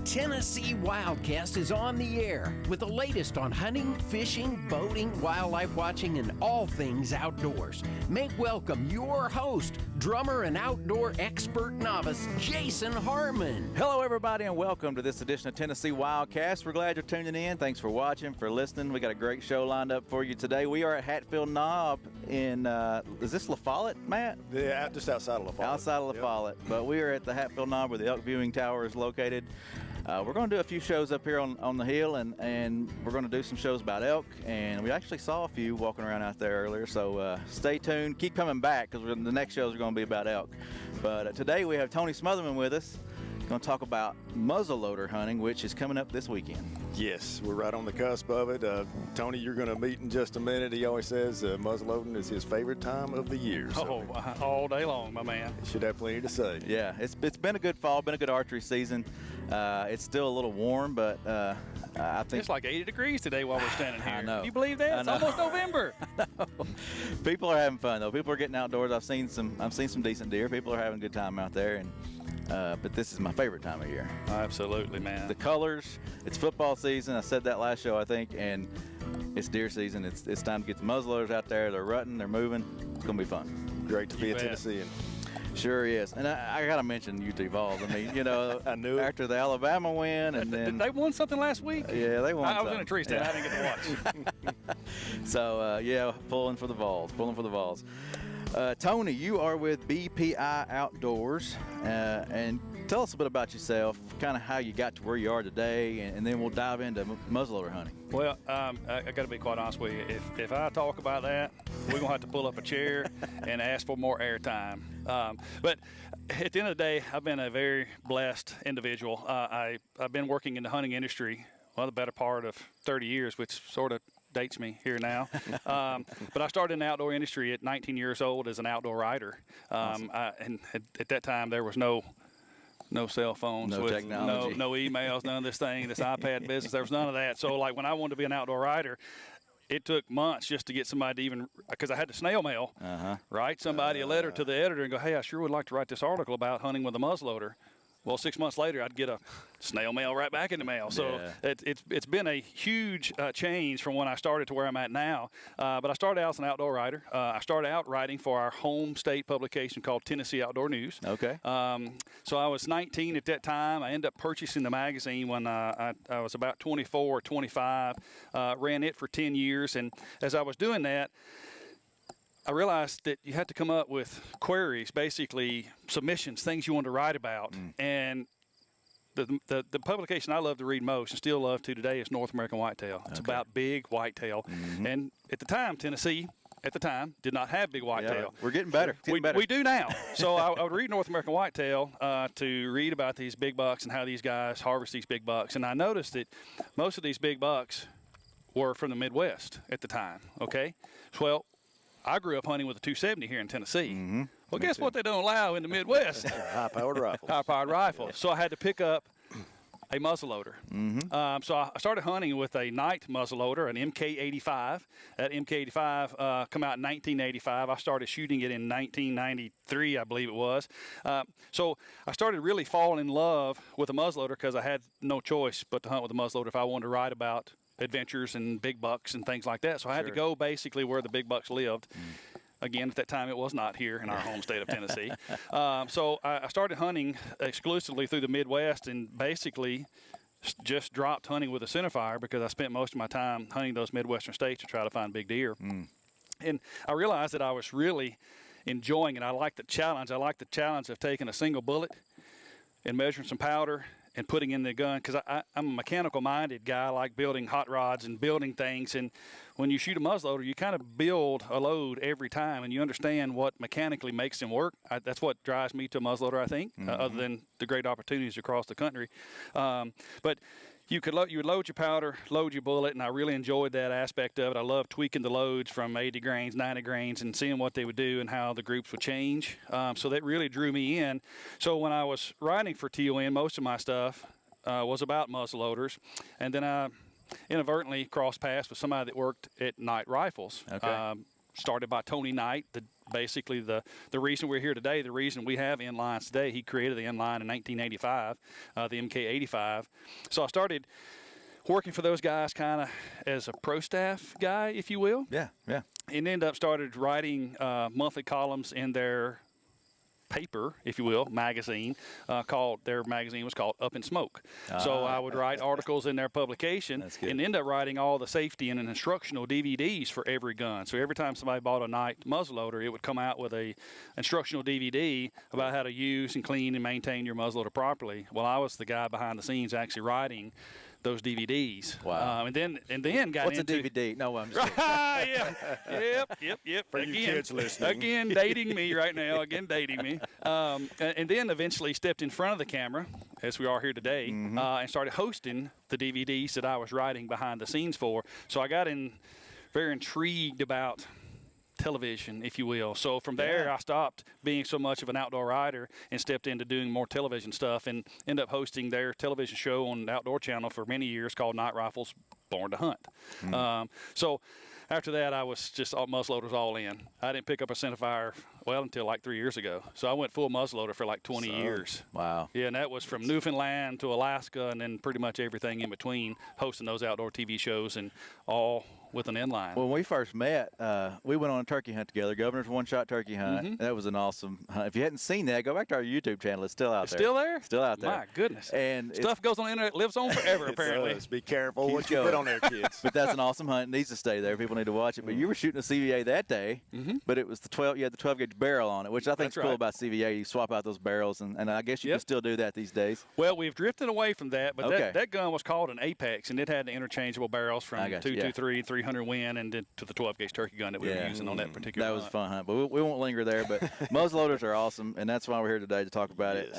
Tennessee Wildcast is on the air with the latest on hunting, fishing, boating, wildlife watching, and all things outdoors. Make welcome your host, drummer and outdoor expert novice, Jason Harmon. Hello, everybody, and welcome to this edition of Tennessee Wildcast. We're glad you're tuning in. Thanks for watching, for listening. We got a great show lined up for you today. We are at Hatfield Knob in, is this La Follette, Matt? Yeah, just outside of La Follette. Outside of La Follette. But we are at the Hatfield Knob where the Elk Viewing Tower is located. We're going to do a few shows up here on the hill, and we're going to do some shows about elk, and we actually saw a few walking around out there earlier, so stay tuned. Keep coming back because the next shows are going to be about elk. But today we have Tony Smotherman with us. We're going to talk about muzzleloader hunting, which is coming up this weekend. Yes, we're right on the cusp of it. Tony, you're going to meet in just a minute. He always says muzzleloading is his favorite time of the year. So all day long, my man. Should have plenty to say. Yeah, it's been a good fall, been a good archery season. It's still a little warm, but I think it's like 80 degrees today while we're standing here. I know. Can you believe that? It's almost November. People are having fun though. People are getting outdoors. I've seen some decent deer. People are having a good time out there, and but this is my favorite time of year. Absolutely, man. The colors. It's football season. I said that last show, I think, and it's deer season. It's time to get the muzzleloaders out there. They're rutting. They're moving. It's gonna be fun. Great to be a Tennessean. Sure is. And I got to mention UT Vols. I mean, you know, I knew after the Alabama win, and then they won something last week. Yeah, they won. I was in a tree stand. Yeah. I didn't get to watch. So yeah, pulling for the Vols. Tony, you are with BPI Outdoors, and tell us a bit about yourself, kind of how you got to where you are today, and then we'll dive into muzzleloader hunting. Well, I got to be quite honest with you. If I talk about that, we're going to have to pull up a chair and ask for more airtime. But at the end of the day, I've been a very blessed individual. I've been working in the hunting industry, well, the better part of 30 years, which sort of dates me here now. But I started in the outdoor industry at 19 years old as an outdoor rider. Awesome. And at that time, there was no cell phones, no technology, no emails, none of this iPad business. There was none of that. So like when I wanted to be an outdoor rider, it took months just to get somebody to even, because I had to snail mail, write somebody a letter to the editor and go, hey, I sure would like to write this article about hunting with a muzzleloader. Well, 6 months later, I'd get a snail mail right back in the mail. So it's been a huge change from when I started to where I'm at now. But I started out as an outdoor writer. I started out writing for our home state publication called Tennessee Outdoor News. Okay. So I was 19 at that time. I ended up purchasing the magazine when I was about 24 or 25. Ran it for 10 years. And as I was doing that, I realized that you had to come up with queries, basically submissions, things you wanted to write about. And the publication I love to read most and still love to today is North American Whitetail. It's about big whitetail. And at the time, Tennessee, did not have big whitetail. Yeah, we're getting better. We do now. So I would read North American Whitetail to read about these big bucks and how these guys harvest these big bucks. And I noticed that most of these big bucks were from the Midwest at the time, okay? Well, I grew up hunting with a 270 here in Tennessee. Well, guess what they don't allow in the Midwest? High-powered rifles. High-powered rifles. So I had to pick up a muzzleloader. So I started hunting with a night muzzleloader, an MK85. That MK85 come out in 1985. I started shooting it in 1993, I believe it was. So I started really falling in love with a muzzleloader because I had no choice but to hunt with a muzzleloader if I wanted to write about adventures and big bucks and things like that. So I had to go basically where the big bucks lived. Again, at that time, it was not here in our home state of Tennessee. So I started hunting exclusively through the Midwest and basically just dropped hunting with a centerfire because I spent most of my time hunting those Midwestern states to try to find big deer. And I realized that I was really enjoying it. I liked the challenge. I liked the challenge of taking a single bullet and measuring some powder and putting in the gun, because I'm a mechanical-minded guy. I like building hot rods and building things. And when you shoot a muzzleloader, you kind of build a load every time, and you understand what mechanically makes them work. That's what drives me to a muzzleloader, I think, other than the great opportunities across the country. But you would load your powder, load your bullet, and I really enjoyed that aspect of it. I love tweaking the loads from 80 grains, 90 grains, and seeing what they would do and how the groups would change. So that really drew me in. So when I was writing for TON, most of my stuff was about muzzleloaders, and then I inadvertently crossed paths with somebody that worked at Night Rifles. started by Tony Knight. Basically, the reason we're here today, the reason we have inlines today, he created the inline in 1985, the MK85. So I started working for those guys kind of as a pro staff guy, if you will. Yeah, yeah. And ended up started writing monthly columns in their paper, if you will, magazine. Their magazine was called Up in Smoke. So I would write articles in their publication and end up writing all the safety and instructional DVDs for every gun. So every time somebody bought a Knight muzzleloader, it would come out with a instructional DVD about how to use and clean and maintain your muzzleloader properly. Well, I was the guy behind the scenes actually writing those DVDs. Wow. And then got What's into... a DVD? No, I'm just Yep. For you kids listening. Again, dating me right now. Again, dating me. And then eventually stepped in front of the camera, as we are here today, and started hosting the DVDs that I was writing behind the scenes for. So I got very intrigued about television, if you will. So from there, I stopped being so much of an outdoor writer and stepped into doing more television stuff and ended up hosting their television show on the Outdoor Channel for many years called Night Rifles Born to Hunt. So after that, I was just muzzleloaders all in. I didn't pick up a centerfire, until like 3 years ago. So I went full muzzleloader for like 20 years. Wow. Yeah, and that was from Newfoundland to Alaska and then pretty much everything in between, hosting those outdoor TV shows and all with an inline. When we first met, we went on a turkey hunt together, Governor's One-Shot Turkey Hunt. That was an awesome hunt. If you hadn't seen that, go back to our YouTube channel. It's still out there. Still there? Still out there. My goodness. And stuff goes on the internet, lives on forever, apparently. Does. Be careful what you put on there, kids. But that's an awesome hunt. It needs to stay there. People need to watch it. But you were shooting a CVA that day, but it was you had the 12-gauge barrel on it, which I think is cool about CVA. You swap out those barrels, and I guess you can still do that these days. Well, we've drifted away from that, but that gun was called an Apex, and it had the interchangeable barrels from 223, 300 Win, and then to the 12-gauge turkey gun that we were using on that particular That was a fun hunt, but we won't linger there. But muzzleloaders are awesome, and that's why we're here today to talk about it.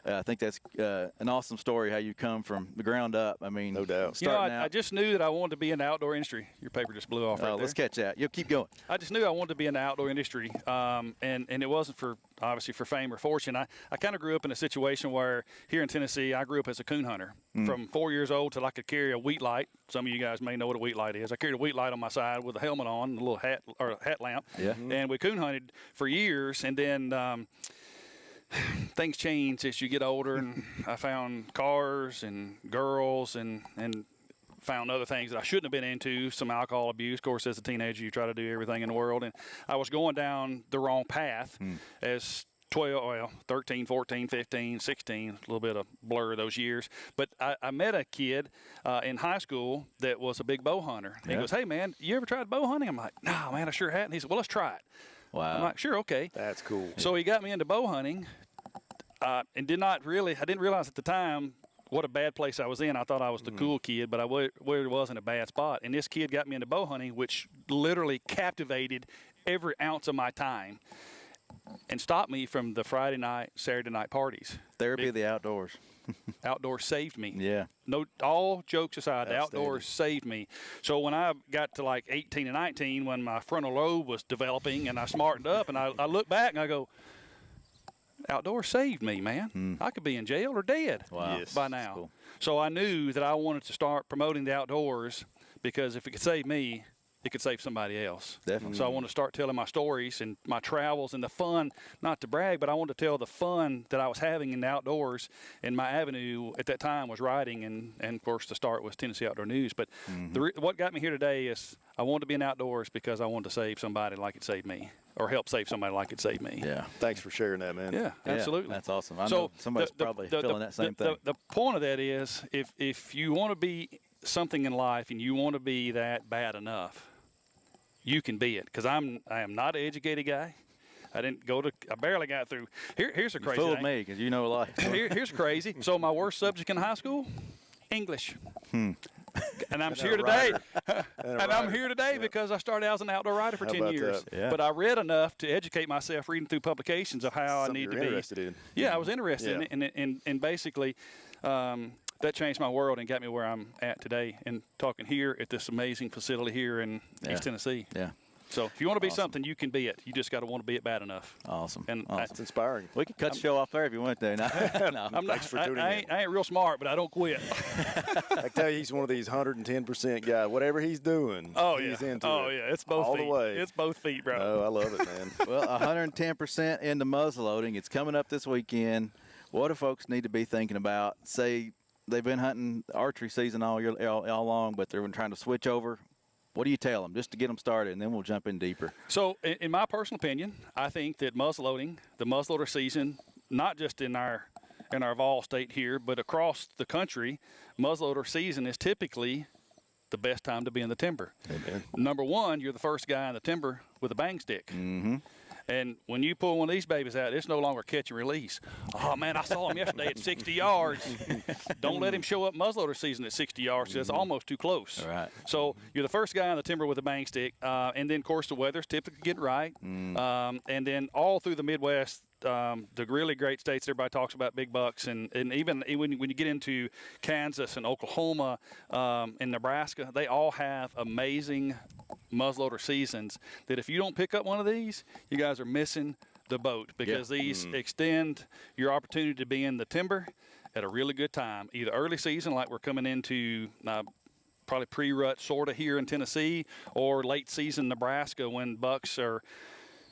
I think that's an awesome story, how you come from the ground up. I mean, no doubt. I just knew that I wanted to be in the outdoor industry. Your paper just blew off right there. Let's catch that. You'll keep going. I just knew I wanted to be in the outdoor industry, and it wasn't obviously for fame or fortune. I kind of grew up in a situation where here in Tennessee, I grew up as a coon hunter. From 4 years old till I could carry a wheat light. Some of you guys may know what a wheat light is. I carried a wheat light on my side with a helmet on, a little hat or a hat lamp. Yeah. And we coon hunted for years, and then things change as you get older, and I found cars and girls and found other things that I shouldn't have been into, some alcohol abuse. Of course, as a teenager, you try to do everything in the world, and I was going down the wrong path as 13, 14, 15, 16, a little bit of blur those years. But I met a kid in high school that was a big bow hunter. He goes, "Hey, man, you ever tried bow hunting?" I'm like, "No, man, I sure hadn't." He said, "Well, let's try it." Wow. I'm like, "Sure, okay." That's cool. So he got me into bow hunting, and I didn't realize at the time what a bad place I was in. I thought I was the cool kid, but I really was in a bad spot. And this kid got me into bow hunting, which literally captivated every ounce of my time and stopped me from the Friday night, Saturday night parties. Therapy of the outdoors. Outdoors saved me. Yeah. No, all jokes aside, the outdoors saved me. So when I got to like 18 and 19, when my frontal lobe was developing and I smartened up, and I look back and I go, outdoors saved me, man. I could be in jail or dead by now. Cool. So I knew that I wanted to start promoting the outdoors, because if it could save me, it could save somebody else. Definitely. So I wanted to start telling my stories and my travels and the fun, not to brag, but I wanted to tell the fun that I was having in the outdoors. And my avenue at that time was writing, and of course the start was Tennessee Outdoor News. But what got me here today is I wanted to be in outdoors because I wanted to save somebody like it saved me, or help save somebody like it saved me. Yeah. Thanks for sharing that, man. Yeah, absolutely. That's awesome. I know somebody's probably feeling that same thing. The point of that is, if you want to be something in life and you want to be that bad enough, you can be it. Because I am not an educated guy. I barely got through. Here's a crazy thing. You fooled me, because you know a lot. Here's crazy. So my worst subject in high school, English. And I'm here today. And I'm here today because I started out as an outdoor writer for 10 years. Yeah. But I read enough to educate myself, reading through publications of how I need to be. Interested in. Yeah, I was interested in it, and basically that changed my world and got me where I'm at today, and talking here at this amazing facility here in East Tennessee. Yeah. So if you want to be something, you can be it. You just got to want to be it bad enough. Awesome. And It's inspiring. We could cut the show off there if you want to. No. Thanks for tuning in. I ain't real smart, but I don't quit. I tell you, he's one of these 110% guys. Whatever he's doing, he's into it. Yeah, it's both all feet. the way. It's both feet, bro. Oh, I love it, man. Well, 110% into muzzleloading. It's coming up this weekend. What do folks need to be thinking about? Say they've been hunting archery season all long, but they're trying to switch over. What do you tell them just to get them started, and then we'll jump in deeper? So, in my personal opinion, I think that muzzleloading, the muzzleloader season, not just in our Vol state here, but across the country, muzzleloader season is typically the best time to be in the timber. Amen. Number one, you're the first guy in the timber with a bang stick. Mm-hmm. And when you pull one of these babies out, it's no longer catch and release. Oh, man, I saw him yesterday at 60 yards. Don't let him show up muzzleloader season at 60 yards because it's almost too close. All right. So you're the first guy in the timber with a bang stick. And then, of course, the weather's typically getting right. And then all through the Midwest, the really great states everybody talks about, big bucks, and even when you get into Kansas and Oklahoma and Nebraska, they all have amazing muzzleloader seasons that if you don't pick up one of these, you guys are missing the boat, because these extend your opportunity to be in the timber at a really good time, either early season like we're coming into probably pre-rut sort of here in Tennessee, or late season Nebraska when bucks are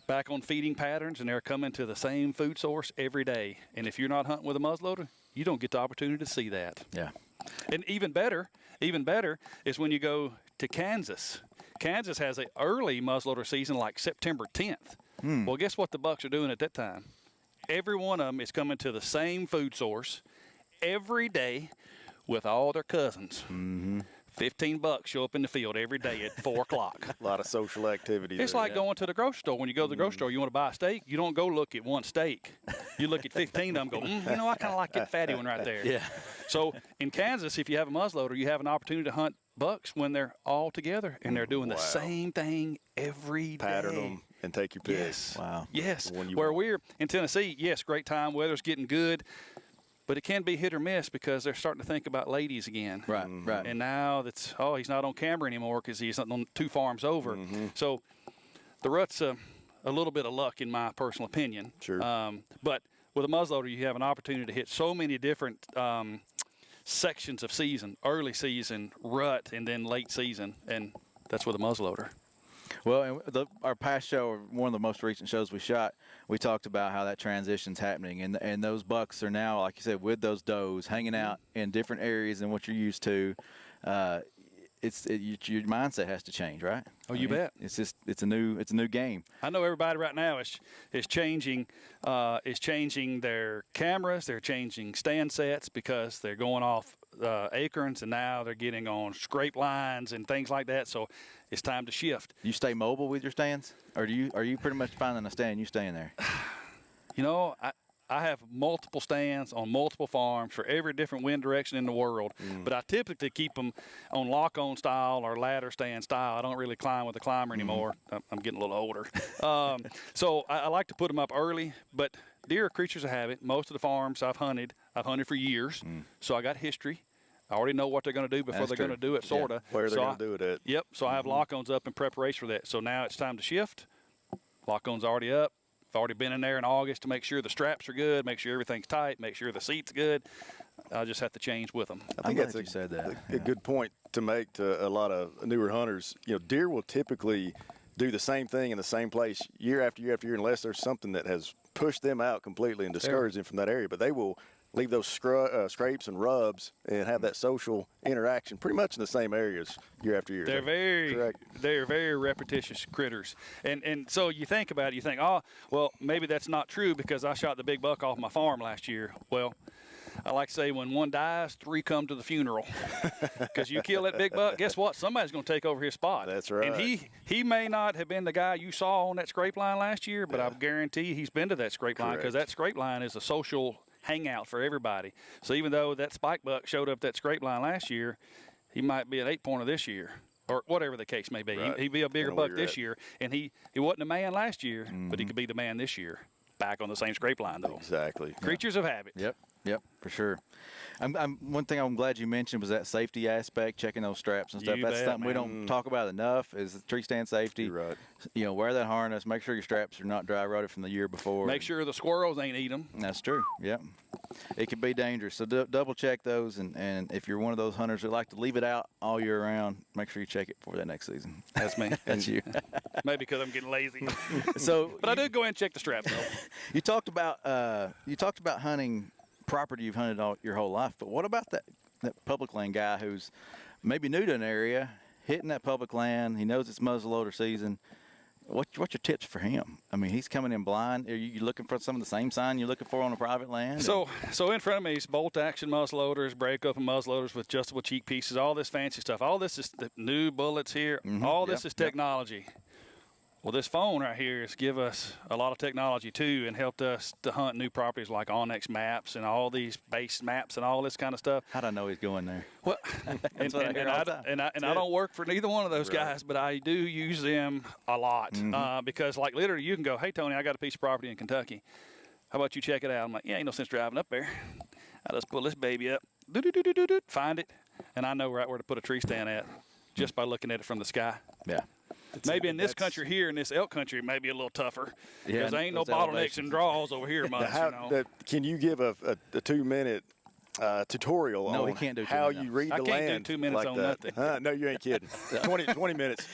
back on feeding patterns and they're coming to the same food source every day. And if you're not hunting with a muzzleloader, you don't get the opportunity to see that. Yeah. And even better is when you go to Kansas. Kansas has an early muzzleloader season like September 10th. Well, guess what the bucks are doing at that time? Every one of them is coming to the same food source every day with all their cousins. 15 bucks show up in the field every day at 4 o'clock. A lot of social activity. It's like going to the grocery store. When you go to the grocery store, you want to buy a steak, you don't go look at one steak. You look at 15 of them, go, I kind of like that fatty one right there. Yeah. So in Kansas, if you have a muzzleloader, you have an opportunity to hunt bucks when they're all together and they're doing the same thing every day. Pattern them and take your pick. Yes. Wow. Yes. Where we're in Tennessee, yes, great time. Weather's getting good. But it can be hit or miss because they're starting to think about ladies again. Right, right. And now that's, he's not on camera anymore because he's on 2 farms over. So the rut's a little bit of luck in my personal opinion. Sure. But with a muzzleloader, you have an opportunity to hit so many different sections of season, early season, rut, and then late season. And that's with a muzzleloader. Well, our past show, one of the most recent shows we shot, we talked about how that transition's happening, and those bucks are now, like you said, with those does, hanging out in different areas than what you're used to. Your mindset has to change, right? Oh, you bet. It's a new game. I know everybody right now is changing their cameras, they're changing stand sets because they're going off acorns, and now they're getting on scrape lines and things like that. So it's time to shift. You stay mobile with your stands, or are you pretty much finding a stand, you staying there? I have multiple stands on multiple farms for every different wind direction in the world, but I typically keep them on lock-on style or ladder stand style. I don't really climb with a climber anymore. I'm getting a little older. So I like to put them up early, but deer are creatures of habit. Most of the farms I've hunted for years, so I got history. I already know what they're going to do before they're going to do it, sort of. Where they're going to do it at. Yep, so I have lock-ons up in preparation for that. So now it's time to shift. Lock-on's already up. I've already been in there in August to make sure the straps are good, make sure everything's tight, make sure the seat's good. I just have to change with them. I think that's a good point to make to a lot of newer hunters. Deer will typically do the same thing in the same place year after year after year unless there's something that has pushed them out completely and discouraged them from that area. But they will leave those scrapes and rubs and have that social interaction pretty much in the same areas year after year. They're very repetitious critters. And so you think about it, you think, well, maybe that's not true because I shot the big buck off my farm last year. Well, I like to say when one dies, 3 come to the funeral. Because you kill that big buck, guess what? Somebody's going to take over his spot. That's right. And he may not have been the guy you saw on that scrape line last year, but I guarantee he's been to that scrape line because that scrape line is a social hangout for everybody. So even though that spike buck showed up that scrape line last year, he might be an 8-pointer this year, or whatever the case may be. Right. He'd be a bigger buck this year, and he wasn't a man last year, but he could be the man this year. Back on the same scrape line, though. Exactly. Creatures of habit. Yep. Yep, for sure. One thing I'm glad you mentioned was that safety aspect, checking those straps and stuff. You That's bet, something we man. don't talk about enough is the tree stand safety. You're right. You know, wear that harness. Make sure your straps are not dry rotted from the year before. Make sure the squirrels ain't eat them. That's true. Yep. It can be dangerous. So double check those. And if you're one of those hunters that like to leave it out all year round, make sure you check it for that next season. That's me. That's you. Maybe because I'm getting lazy. But I do go in and check the straps, though. You talked about hunting property you've hunted all your whole life, but what about that public land guy who's maybe new to an area, hitting that public land? He knows it's muzzleloader season. What's your tips for him? I mean, he's coming in blind. Are you looking for some of the same sign you're looking for on a private land? So in front of me is bolt action muzzleloaders, break open muzzleloaders with adjustable cheek pieces, all this fancy stuff. All this is the new bullets here. All this is technology. Well, this phone right here has give us a lot of technology too, and helped us to hunt new properties like Onyx maps and all these base maps and all this kind of stuff. How'd I know he's going there? Well, I don't work for neither one of those guys, but I do use them a lot because, like, literally, you can go, "Hey, Tony, I got a piece of property in Kentucky. How about you check it out?" I'm like, "Yeah, ain't no sense driving up there. I just pull this baby up, find it, and I know right where to put a tree stand at just by looking at it from the sky." Yeah. Maybe in this country here, in this elk country, it may be a little tougher because there ain't no those bottlenecks elevations. and draws over here much. Can you give a 2-minute tutorial No, on he can't do 2 how minutes. you read the I can't do land 2 minutes like on that? nothing. No, you ain't kidding. 20 minutes.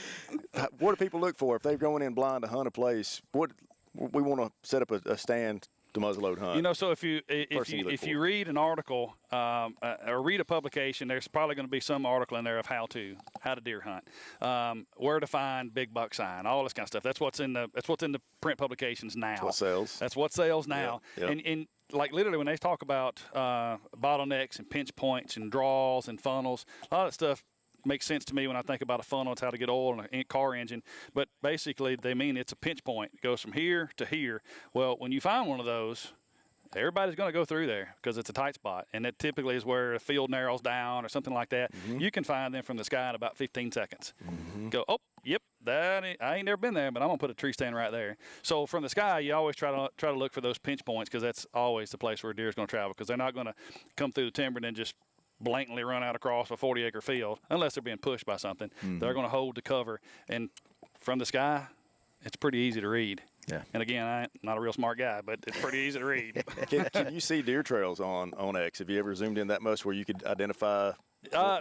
What do people look for if they're going in blind to hunt a place? What we want to set up a stand to muzzleload hunt. You know, so if you read an article or read a publication, there's probably going to be some article in there of how to deer hunt, where to find big buck sign, all this kind of stuff. That's what's in the print publications now. That's what sells. That's what sells now. Yep. And like literally when they talk about bottlenecks and pinch points and draws and funnels, a lot of that stuff makes sense to me when I think about a funnel. It's how to get oil in a car engine. But basically, they mean it's a pinch point. It goes from here to here. Well, when you find one of those, everybody's going to go through there because it's a tight spot. And that typically is where a field narrows down or something like that. You can find them from the sky in about 15 seconds. Go, oh, yep, I ain't never been there, but I'm going to put a tree stand right there. So from the sky, you always try to look for those pinch points because that's always the place where a deer is going to travel because they're not going to come through the timber and then just blankly run out across a 40-acre field unless they're being pushed by something. They're going to hold the cover, and from the sky, it's pretty easy to read. Yeah. And again, I'm not a real smart guy, but it's pretty easy to read. Can you see deer trails on X? Have you ever zoomed in that much where you could identify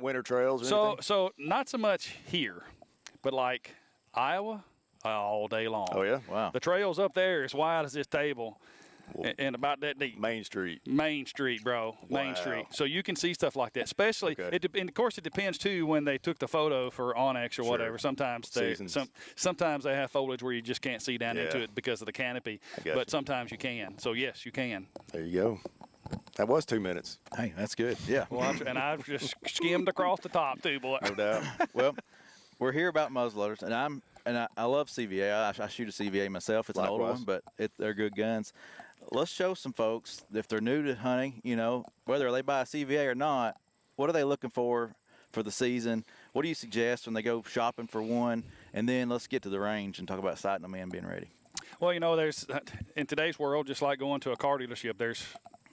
winter trails or anything? So not so much here, but like Iowa, all day long. Oh yeah, wow. The trails up there as wide as this table. And about that deep. Main Street, bro. Wow. Main Street. So you can see stuff like that. Especially, and of course, it depends too when they took the photo for Onyx or whatever. Sometimes sometimes they have foliage where you just can't see down into it because of the canopy. But sometimes you can. So yes, you can. There you go. That was 2 minutes. Hey, that's good. Yeah. Well, and I've just skimmed across the top too, boy. No doubt. Well, we're here about muzzleloaders, and I love CVA. I shoot a CVA myself. It's an older one, but they're good guns. Let's show some folks, if they're new to hunting, you know, whether they buy a CVA or not, what are they looking for the season? What do you suggest when they go shopping for one? And then let's get to the range and talk about sighting them and being ready. Well, you know, there's in today's world, just like going to a car dealership, there's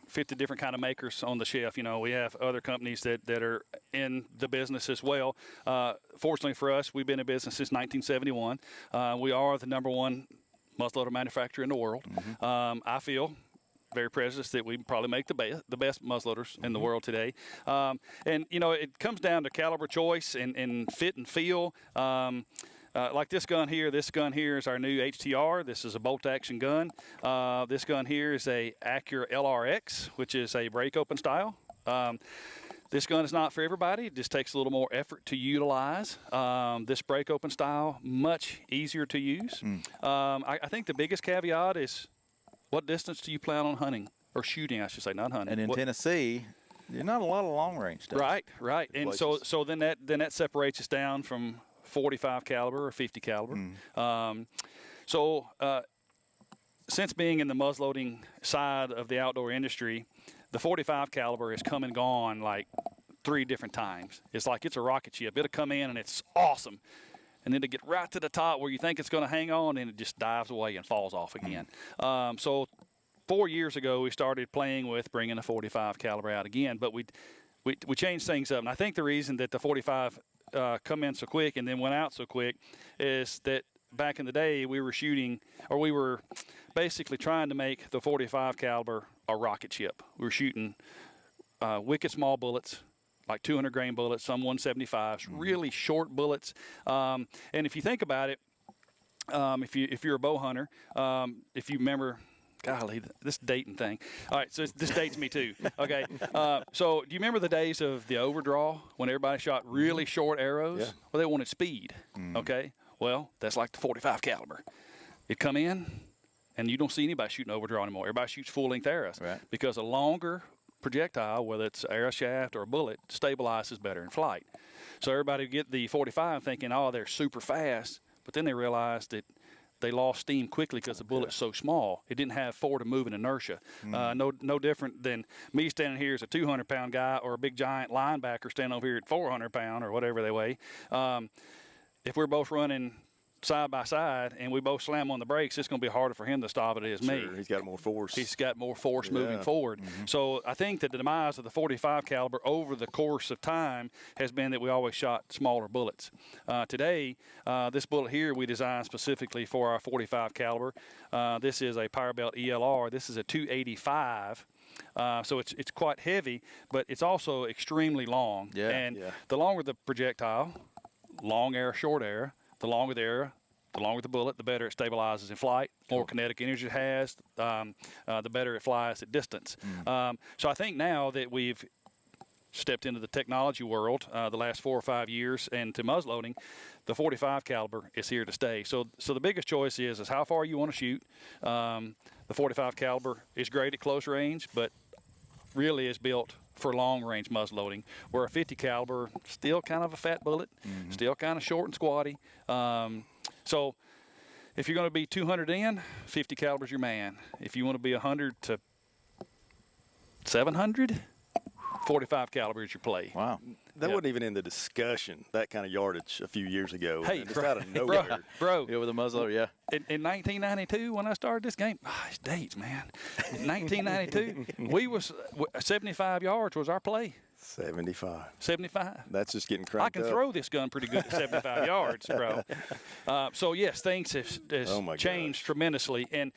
50 different kind of makers on the shelf. You know, we have other companies that are in the business as well. Fortunately for us, we've been in business since 1971. We are the #1 muzzleloader manufacturer in the world. I feel very prejudiced that we probably make the best muzzleloaders in the world today. And, you know, it comes down to caliber choice and fit and feel. Like this gun here is our new HTR. This is a bolt-action gun. This gun here is a Acura LRX, which is a break-open style. This gun is not for everybody. It just takes a little more effort to utilize. This break-open style, much easier to use. I think the biggest caveat is what distance do you plan on hunting? Or shooting, I should say, not hunting. And in Tennessee, there's not a lot of long-range stuff. Right. And so then that separates us down from 45 caliber or 50 caliber. Since being in the muzzleloading side of the outdoor industry, the 45 caliber has come and gone like 3 different times. It's like it's a rocket ship. It'll come in and it's awesome. And then to get right to the top where you think it's going to hang on and it just dives away and falls off again. So 4 years ago, we started playing with bringing a 45 caliber out again, but we changed things up. And I think the reason that the 45 come in so quick and then went out so quick is that back in the day we were basically trying to make the 45 caliber a rocket ship. We were shooting wicked small bullets, like 200 grain bullets, some 175s, really short bullets. And if you think about it, if you're a bow hunter, if you remember, golly, this dating thing. All right, so this dates me too. Okay, so do you remember the days of the overdraw when everybody shot really short arrows? Yeah. Well, they wanted speed. Okay, well, that's like the 45 caliber. It come in, and you don't see anybody shooting overdraw anymore. Everybody shoots full-length arrows because a longer projectile, whether it's an arrow shaft or a bullet, stabilizes better in flight. So everybody would get the 45 thinking, oh, they're super fast, but then they realized that they lost steam quickly because the bullet's so small. It didn't have forward and moving inertia. No different than me standing here as a 200-pound guy or a big giant linebacker standing over here at 400-pound or whatever they weigh. If we're both running side by side and we both slam on the brakes, it's going to be harder for him to stop it as me. He's got more force. He's got more force moving forward. So I think that the demise of the 45 caliber over the course of time has been that we always shot smaller bullets. Today, this bullet here we designed specifically for our 45 caliber. This is a Power Belt ELR. This is a 285. So it's quite heavy, but it's also extremely long. The longer the projectile, long arrow, short arrow, the longer the arrow, the longer the bullet, the better it stabilizes in flight. More kinetic energy it has, the better it flies at distance. So I think now that we've stepped into the technology world the last 4 or 5 years and to muzzleloading, the 45 caliber is here to stay. So the biggest choice is how far you want to shoot. The 45 caliber is great at close range, but really is built for long-range muzzleloading, where a 50 caliber still kind of a fat bullet, still kind of short and squatty. So if you're going to be 200 in, 50 caliber's your man. If you want to be 100 to 700, 45 caliber is your play. Wow. That wasn't even in the discussion, that kind of yardage a few years ago. Hey, it's out of nowhere. Bro. Yeah, with a muzzleloader, In 1992, when I started this game, it's dates, man. In 1992, 75 yards was our play. 75. 75. That's just getting cranked I can throw this gun pretty good at 75 yards, bro. So, yes, things have changed tremendously. And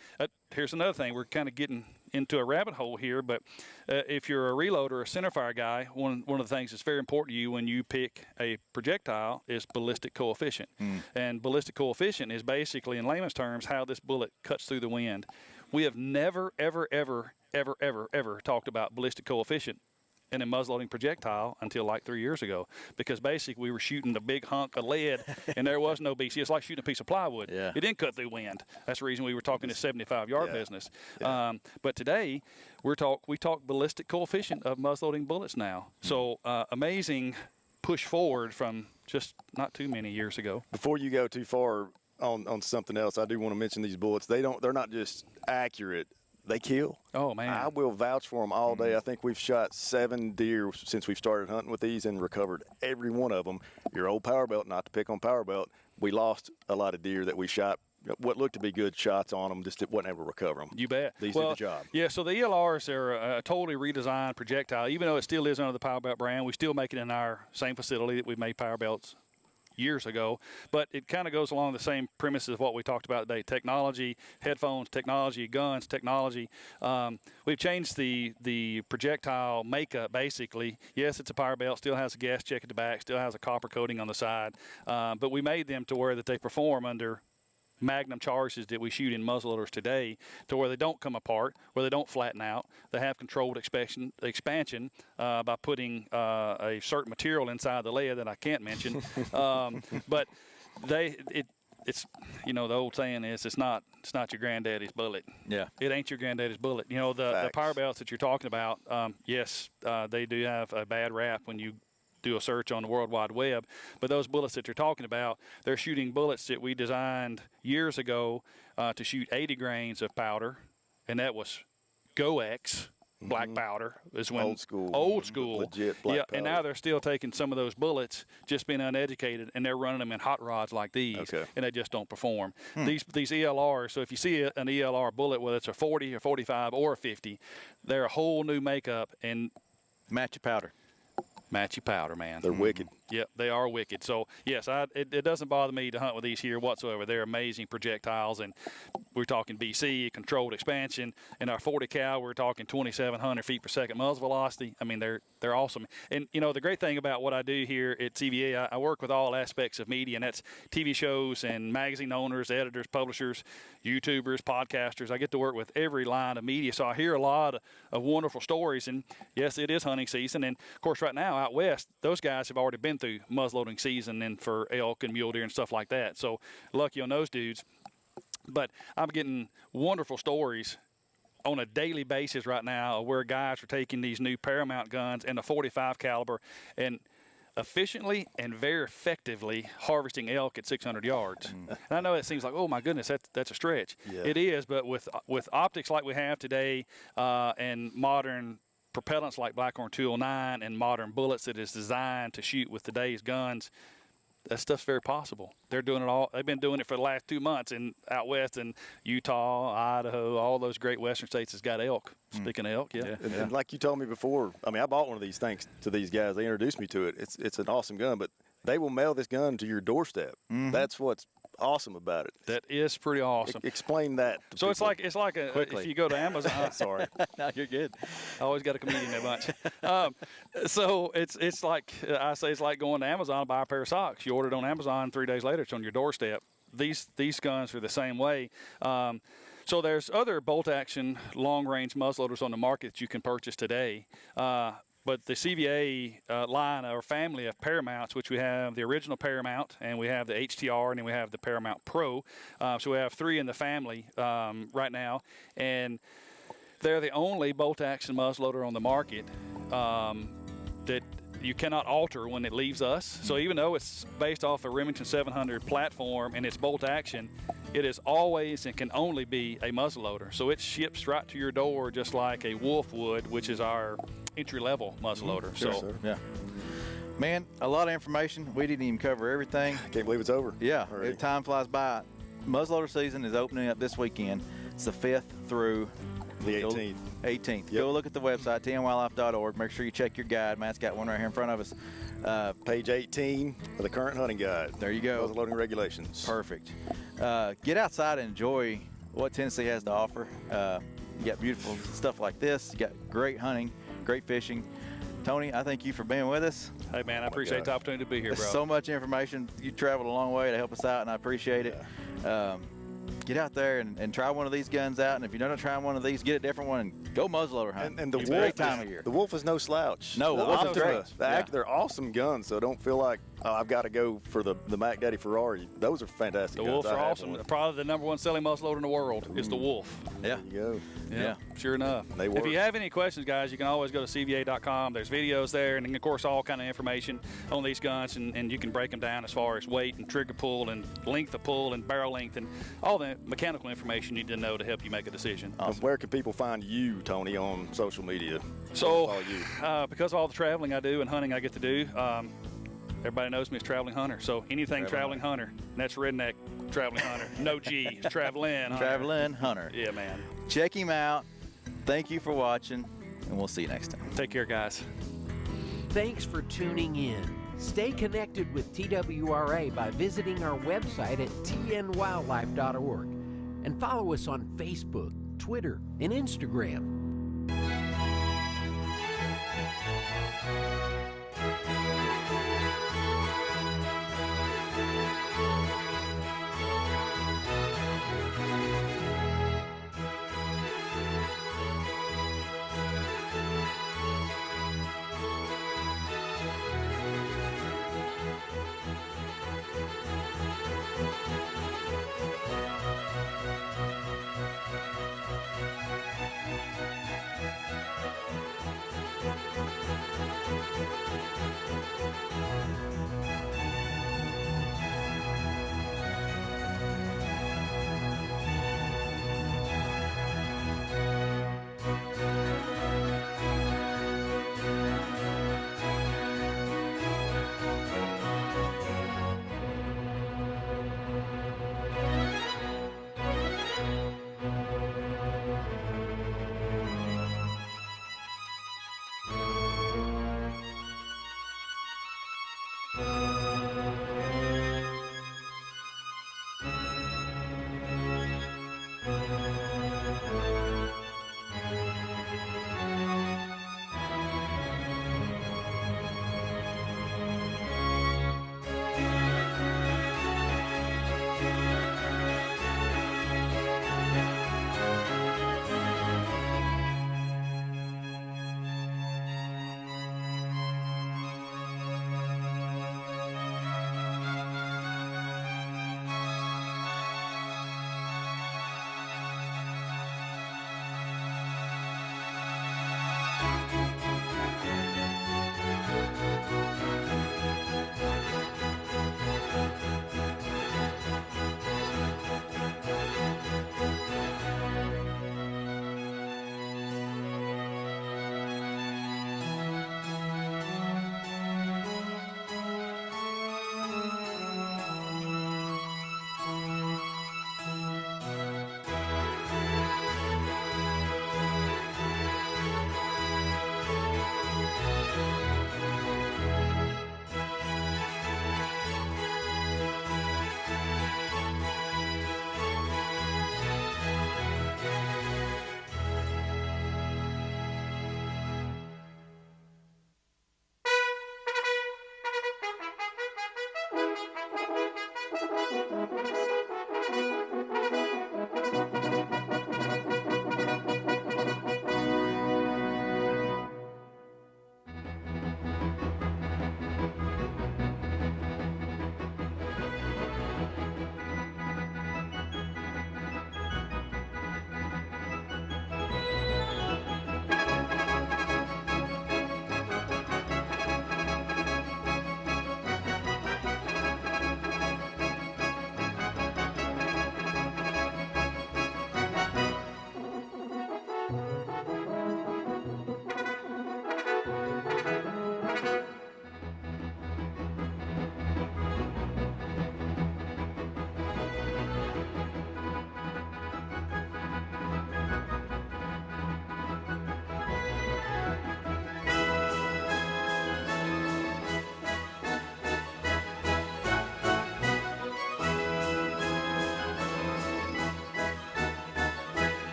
here's another thing. We're kind of getting into a rabbit hole here, but if you're a reloader or a centerfire guy, one of the things that's very important to you when you pick a projectile is ballistic coefficient. And ballistic coefficient is basically, in layman's terms, how this bullet cuts through the wind. We have never, ever, ever, ever, ever, ever talked about ballistic coefficient in a muzzleloading projectile until like 3 years ago, because basically we were shooting a big hunk of lead and there was no BC. It's like shooting a piece of plywood. It didn't cut through wind. That's the reason we were talking this 75-yard business. But today we talk ballistic coefficient of muzzleloading bullets now. So amazing push forward from just not too many years ago. Before you go too far on something else, I do want to mention these bullets. They're not just accurate. They kill. Oh, man. I will vouch for them all day. I think we've shot 7 deer since we've started hunting with these and recovered every one of them. Your old Power Belt, not to pick on Power Belt, we lost a lot of deer that we shot what looked to be good shots on them, just wasn't able to recover them. You bet. These did the job. Yeah, so the ELRs are a totally redesigned projectile. Even though it still is under the Power Belt brand, we still make it in our same facility that we made Power Belts years ago, but it kind of goes along the same premises of what we talked about today: technology, headphones, technology, guns, technology. We've changed the projectile makeup basically. Yes, it's a Power Belt, still has a gas check at the back, still has a copper coating on the side, but we made them to where that they perform under Magnum charges that we shoot in muzzleloaders today, to where they don't come apart, where they don't flatten out. They have controlled expansion by putting a certain material inside the lead that I can't mention. But it's the old saying is it's not your granddaddy's bullet. Yeah. It ain't your granddaddy's bullet. The Power Belts that you're talking about, yes, they do have a bad rap when you do a search on the World Wide Web, but those bullets that you're talking about, they're shooting bullets that we designed years ago to shoot 80 grains of powder, and that was GoX, black powder is when old school, legit black yeah, powder. and now they're still taking some of those bullets, just being uneducated, and they're running them in hot rods like these, and they just don't perform. These ELRs. So if you see an ELR bullet, whether it's a 40 or 45 or a 50, they're a whole new makeup and matchy powder. Matchy powder, man. They're wicked. Yep, they are wicked. So, yes, it doesn't bother me to hunt with these here whatsoever. They're amazing projectiles, and we're talking BC, controlled expansion. In our 40 cal, we're talking 2,700 feet per second muzzle velocity. I mean, they're awesome. And, you know, the great thing about what I do here at CVA, I work with all aspects of media, and that's TV shows and magazine owners, editors, publishers, YouTubers, podcasters. I get to work with every line of media, so I hear a lot of wonderful stories. And, yes, it is hunting season. And, of course, right now out west, those guys have already been through muzzleloading season and for elk and mule deer and stuff like that. So lucky on those dudes. But I'm getting wonderful stories on a daily basis right now where guys are taking these new Paramount guns and a 45 caliber and efficiently and very effectively harvesting elk at 600 yards. And I know it seems like, oh my goodness, that's a stretch. Yeah. It is, but with optics like we have today and modern propellants like Blackhorn 209 and modern bullets that is designed to shoot with today's guns, that stuff's very possible. They're doing it all. They've been doing it for the last 2 months out west in Utah, Idaho, all those great western states has got elk. Speaking of elk, yeah. And like you told me before, I mean, I bought one of these thanks to these guys. They introduced me to it. It's an awesome gun, but they will mail this gun to your doorstep. That's what's awesome about it. That is pretty awesome. Explain that to So people it's like if you go to Amazon. Sorry. No, you're good. I always got a comedian in a bunch. So it's like I say, it's like going to Amazon to buy a pair of socks. You order it on Amazon, 3 days later it's on your doorstep. These guns are the same way. So there's other bolt-action long-range muzzleloaders on the market that you can purchase today. But the CVA line or family of Paramounts, which we have the original Paramount, and we have the HTR, and then we have the Paramount Pro. So we have 3 in the family right now. And they're the only bolt-action muzzleloader on the market that you cannot alter when it leaves us. So even though it's based off a Remington 700 platform and it's bolt-action, it is always and can only be a muzzleloader. So it ships right to your door just like a Wolf would, which is our entry-level muzzleloader. Sure, so, sir. Yeah. Man, a lot of information. We didn't even cover everything. Can't believe it's over. Yeah, time flies by. Muzzleloader season is opening up this weekend. It's the 5th through the 18th. 18th. Yep. Go look at the website, tnwildlife.org. Make sure you check your guide. Matt's got one right here in front of us. Page 18 of the current hunting guide. There you go. Muzzleloading regulations. Perfect. Get outside and enjoy what Tennessee has to offer. You got beautiful stuff like this. You got great hunting, great fishing. Tony, I thank you for being with us. Hey, man, I appreciate the opportunity to be here, bro. There's so much information. You traveled a long way to help us out, and I appreciate it. Get out there and try one of these guns out. And if you're not trying one of these, get a different one and go muzzleloader hunt. And the It's Wolf, a great time of year. The Wolf is no slouch. No, the Wolf's Optima, great. They're awesome guns, so don't feel like, oh, I've got to go for the Mac Daddy Ferrari. Those are fantastic The guns. Wolves I are have awesome. one. Probably the #1 selling muzzleloader in the world is the Wolf. Yeah. There you go. Yeah, sure enough. They If work. you have any questions, guys, you can always go to cva.com. There's videos there, and of course all kind of information on these guns, and you can break them down as far as weight and trigger pull and length of pull and barrel length and all the mechanical information you need to know to help you make a decision. Awesome. Where can people find you, Tony, on social media? So, Follow you. because of all the traveling I do and hunting I get to do, everybody knows me as Traveling Hunter. So anything Traveling Hunter, and that's redneck Traveling Hunter. No G, it's Traveling Hunter. Traveling Hunter. Yeah, man. Check him out. Thank you for watching, and we'll see you next time. Take care, guys. Thanks for tuning in. Stay connected with TWRA by visiting our website at tnwildlife.org and follow us on Facebook, Twitter, and Instagram.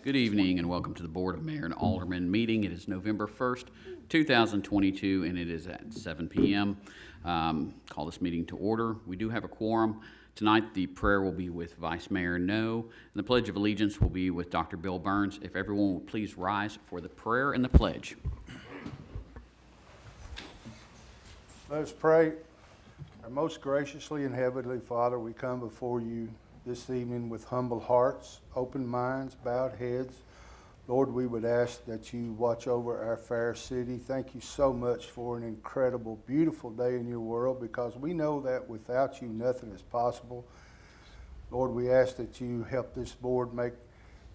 Good evening and welcome to the Board of Mayor and Aldermen meeting. It is November 1st, 2022, and it is at 7 p.m. Call this meeting to order. We do have a quorum. Tonight, the prayer will be with Vice Mayor No, and the Pledge of Allegiance will be with Dr. Bill Burns. If everyone will please rise for the prayer and the pledge. Let us pray. Our most graciously and heavenly Father, we come before you this evening with humble hearts, open minds, bowed heads. Lord, we would ask that you watch over our fair city. Thank you so much for an incredible, beautiful day in your world, because we know that without you, nothing is possible. Lord, we ask that you help this board make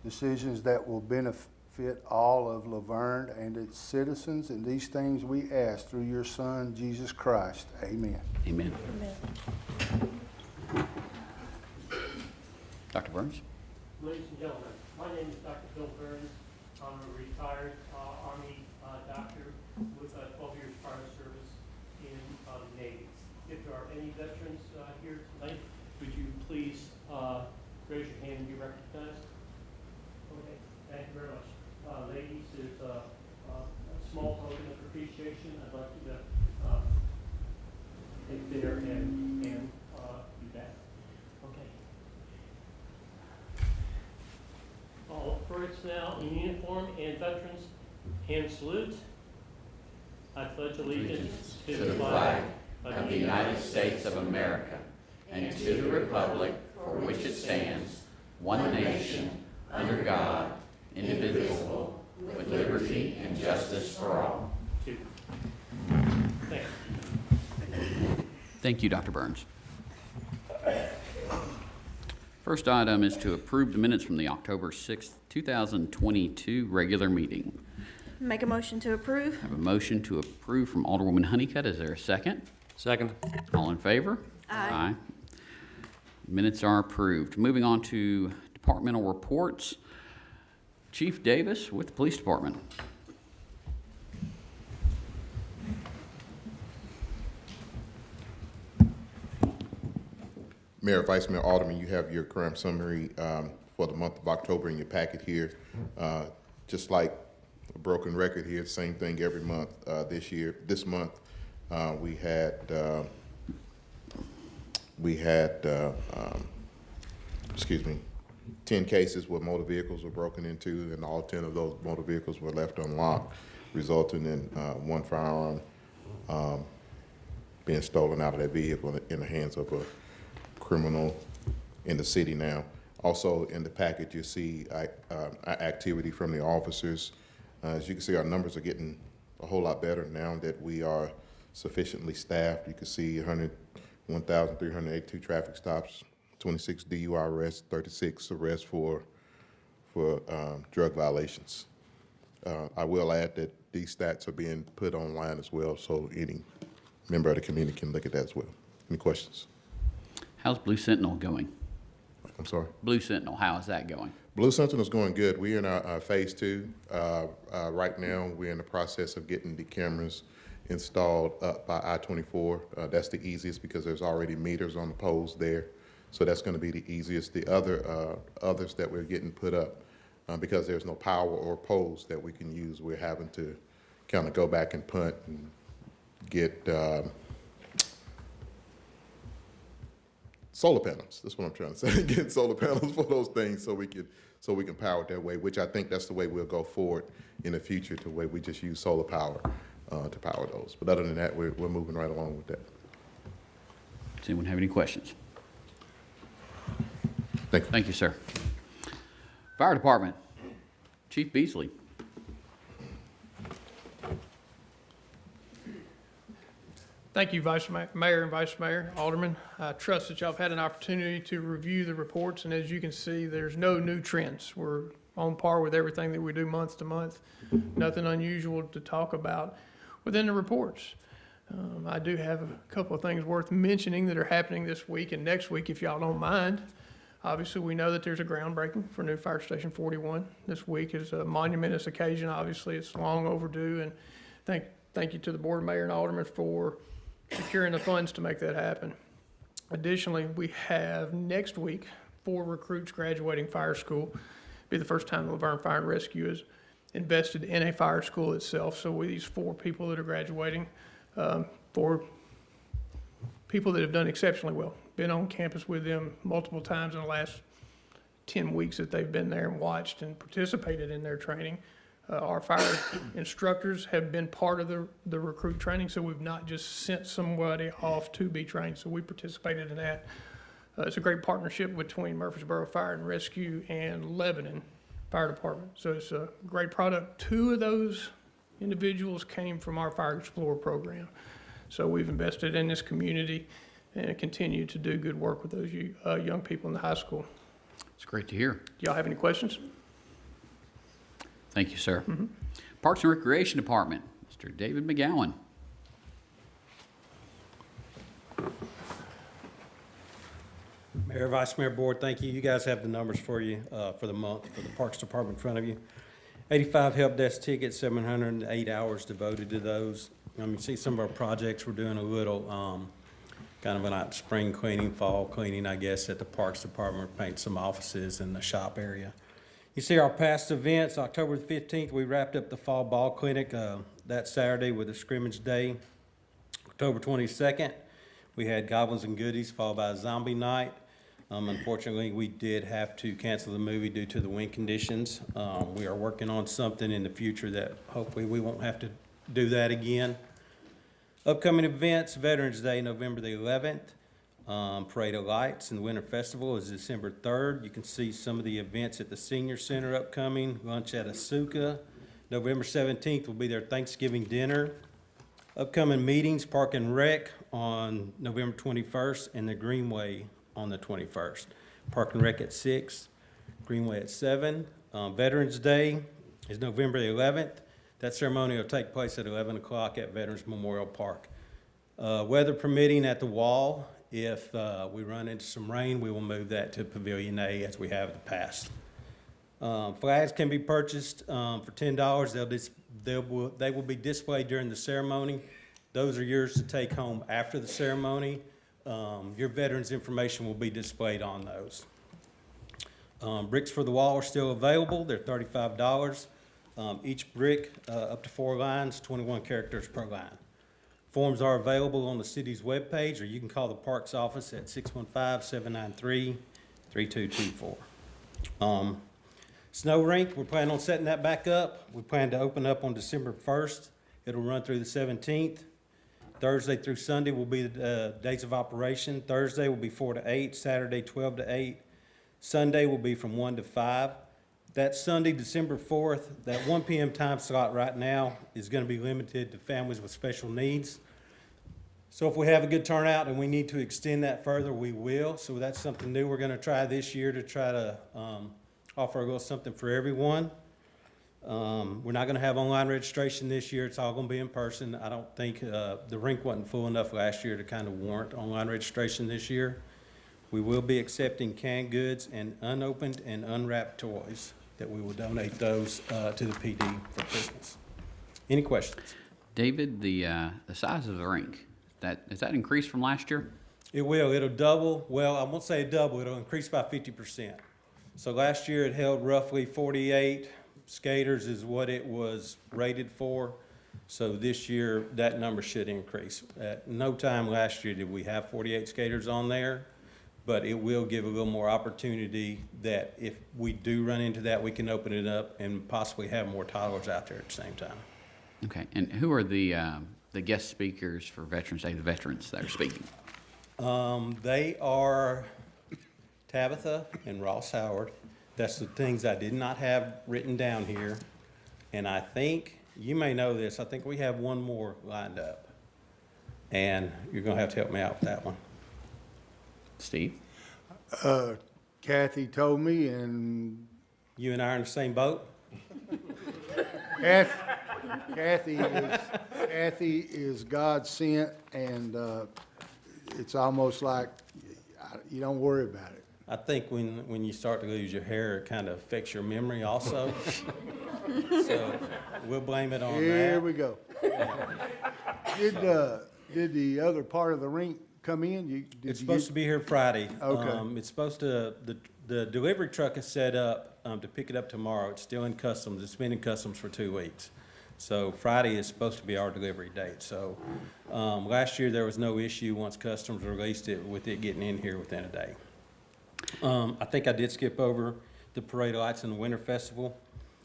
decisions that will benefit all of LaVergne and its citizens. And these things we ask through your Son, Jesus Christ. Amen. Amen. Dr. Burns. Ladies and gentlemen, my name is Dr. Bill Burns. I'm a retired Army doctor with 12 years prior service in the Navy. If there are any veterans here tonight, would you please raise your hand and be recognized? Okay, thank you very much. Ladies, there's a small token of appreciation. I'd like you to take dinner and do that. Okay. All first now in uniform and veterans, hand salute. I pledge allegiance to the flag of the United States of America and to the republic for which it stands, one nation, under God, indivisible, with liberty and justice for all. Thank you. Thank you, Dr. Burns. First item is to approve the minutes from the October 6th, 2022 regular meeting. Make a motion to approve. I have a motion to approve from Alderwoman Honeycutt. Is there a second? Second. All in favor? Aye. Minutes are approved. Moving on to departmental reports. Chief Davis with the Police Department. Mayor, Vice Mayor, Alderman, you have your crime summary for the month of October in your packet here. Just like a broken record here, same thing every month. This month, we had 10 cases where motor vehicles were broken into, and all 10 of those motor vehicles were left unlocked, resulting in one firearm being stolen out of that vehicle in the hands of a criminal in the city now. Also in the package, you see activity from the officers. As you can see, our numbers are getting a whole lot better now that we are sufficiently staffed. You can see 1,382 traffic stops, 26 DUI arrests, 36 arrests for drug violations. I will add that these stats are being put online as well, so any member of the community can look at that as well. Any questions? How's Blue Sentinel going? I'm sorry? Blue Sentinel, how is that going? Blue Sentinel is going good. We're in our phase 2. Right now, we're in the process of getting the cameras installed up by I-24. That's the easiest because there's already meters on the poles there. So that's going to be the easiest. The others that we're getting put up, because there's no power or poles that we can use, we're having to kind of go back and punt and get solar panels. That's what I'm trying to say. Get solar panels for those things so we can power it that way, which I think that's the way we'll go forward in the future, to where we just use solar power to power those. But other than that, we're moving right along with that. Does anyone have any questions? Thank you. Thank you, sir. Fire Department, Chief Beasley. Thank you, Mayor and Vice Mayor, Alderman. I trust that y'all have had an opportunity to review the reports, and as you can see, there's no new trends. We're on par with everything that we do month to month. Nothing unusual to talk about within the reports. I do have a couple of things worth mentioning that are happening this week and next week, if y'all don't mind. Obviously, we know that there's a groundbreaking for new Fire Station 41. This week is a monumentous occasion. Obviously, it's long overdue, and thank you to the Board, Mayor, and Alderman for securing the funds to make that happen. Additionally, we have next week 4 recruits graduating fire school. be the first time the LaVergne Fire and Rescue has invested in a fire school itself. So with these 4 people that are graduating, 4 people that have done exceptionally well. Been on campus with them multiple times in the last 10 weeks that they've been there and watched and participated in their training. Our fire instructors have been part of the recruit training, so we've not just sent somebody off to be trained, so we participated in that. It's a great partnership between Murfreesboro Fire and Rescue and Lebanon Fire Department, so it's a great product. 2 of those individuals came from our Fire Explorer program, so we've invested in this community and continue to do good work with those young people in the high school. It's great to hear. Do y'all have any questions? Thank you, sir. Parks and Recreation Department, Mr. David McGowan. Mayor, Vice Mayor, Board, thank you. You guys have the numbers for you for the month for the Parks Department in front of you. 85 help desk tickets, 708 hours devoted to those. You see some of our projects. We're doing a little kind of a spring cleaning, fall cleaning, I guess, at the Parks Department. We're painting some offices in the shop area. You see our past events. October the 15th, we wrapped up the Fall Ball Clinic that Saturday with a scrimmage day. October 22nd, we had Goblins and Goodies followed by a zombie night. Unfortunately, we did have to cancel the movie due to the wind conditions. We are working on something in the future that hopefully we won't have to do that again. Upcoming events, Veterans Day, November the 11th. Parade of Lights and the Winter Festival is December 3rd. You can see some of the events at the Senior Center upcoming. Lunch at Asuka. November 17th will be their Thanksgiving dinner. Upcoming meetings, Park and Rec on November 21st and the Greenway on the 21st. Park and Rec at 6, Greenway at 7. Veterans Day is November the 11th. That ceremony will take place at 11 o'clock at Veterans Memorial Park. Weather permitting at the Wall, if we run into some rain, we will move that to Pavilion A as we have in the past. Flags can be purchased for $10. They will be displayed during the ceremony. Those are yours to take home after the ceremony. Your veterans information will be displayed on those. Bricks for the wall are still available. They're $35. Each brick up to 4 lines, 21 characters per line. Forms are available on the city's webpage, or you can call the Parks office at 615-793-3224. Snow rink, we're planning on setting that back up. We plan to open up on December 1st. It'll run through the 17th. Thursday through Sunday will be the days of operation. Thursday will be 4 to 8, Saturday 12 to 8. Sunday will be from 1 to 5. That Sunday, December 4th, that 1 p.m. time slot right now is going to be limited to families with special needs. So if we have a good turnout and we need to extend that further, we will. So that's something new we're going to try this year to try to offer a little something for everyone. We're not going to have online registration this year. It's all going to be in person. I don't think the rink wasn't full enough last year to kind of warrant online registration this year. We will be accepting canned goods and unopened and unwrapped toys that we will donate those to the PD for Christmas. Any questions? David, the size of the rink, is that increased from last year? It will. It'll double. Well, I won't say double. It'll increase by 50%. So last year it held roughly 48 skaters is what it was rated for. So this year that number should increase. At no time last year did we have 48 skaters on there, but it will give a little more opportunity that if we do run into that, we can open it up and possibly have more toddlers out there at the same time. Okay, and who are the guest speakers for Veterans Day, the veterans that are speaking? They are Tabitha and Ross Howard. That's the things I did not have written down here. And I think, you may know this, I think we have one more lined up. And you're going to have to help me out with that one. Steve? Kathy told me, and you and I are in the same boat? Kathy is God sent, and it's almost like you don't worry about it. I think when you start to lose your hair, it kind of affects your memory also. So we'll blame it on that. Here we go. Did the other part of the rink come in? It's supposed to be here Friday. Okay. It's supposed to, the delivery truck is set up to pick it up tomorrow. It's still in customs. It's been in customs for 2 weeks. So Friday is supposed to be our delivery date. So last year, there was no issue once customs released it with it getting in here within a day. I think I did skip over the parade lights and the Winter Festival.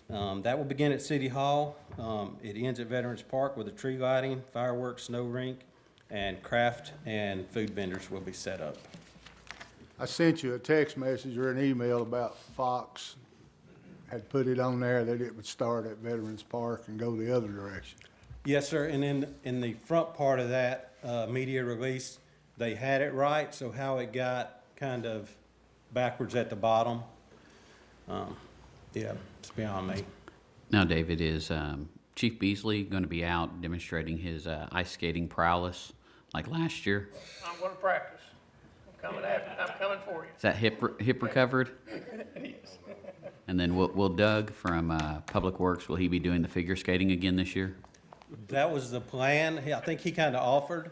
That will begin at City Hall. It ends at Veterans Park with a tree lighting, fireworks, snow rink, and craft and food vendors will be set up. I sent you a text message or an email about Fox had put it on there that it would start at Veterans Park and go the other direction. Yes, sir, and then in the front part of that media release, they had it right, so how it got kind of backwards at the bottom, yeah, it's beyond me. Now, David, is Chief Beasley going to be out demonstrating his ice skating prowess like last year? I'm going to practice. I'm coming for you. Is that hip recovered? It is. And then will Doug from Public Works, will he be doing the figure skating again this year? That was the plan. I think he kind of offered,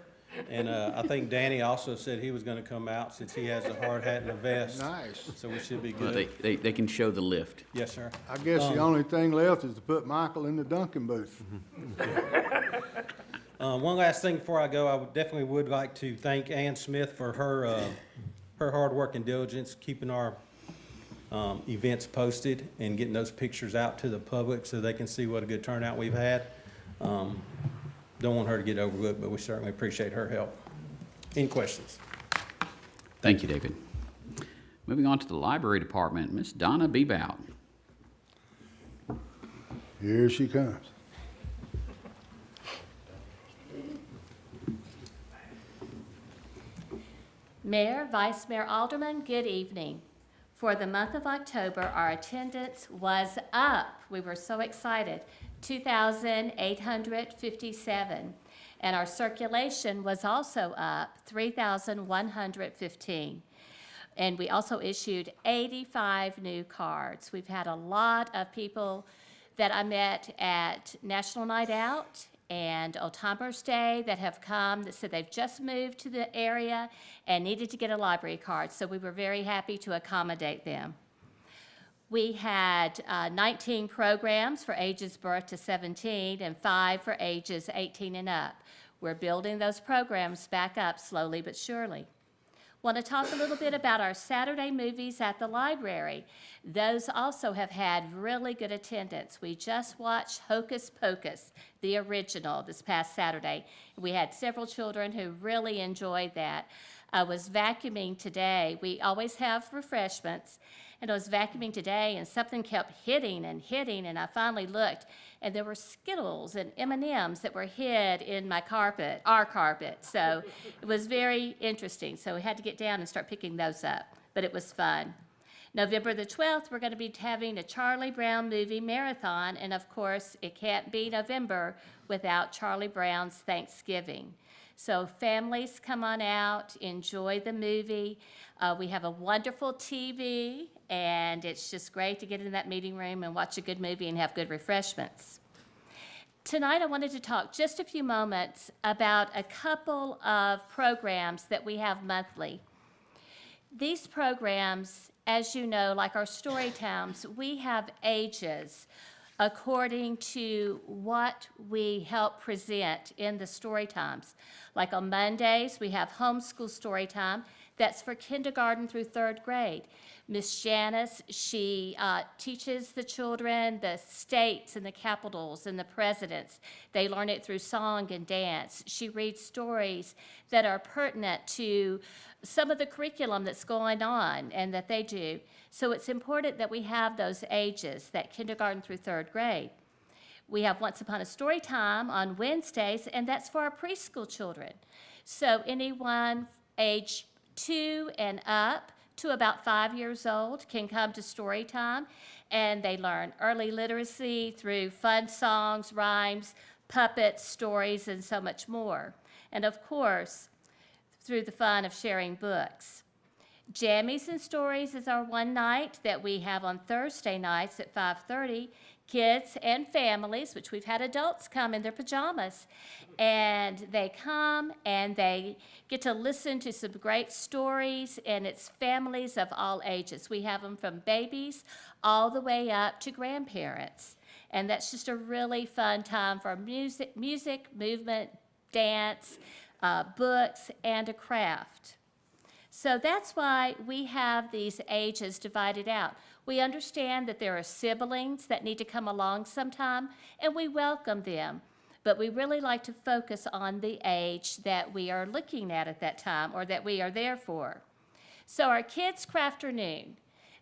and I think Danny also said he was going to come out since he has a hard hat and a vest. Nice. So we should be Well, good. they can show the lift. Yes, sir. I guess the only thing left is to put Michael in the Duncan booth. One last thing before I go, I definitely would like to thank Ann Smith for her hard work and diligence, keeping our events posted and getting those pictures out to the public so they can see what a good turnout we've had. Don't want her to get overlooked, but we certainly appreciate her help. Any questions? Thank you, David. Moving on to the Library Department, Miss Donna Bebout. Here she comes. Mayor, Vice Mayor, Alderman, good evening. For the month of October, our attendance was up. We were so excited, 2,857. And our circulation was also up, 3,115. And we also issued 85 new cards. We've had a lot of people that I met at National Night Out and Old Timers Day that have come that said they've just moved to the area and needed to get a library card. So we were very happy to accommodate them. We had 19 programs for ages birth to 17 and 5 for ages 18 and up. We're building those programs back up slowly but surely. Want to talk a little bit about our Saturday movies at the library. Those also have had really good attendance. We just watched Hocus Pocus, the original, this past Saturday. We had several children who really enjoyed that. I was vacuuming today. We always have refreshments. And I was vacuuming today, and something kept hitting, and I finally looked, and there were Skittles and M&Ms that were hid in my carpet, our carpet. So it was very interesting. So we had to get down and start picking those up, but it was fun. November the 12th, we're going to be having a Charlie Brown movie marathon, and of course, it can't be November without Charlie Brown's Thanksgiving. So families, come on out, enjoy the movie. We have a wonderful TV, and it's just great to get in that meeting room and watch a good movie and have good refreshments. Tonight, I wanted to talk just a few moments about a couple of programs that we have monthly. These programs, as you know, like our story times, we have ages according to what we help present in the story times. Like on Mondays, we have homeschool story time. That's for kindergarten through 3rd grade. Miss Janice, she teaches the children the states and the capitals and the presidents. They learn it through song and dance. She reads stories that are pertinent to some of the curriculum that's going on and that they do. So it's important that we have those ages, that kindergarten through 3rd grade. We have Once Upon a Story Time on Wednesdays, and that's for our preschool children. So anyone age 2 and up to about 5 years old can come to story time, and they learn early literacy through fun songs, rhymes, puppets, stories, and so much more. And of course, through the fun of sharing books. Jammies and Stories is our one night that we have on Thursday nights at 5:30. kids and families, which we've had adults come in their pajamas, and they come and they get to listen to some great stories, and it's families of all ages. We have them from babies all the way up to grandparents, and that's just a really fun time for music, movement, dance, books, and a craft. So that's why we have these ages divided out. We understand that there are siblings that need to come along sometime, and we welcome them. But we really like to focus on the age that we are looking at that time, or that we are there for. So our Kids Crafternoon,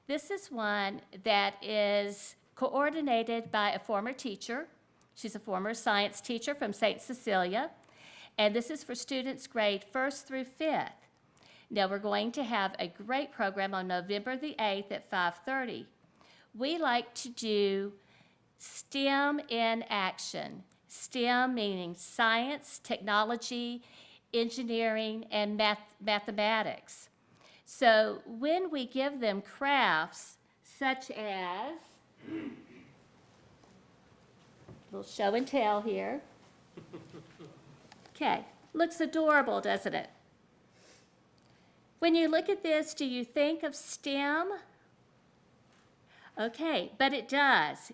this is one that is coordinated by a former teacher. She's a former science teacher from St. Cecilia, and this is for students grade 1st through 5th. Now, we're going to have a great program on November the 8th at 5:30. We like to do STEM in action. STEM meaning science, technology, engineering, and mathematics. So when we give them crafts such as, a little show and tell here. Okay, looks adorable, doesn't it? When you look at this, do you think of STEM? Okay, but it does.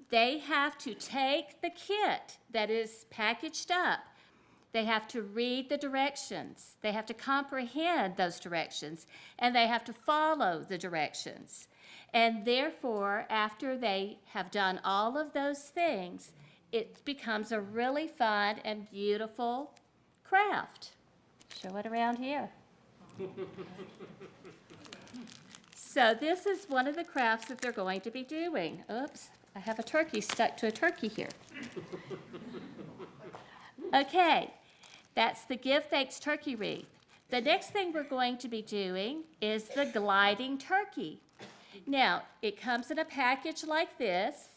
They have to take the kit that is packaged up. They have to read the directions. They have to comprehend those directions, and they have to follow the directions. And therefore, after they have done all of those things, it becomes a really fun and beautiful craft. Show it around here. So this is one of the crafts that they're going to be doing. Oops, I have a turkey stuck to a turkey here. Okay, that's the Give Thanks turkey wreath. The next thing we're going to be doing is the gliding turkey. Now, it comes in a package like this.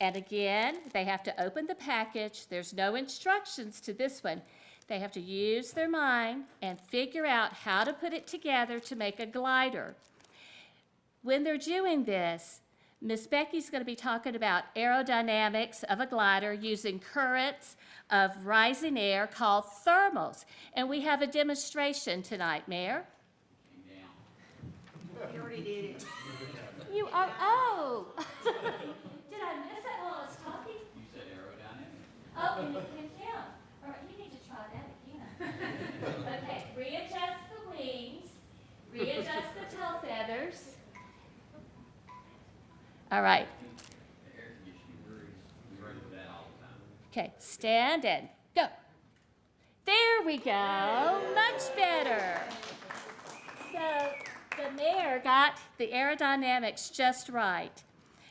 And again, they have to open the package. There's no instructions to this one. They have to use their mind and figure out how to put it together to make a glider. When they're doing this, Miss Becky's going to be talking about aerodynamics of a glider using currents of rising air called thermals. And we have a demonstration tonight, Mayor. You already did it. You are, oh. Did I miss it while I was talking? You said aerodynamics. Oh, and yeah. All right, you need to try that again. Okay, readjust the wings, readjust the tail feathers. All right. The air conditioning worries. We run with that all the time. Okay, stand and go. There we go, much better. So the mayor got the aerodynamics just right.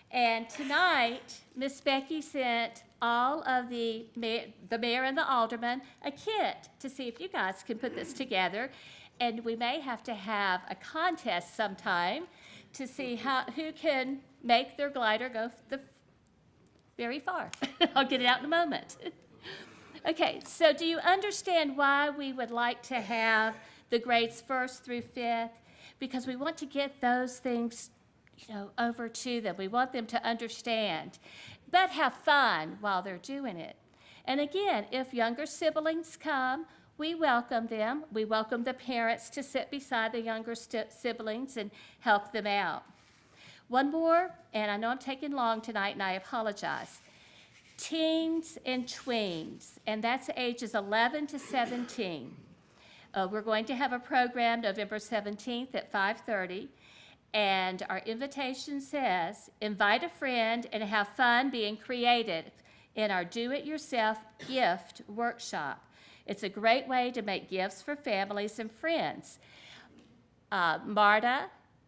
And tonight, Miss Becky sent all of the mayor and the aldermen a kit to see if you guys can put this together. And we may have to have a contest sometime to see who can make their glider go very far. I'll get it out in a moment. Okay, so do you understand why we would like to have the grades 1st through 5th? Because we want to get those things over to them. We want them to understand, but have fun while they're doing it. And again, if younger siblings come, we welcome them. We welcome the parents to sit beside the younger siblings and help them out. One more, and I know I'm taking long tonight, and I apologize. Teens and tweens, and that's ages 11 to 17. We're going to have a program November 17th at 5:30. And our invitation says, invite a friend and have fun being creative in our do-it-yourself gift workshop. It's a great way to make gifts for families and friends. Marta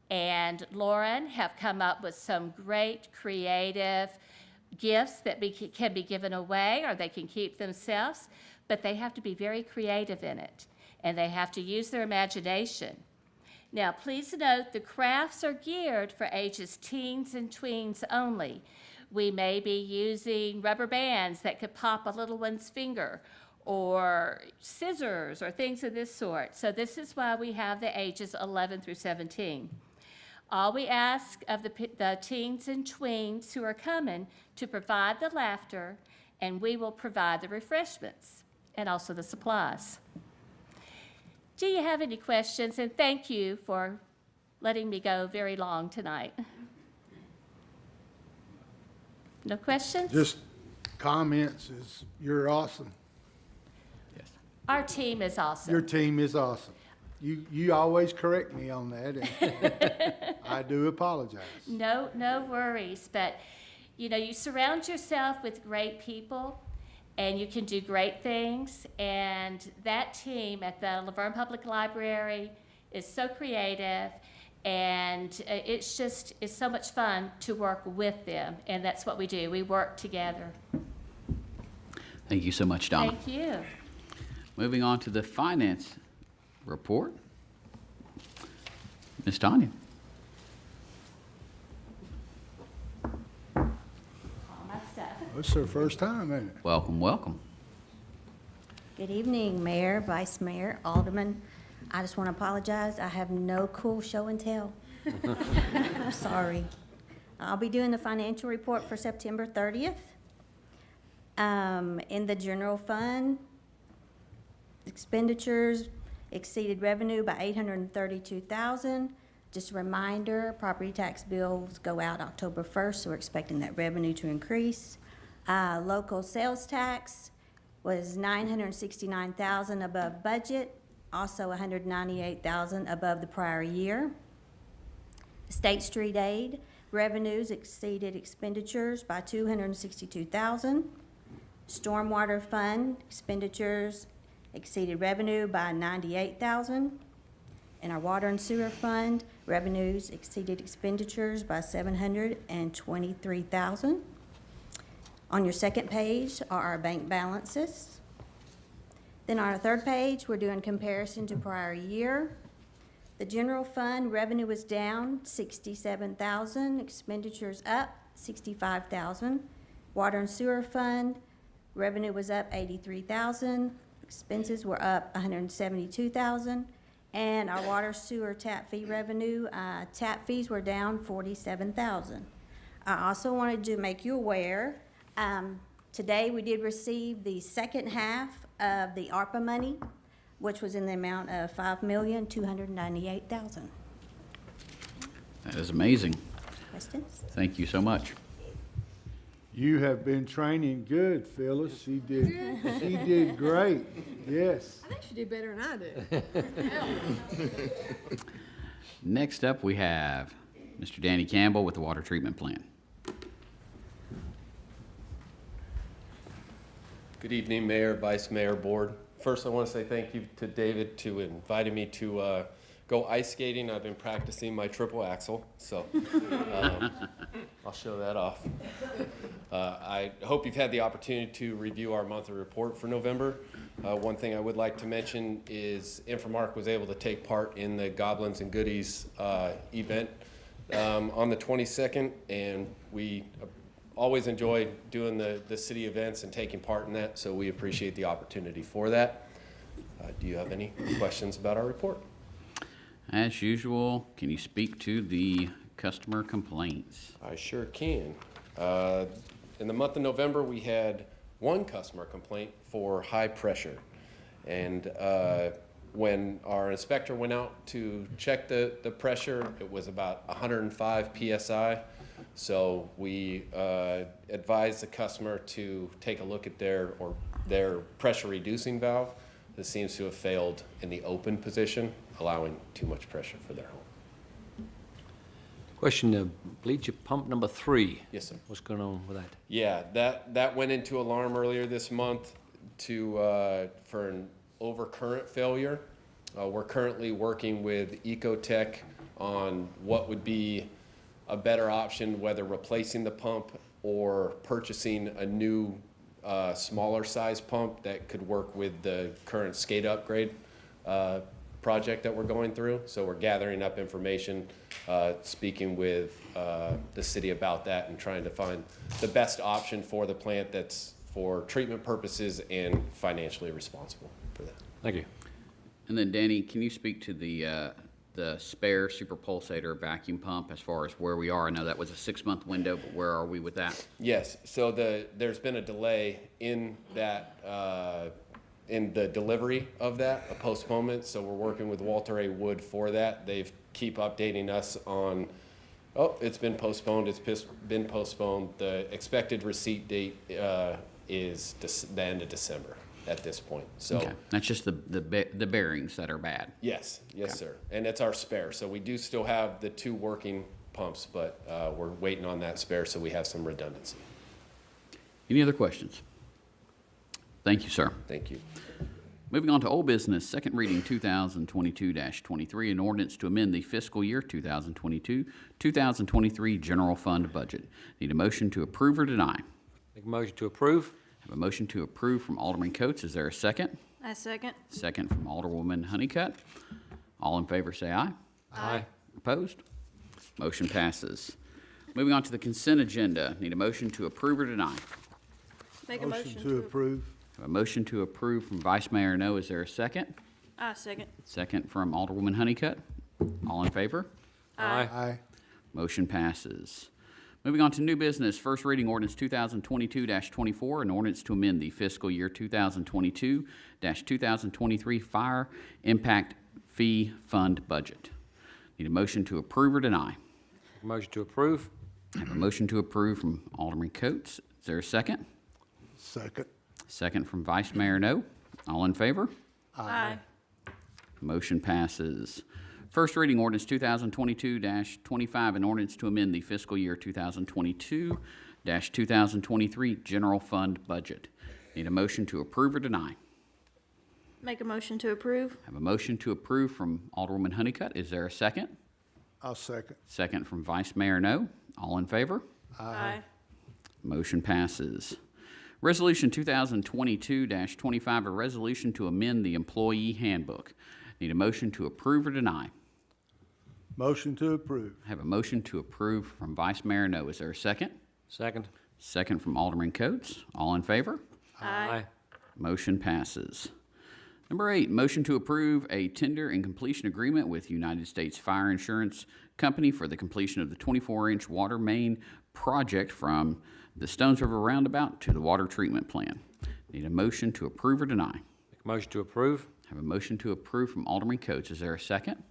and Lauren have come up with some great creative gifts that can be given away, or they can keep themselves, but they have to be very creative in it, and they have to use their imagination. Now, please note the crafts are geared for ages teens and tweens only. We may be using rubber bands that could pop a little one's finger, or scissors, or things of this sort. So this is why we have the ages 11 through 17. All we ask of the teens and tweens who are coming to provide the laughter, and we will provide the refreshments and also the supplies. Do you have any questions? And thank you for letting me go very long tonight. No questions? Just comments is, you're awesome. Our team is awesome. Your team is awesome. You always correct me on that, and I do apologize. No worries. But, you know, you surround yourself with great people, and you can do great things. And that team at the LaVergne Public Library is so creative, and it's so much fun to work with them. And that's what we do. We work together. Thank you so much, Donna. Thank you. Moving on to the finance report. Ms. Tanya. All my stuff. It's their first time, ain't it? Welcome, welcome. Good evening, Mayor, Vice Mayor, Alderman. I just want to apologize. I have no cool show and tell. I'm sorry. I'll be doing the financial report for September 30th. In the general fund, expenditures exceeded revenue by $832,000. Just a reminder, property tax bills go out October 1st, so we're expecting that revenue to increase. Local sales tax was $969,000 above budget, also $198,000 above the prior year. State street aid revenues exceeded expenditures by $262,000. Stormwater fund expenditures exceeded revenue by $98,000. In our water and sewer fund, revenues exceeded expenditures by $723,000. On your second page are our bank balances. Then on our third page, we're doing comparison to prior year. The general fund revenue was down $67,000, expenditures up $65,000. Water and sewer fund revenue was up $83,000. Expenses were up $172,000, and our water sewer tap fee revenue, tap fees were down $47,000. I also wanted to make you aware, today we did receive the second half of the ARPA money, which was in the amount of $5,298,000. That is amazing. Questions? Thank you so much. You have been training good, Phyllis. She did great. Yes. I think she did better than I did. Next up, we have Mr. Danny Campbell with the water treatment plant. Good evening, Mayor, Vice Mayor, Board. First, I want to say thank you to David to inviting me to go ice skating. I've been practicing my triple axel, so I'll show that off. I hope you've had the opportunity to review our monthly report for November. One thing I would like to mention is Infomark was able to take part in the Goblins and Goodies event on the 22nd, and we always enjoy doing the city events and taking part in that, so we appreciate the opportunity for that. Do you have any questions about our report? As usual, can you speak to the customer complaints? I sure can. In the month of November, we had one customer complaint for high pressure. And when our inspector went out to check the pressure, it was about 105 PSI. So we advised the customer to take a look at their pressure reducing valve. This seems to have failed in the open position, allowing too much pressure for their home. Question, bleacher pump number 3. Yes, sir. What's going on with that? Yeah, that went into alarm earlier this month for an overcurrent failure. We're currently working with Ecotech on what would be a better option, whether replacing the pump or purchasing a new smaller size pump that could work with the current SCADA upgrade project that we're going through. So we're gathering up information, speaking with the city about that and trying to find the best option for the plant that's for treatment purposes and financially responsible for that. Thank you. And then Danny, can you speak to the the spare super pulsator vacuum pump as far as where we are? I know that was a 6-month window, but where are we with that? Yes, so there's been a delay in that, in the delivery of that, a postponement, so we're working with Walter A. Wood for that. They've keep updating us on, oh, it's been postponed, been postponed. The expected receipt date is the end of December at this point, so. Okay. That's just the bearings that are bad. Yes, Okay. sir, and it's our spare, so we do still have the 2 working pumps, but we're waiting on that spare, so we have some redundancy. Any other questions? Thank you, sir. Thank you. Moving on to old business, second reading 2022-23, an ordinance to amend the fiscal year 2022-2023 general fund budget. Need a motion to approve or deny? Make a motion to approve. Have a motion to approve from Alderman Coates. Is there a second? I second. Second from Alderwoman Honeycutt. All in favor say aye. Aye. Opposed? Motion passes. Moving on to the consent agenda. Need a motion to approve or deny? Make a motion to approve. Have a motion to approve from Vice Mayor No. Is there a second? I second. Second from Alderwoman Honeycutt. All in favor? Aye. Aye. Motion passes. Moving on to new business, first reading ordinance 2022-24, an ordinance to amend the fiscal year 2022-2023 fire impact fee fund budget. Need a motion to approve or deny? Make a motion to approve. Have a motion to approve from Alderman Coates. Is there a second? Second. Second from Vice Mayor No. All in favor? Aye. Motion passes. First reading ordinance 2022-25, an ordinance to amend the fiscal year 2022-2023 general fund budget. Need a motion to approve or deny? Make a motion to approve. Have a motion to approve from Alderwoman Honeycutt. Is there a second? I'll second. Second from Vice Mayor No. All in favor? Aye. Motion passes. Resolution 2022-25, a resolution to amend the employee handbook. Need a motion to approve or deny? Motion to approve. Have a motion to approve from Vice Mayor No. Is there a second? Second. Second from Alderman Coates. All in favor? Aye. Motion passes. Number 8, motion to approve a tender and completion agreement with United States Fire Insurance Company for the completion of the 24-inch water main project from the Stones River Roundabout to the water treatment plant. Need a motion to approve or deny? Make a motion to approve. Have a motion to approve from Alderman Coates. Is there a second?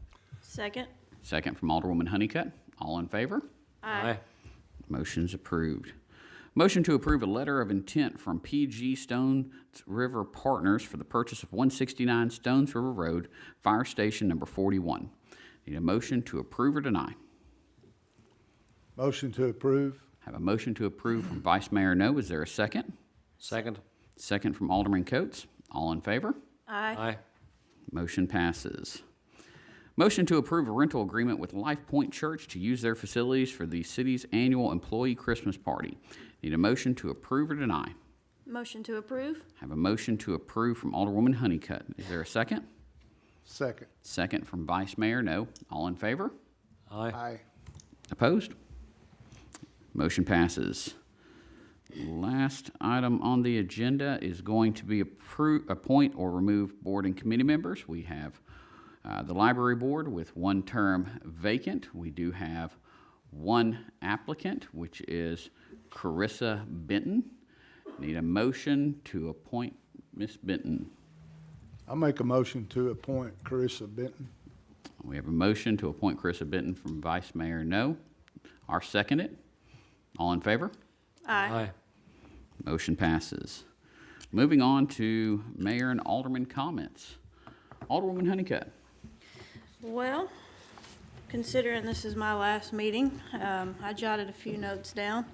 Second. Second from Alderwoman Honeycutt. All in favor? Aye. Motion's approved. Motion to approve a letter of intent from PG Stones River Partners for the purchase of 169 Stones River Road, Fire Station number 41. Need a motion to approve or deny? Motion to approve. Have a motion to approve from Vice Mayor No. Is there a second? Second. Second from Alderman Coates. All in favor? Aye. Aye. Motion passes. Motion to approve a rental agreement with Life Point Church to use their facilities for the city's annual employee Christmas party. Need a motion to approve or deny? Motion to approve. Have a motion to approve from Alderwoman Honeycutt. Is there a second? Second. Second from Vice Mayor No. All in favor? Aye. Aye. Opposed? Motion passes. Last item on the agenda is going to be appoint or remove board and committee members. We have the library board with one term vacant. We do have one applicant, which is Carissa Benton. Need a motion to appoint Ms. Benton. I'll make a motion to appoint Carissa Benton. We have a motion to appoint Carissa Benton from Vice Mayor No. I'll second it. All in favor? Aye. Motion passes. Moving on to Mayor and Alderman comments. Alderwoman Honeycutt. Well, considering this is my last meeting, I jotted a few notes down.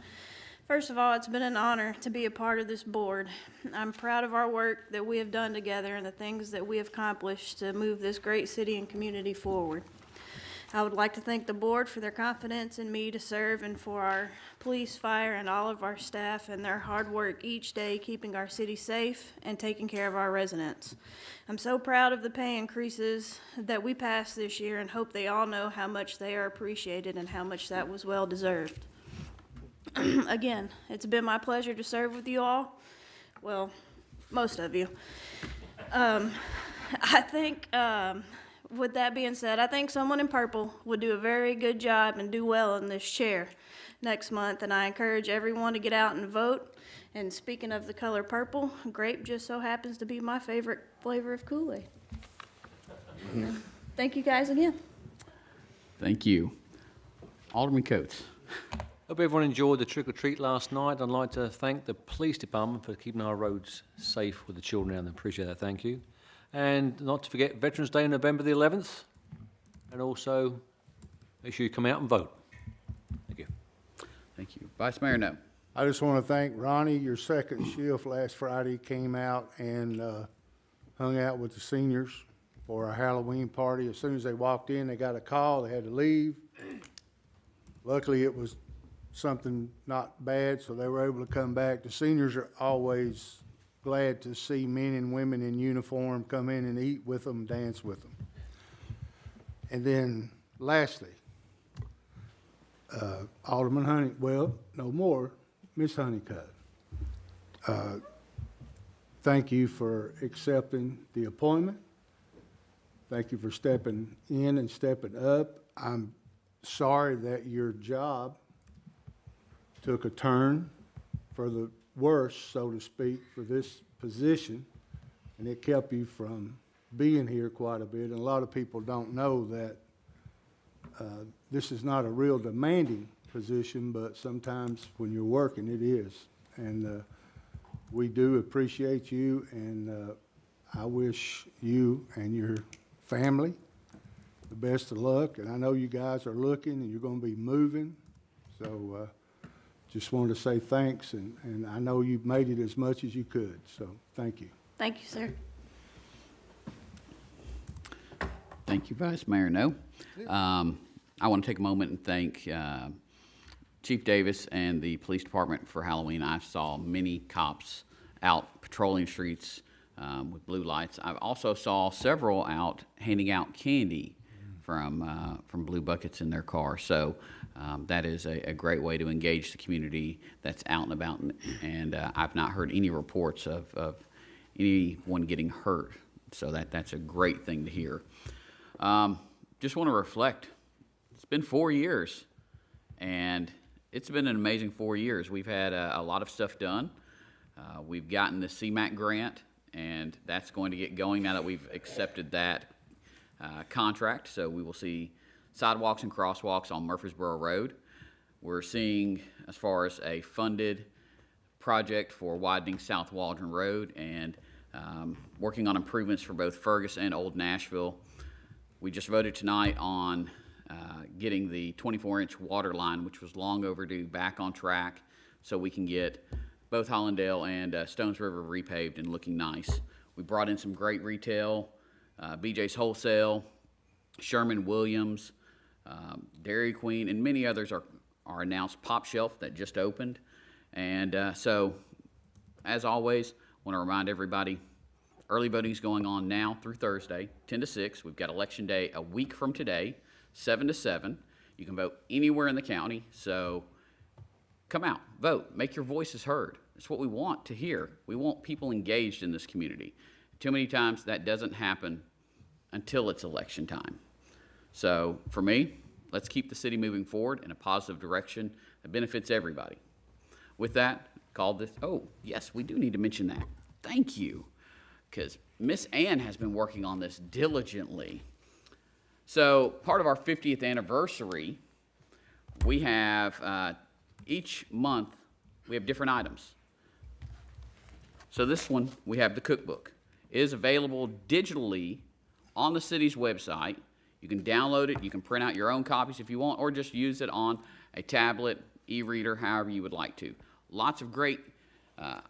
First of all, it's been an honor to be a part of this board. I'm proud of our work that we have done together and the things that we have accomplished to move this great city and community forward. I would like to thank the board for their confidence in me to serve and for our police, fire, and all of our staff and their hard work each day keeping our city safe and taking care of our residents. I'm so proud of the pay increases that we passed this year and hope they all know how much they are appreciated and how much that was well deserved. Again, it's been my pleasure to serve with you all. Well, most of you. I think with that being said, I think someone in purple would do a very good job and do well in this chair next month, and I encourage everyone to get out and vote. And speaking of the color purple, grape just so happens to be my favorite flavor of Kool-Aid. Thank you guys again. Thank you. Alderman Coates. Hope everyone enjoyed the trick-or-treat last night. I'd like to thank the police department for keeping our roads safe with the children out there. Appreciate that, thank you. And not to forget Veterans Day, November the 11th. And also, make sure you come out and vote. Thank you. Thank you. Vice Mayor, no. I just want to thank Ronnie. Your second shift last Friday came out and hung out with the seniors for a Halloween party. As soon as they walked in, they got a call. They had to leave. Luckily, it was something not bad, so they were able to come back. The seniors are always glad to see men and women in uniform come in and eat with them, dance with them. And then lastly, Alderman Honey, well, no more, Miss Honeycutt. Thank you for accepting the appointment. Thank you for stepping in and stepping up. I'm sorry that your job took a turn for the worse, so to speak, for this position, and it kept you from being here quite a bit. And a lot of people don't know that this is not a real demanding position, but sometimes when you're working, it is. And we do appreciate you, and I wish you and your family the best of luck. And I know you guys are looking, and you're going to be moving, so just wanted to say thanks, and I know you've made it as much as you could, so thank you. Thank you, sir. Thank you, Vice Mayor No. I want to take a moment and thank Chief Davis and the police department for Halloween. I saw many cops out patrolling streets with blue lights. I also saw several out handing out candy from blue buckets in their car. So that is a great way to engage the community that's out and about. And I've not heard any reports of anyone getting hurt. So that's a great thing to hear. Just want to reflect. It's been 4 years, and it's been an amazing 4 years. We've had a lot of stuff done. We've gotten the CMAQ grant, and that's going to get going now that we've accepted that contract. So we will see sidewalks and crosswalks on Murfreesboro Road. We're seeing, as far as a funded project for widening South Waldron Road, and working on improvements for both Fergus and Old Nashville. We just voted tonight on getting the 24-inch water line, which was long overdue, back on track so we can get both Hollandale and Stones River repaved and looking nice. We brought in some great retail, BJ's Wholesale, Sherman Williams, Dairy Queen, and many others are announced. Pop Shelf that just opened. And so, as always, want to remind everybody, early voting is going on now through Thursday, 10 to 6. We've got Election Day a week from today, 7 to 7. You can vote anywhere in the county, so come out, vote, make your voices heard. That's what we want to hear. We want people engaged in this community. Too many times that doesn't happen until it's election time. So for me, let's keep the city moving forward in a positive direction that benefits everybody. With that, call this, oh, yes, we do need to mention that. Thank you, because Miss Ann has been working on this diligently. So part of our 50th anniversary, we have, each month, we have different items. So this one, we have the cookbook. It is available digitally on the city's website. You can download it, you can print out your own copies if you want, or just use it on a tablet, e-reader, however you would like to. Lots of great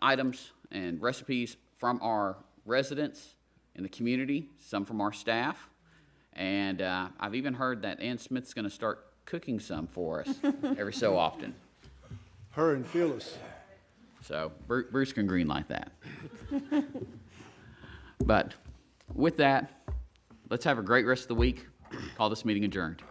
items and recipes from our residents in the community, some from our staff, and I've even heard that Ann Smith's going to start cooking some for us every so often. Her and Phyllis. So Bruce can greenlight that. But with that, let's have a great rest of the week. Call this meeting adjourned.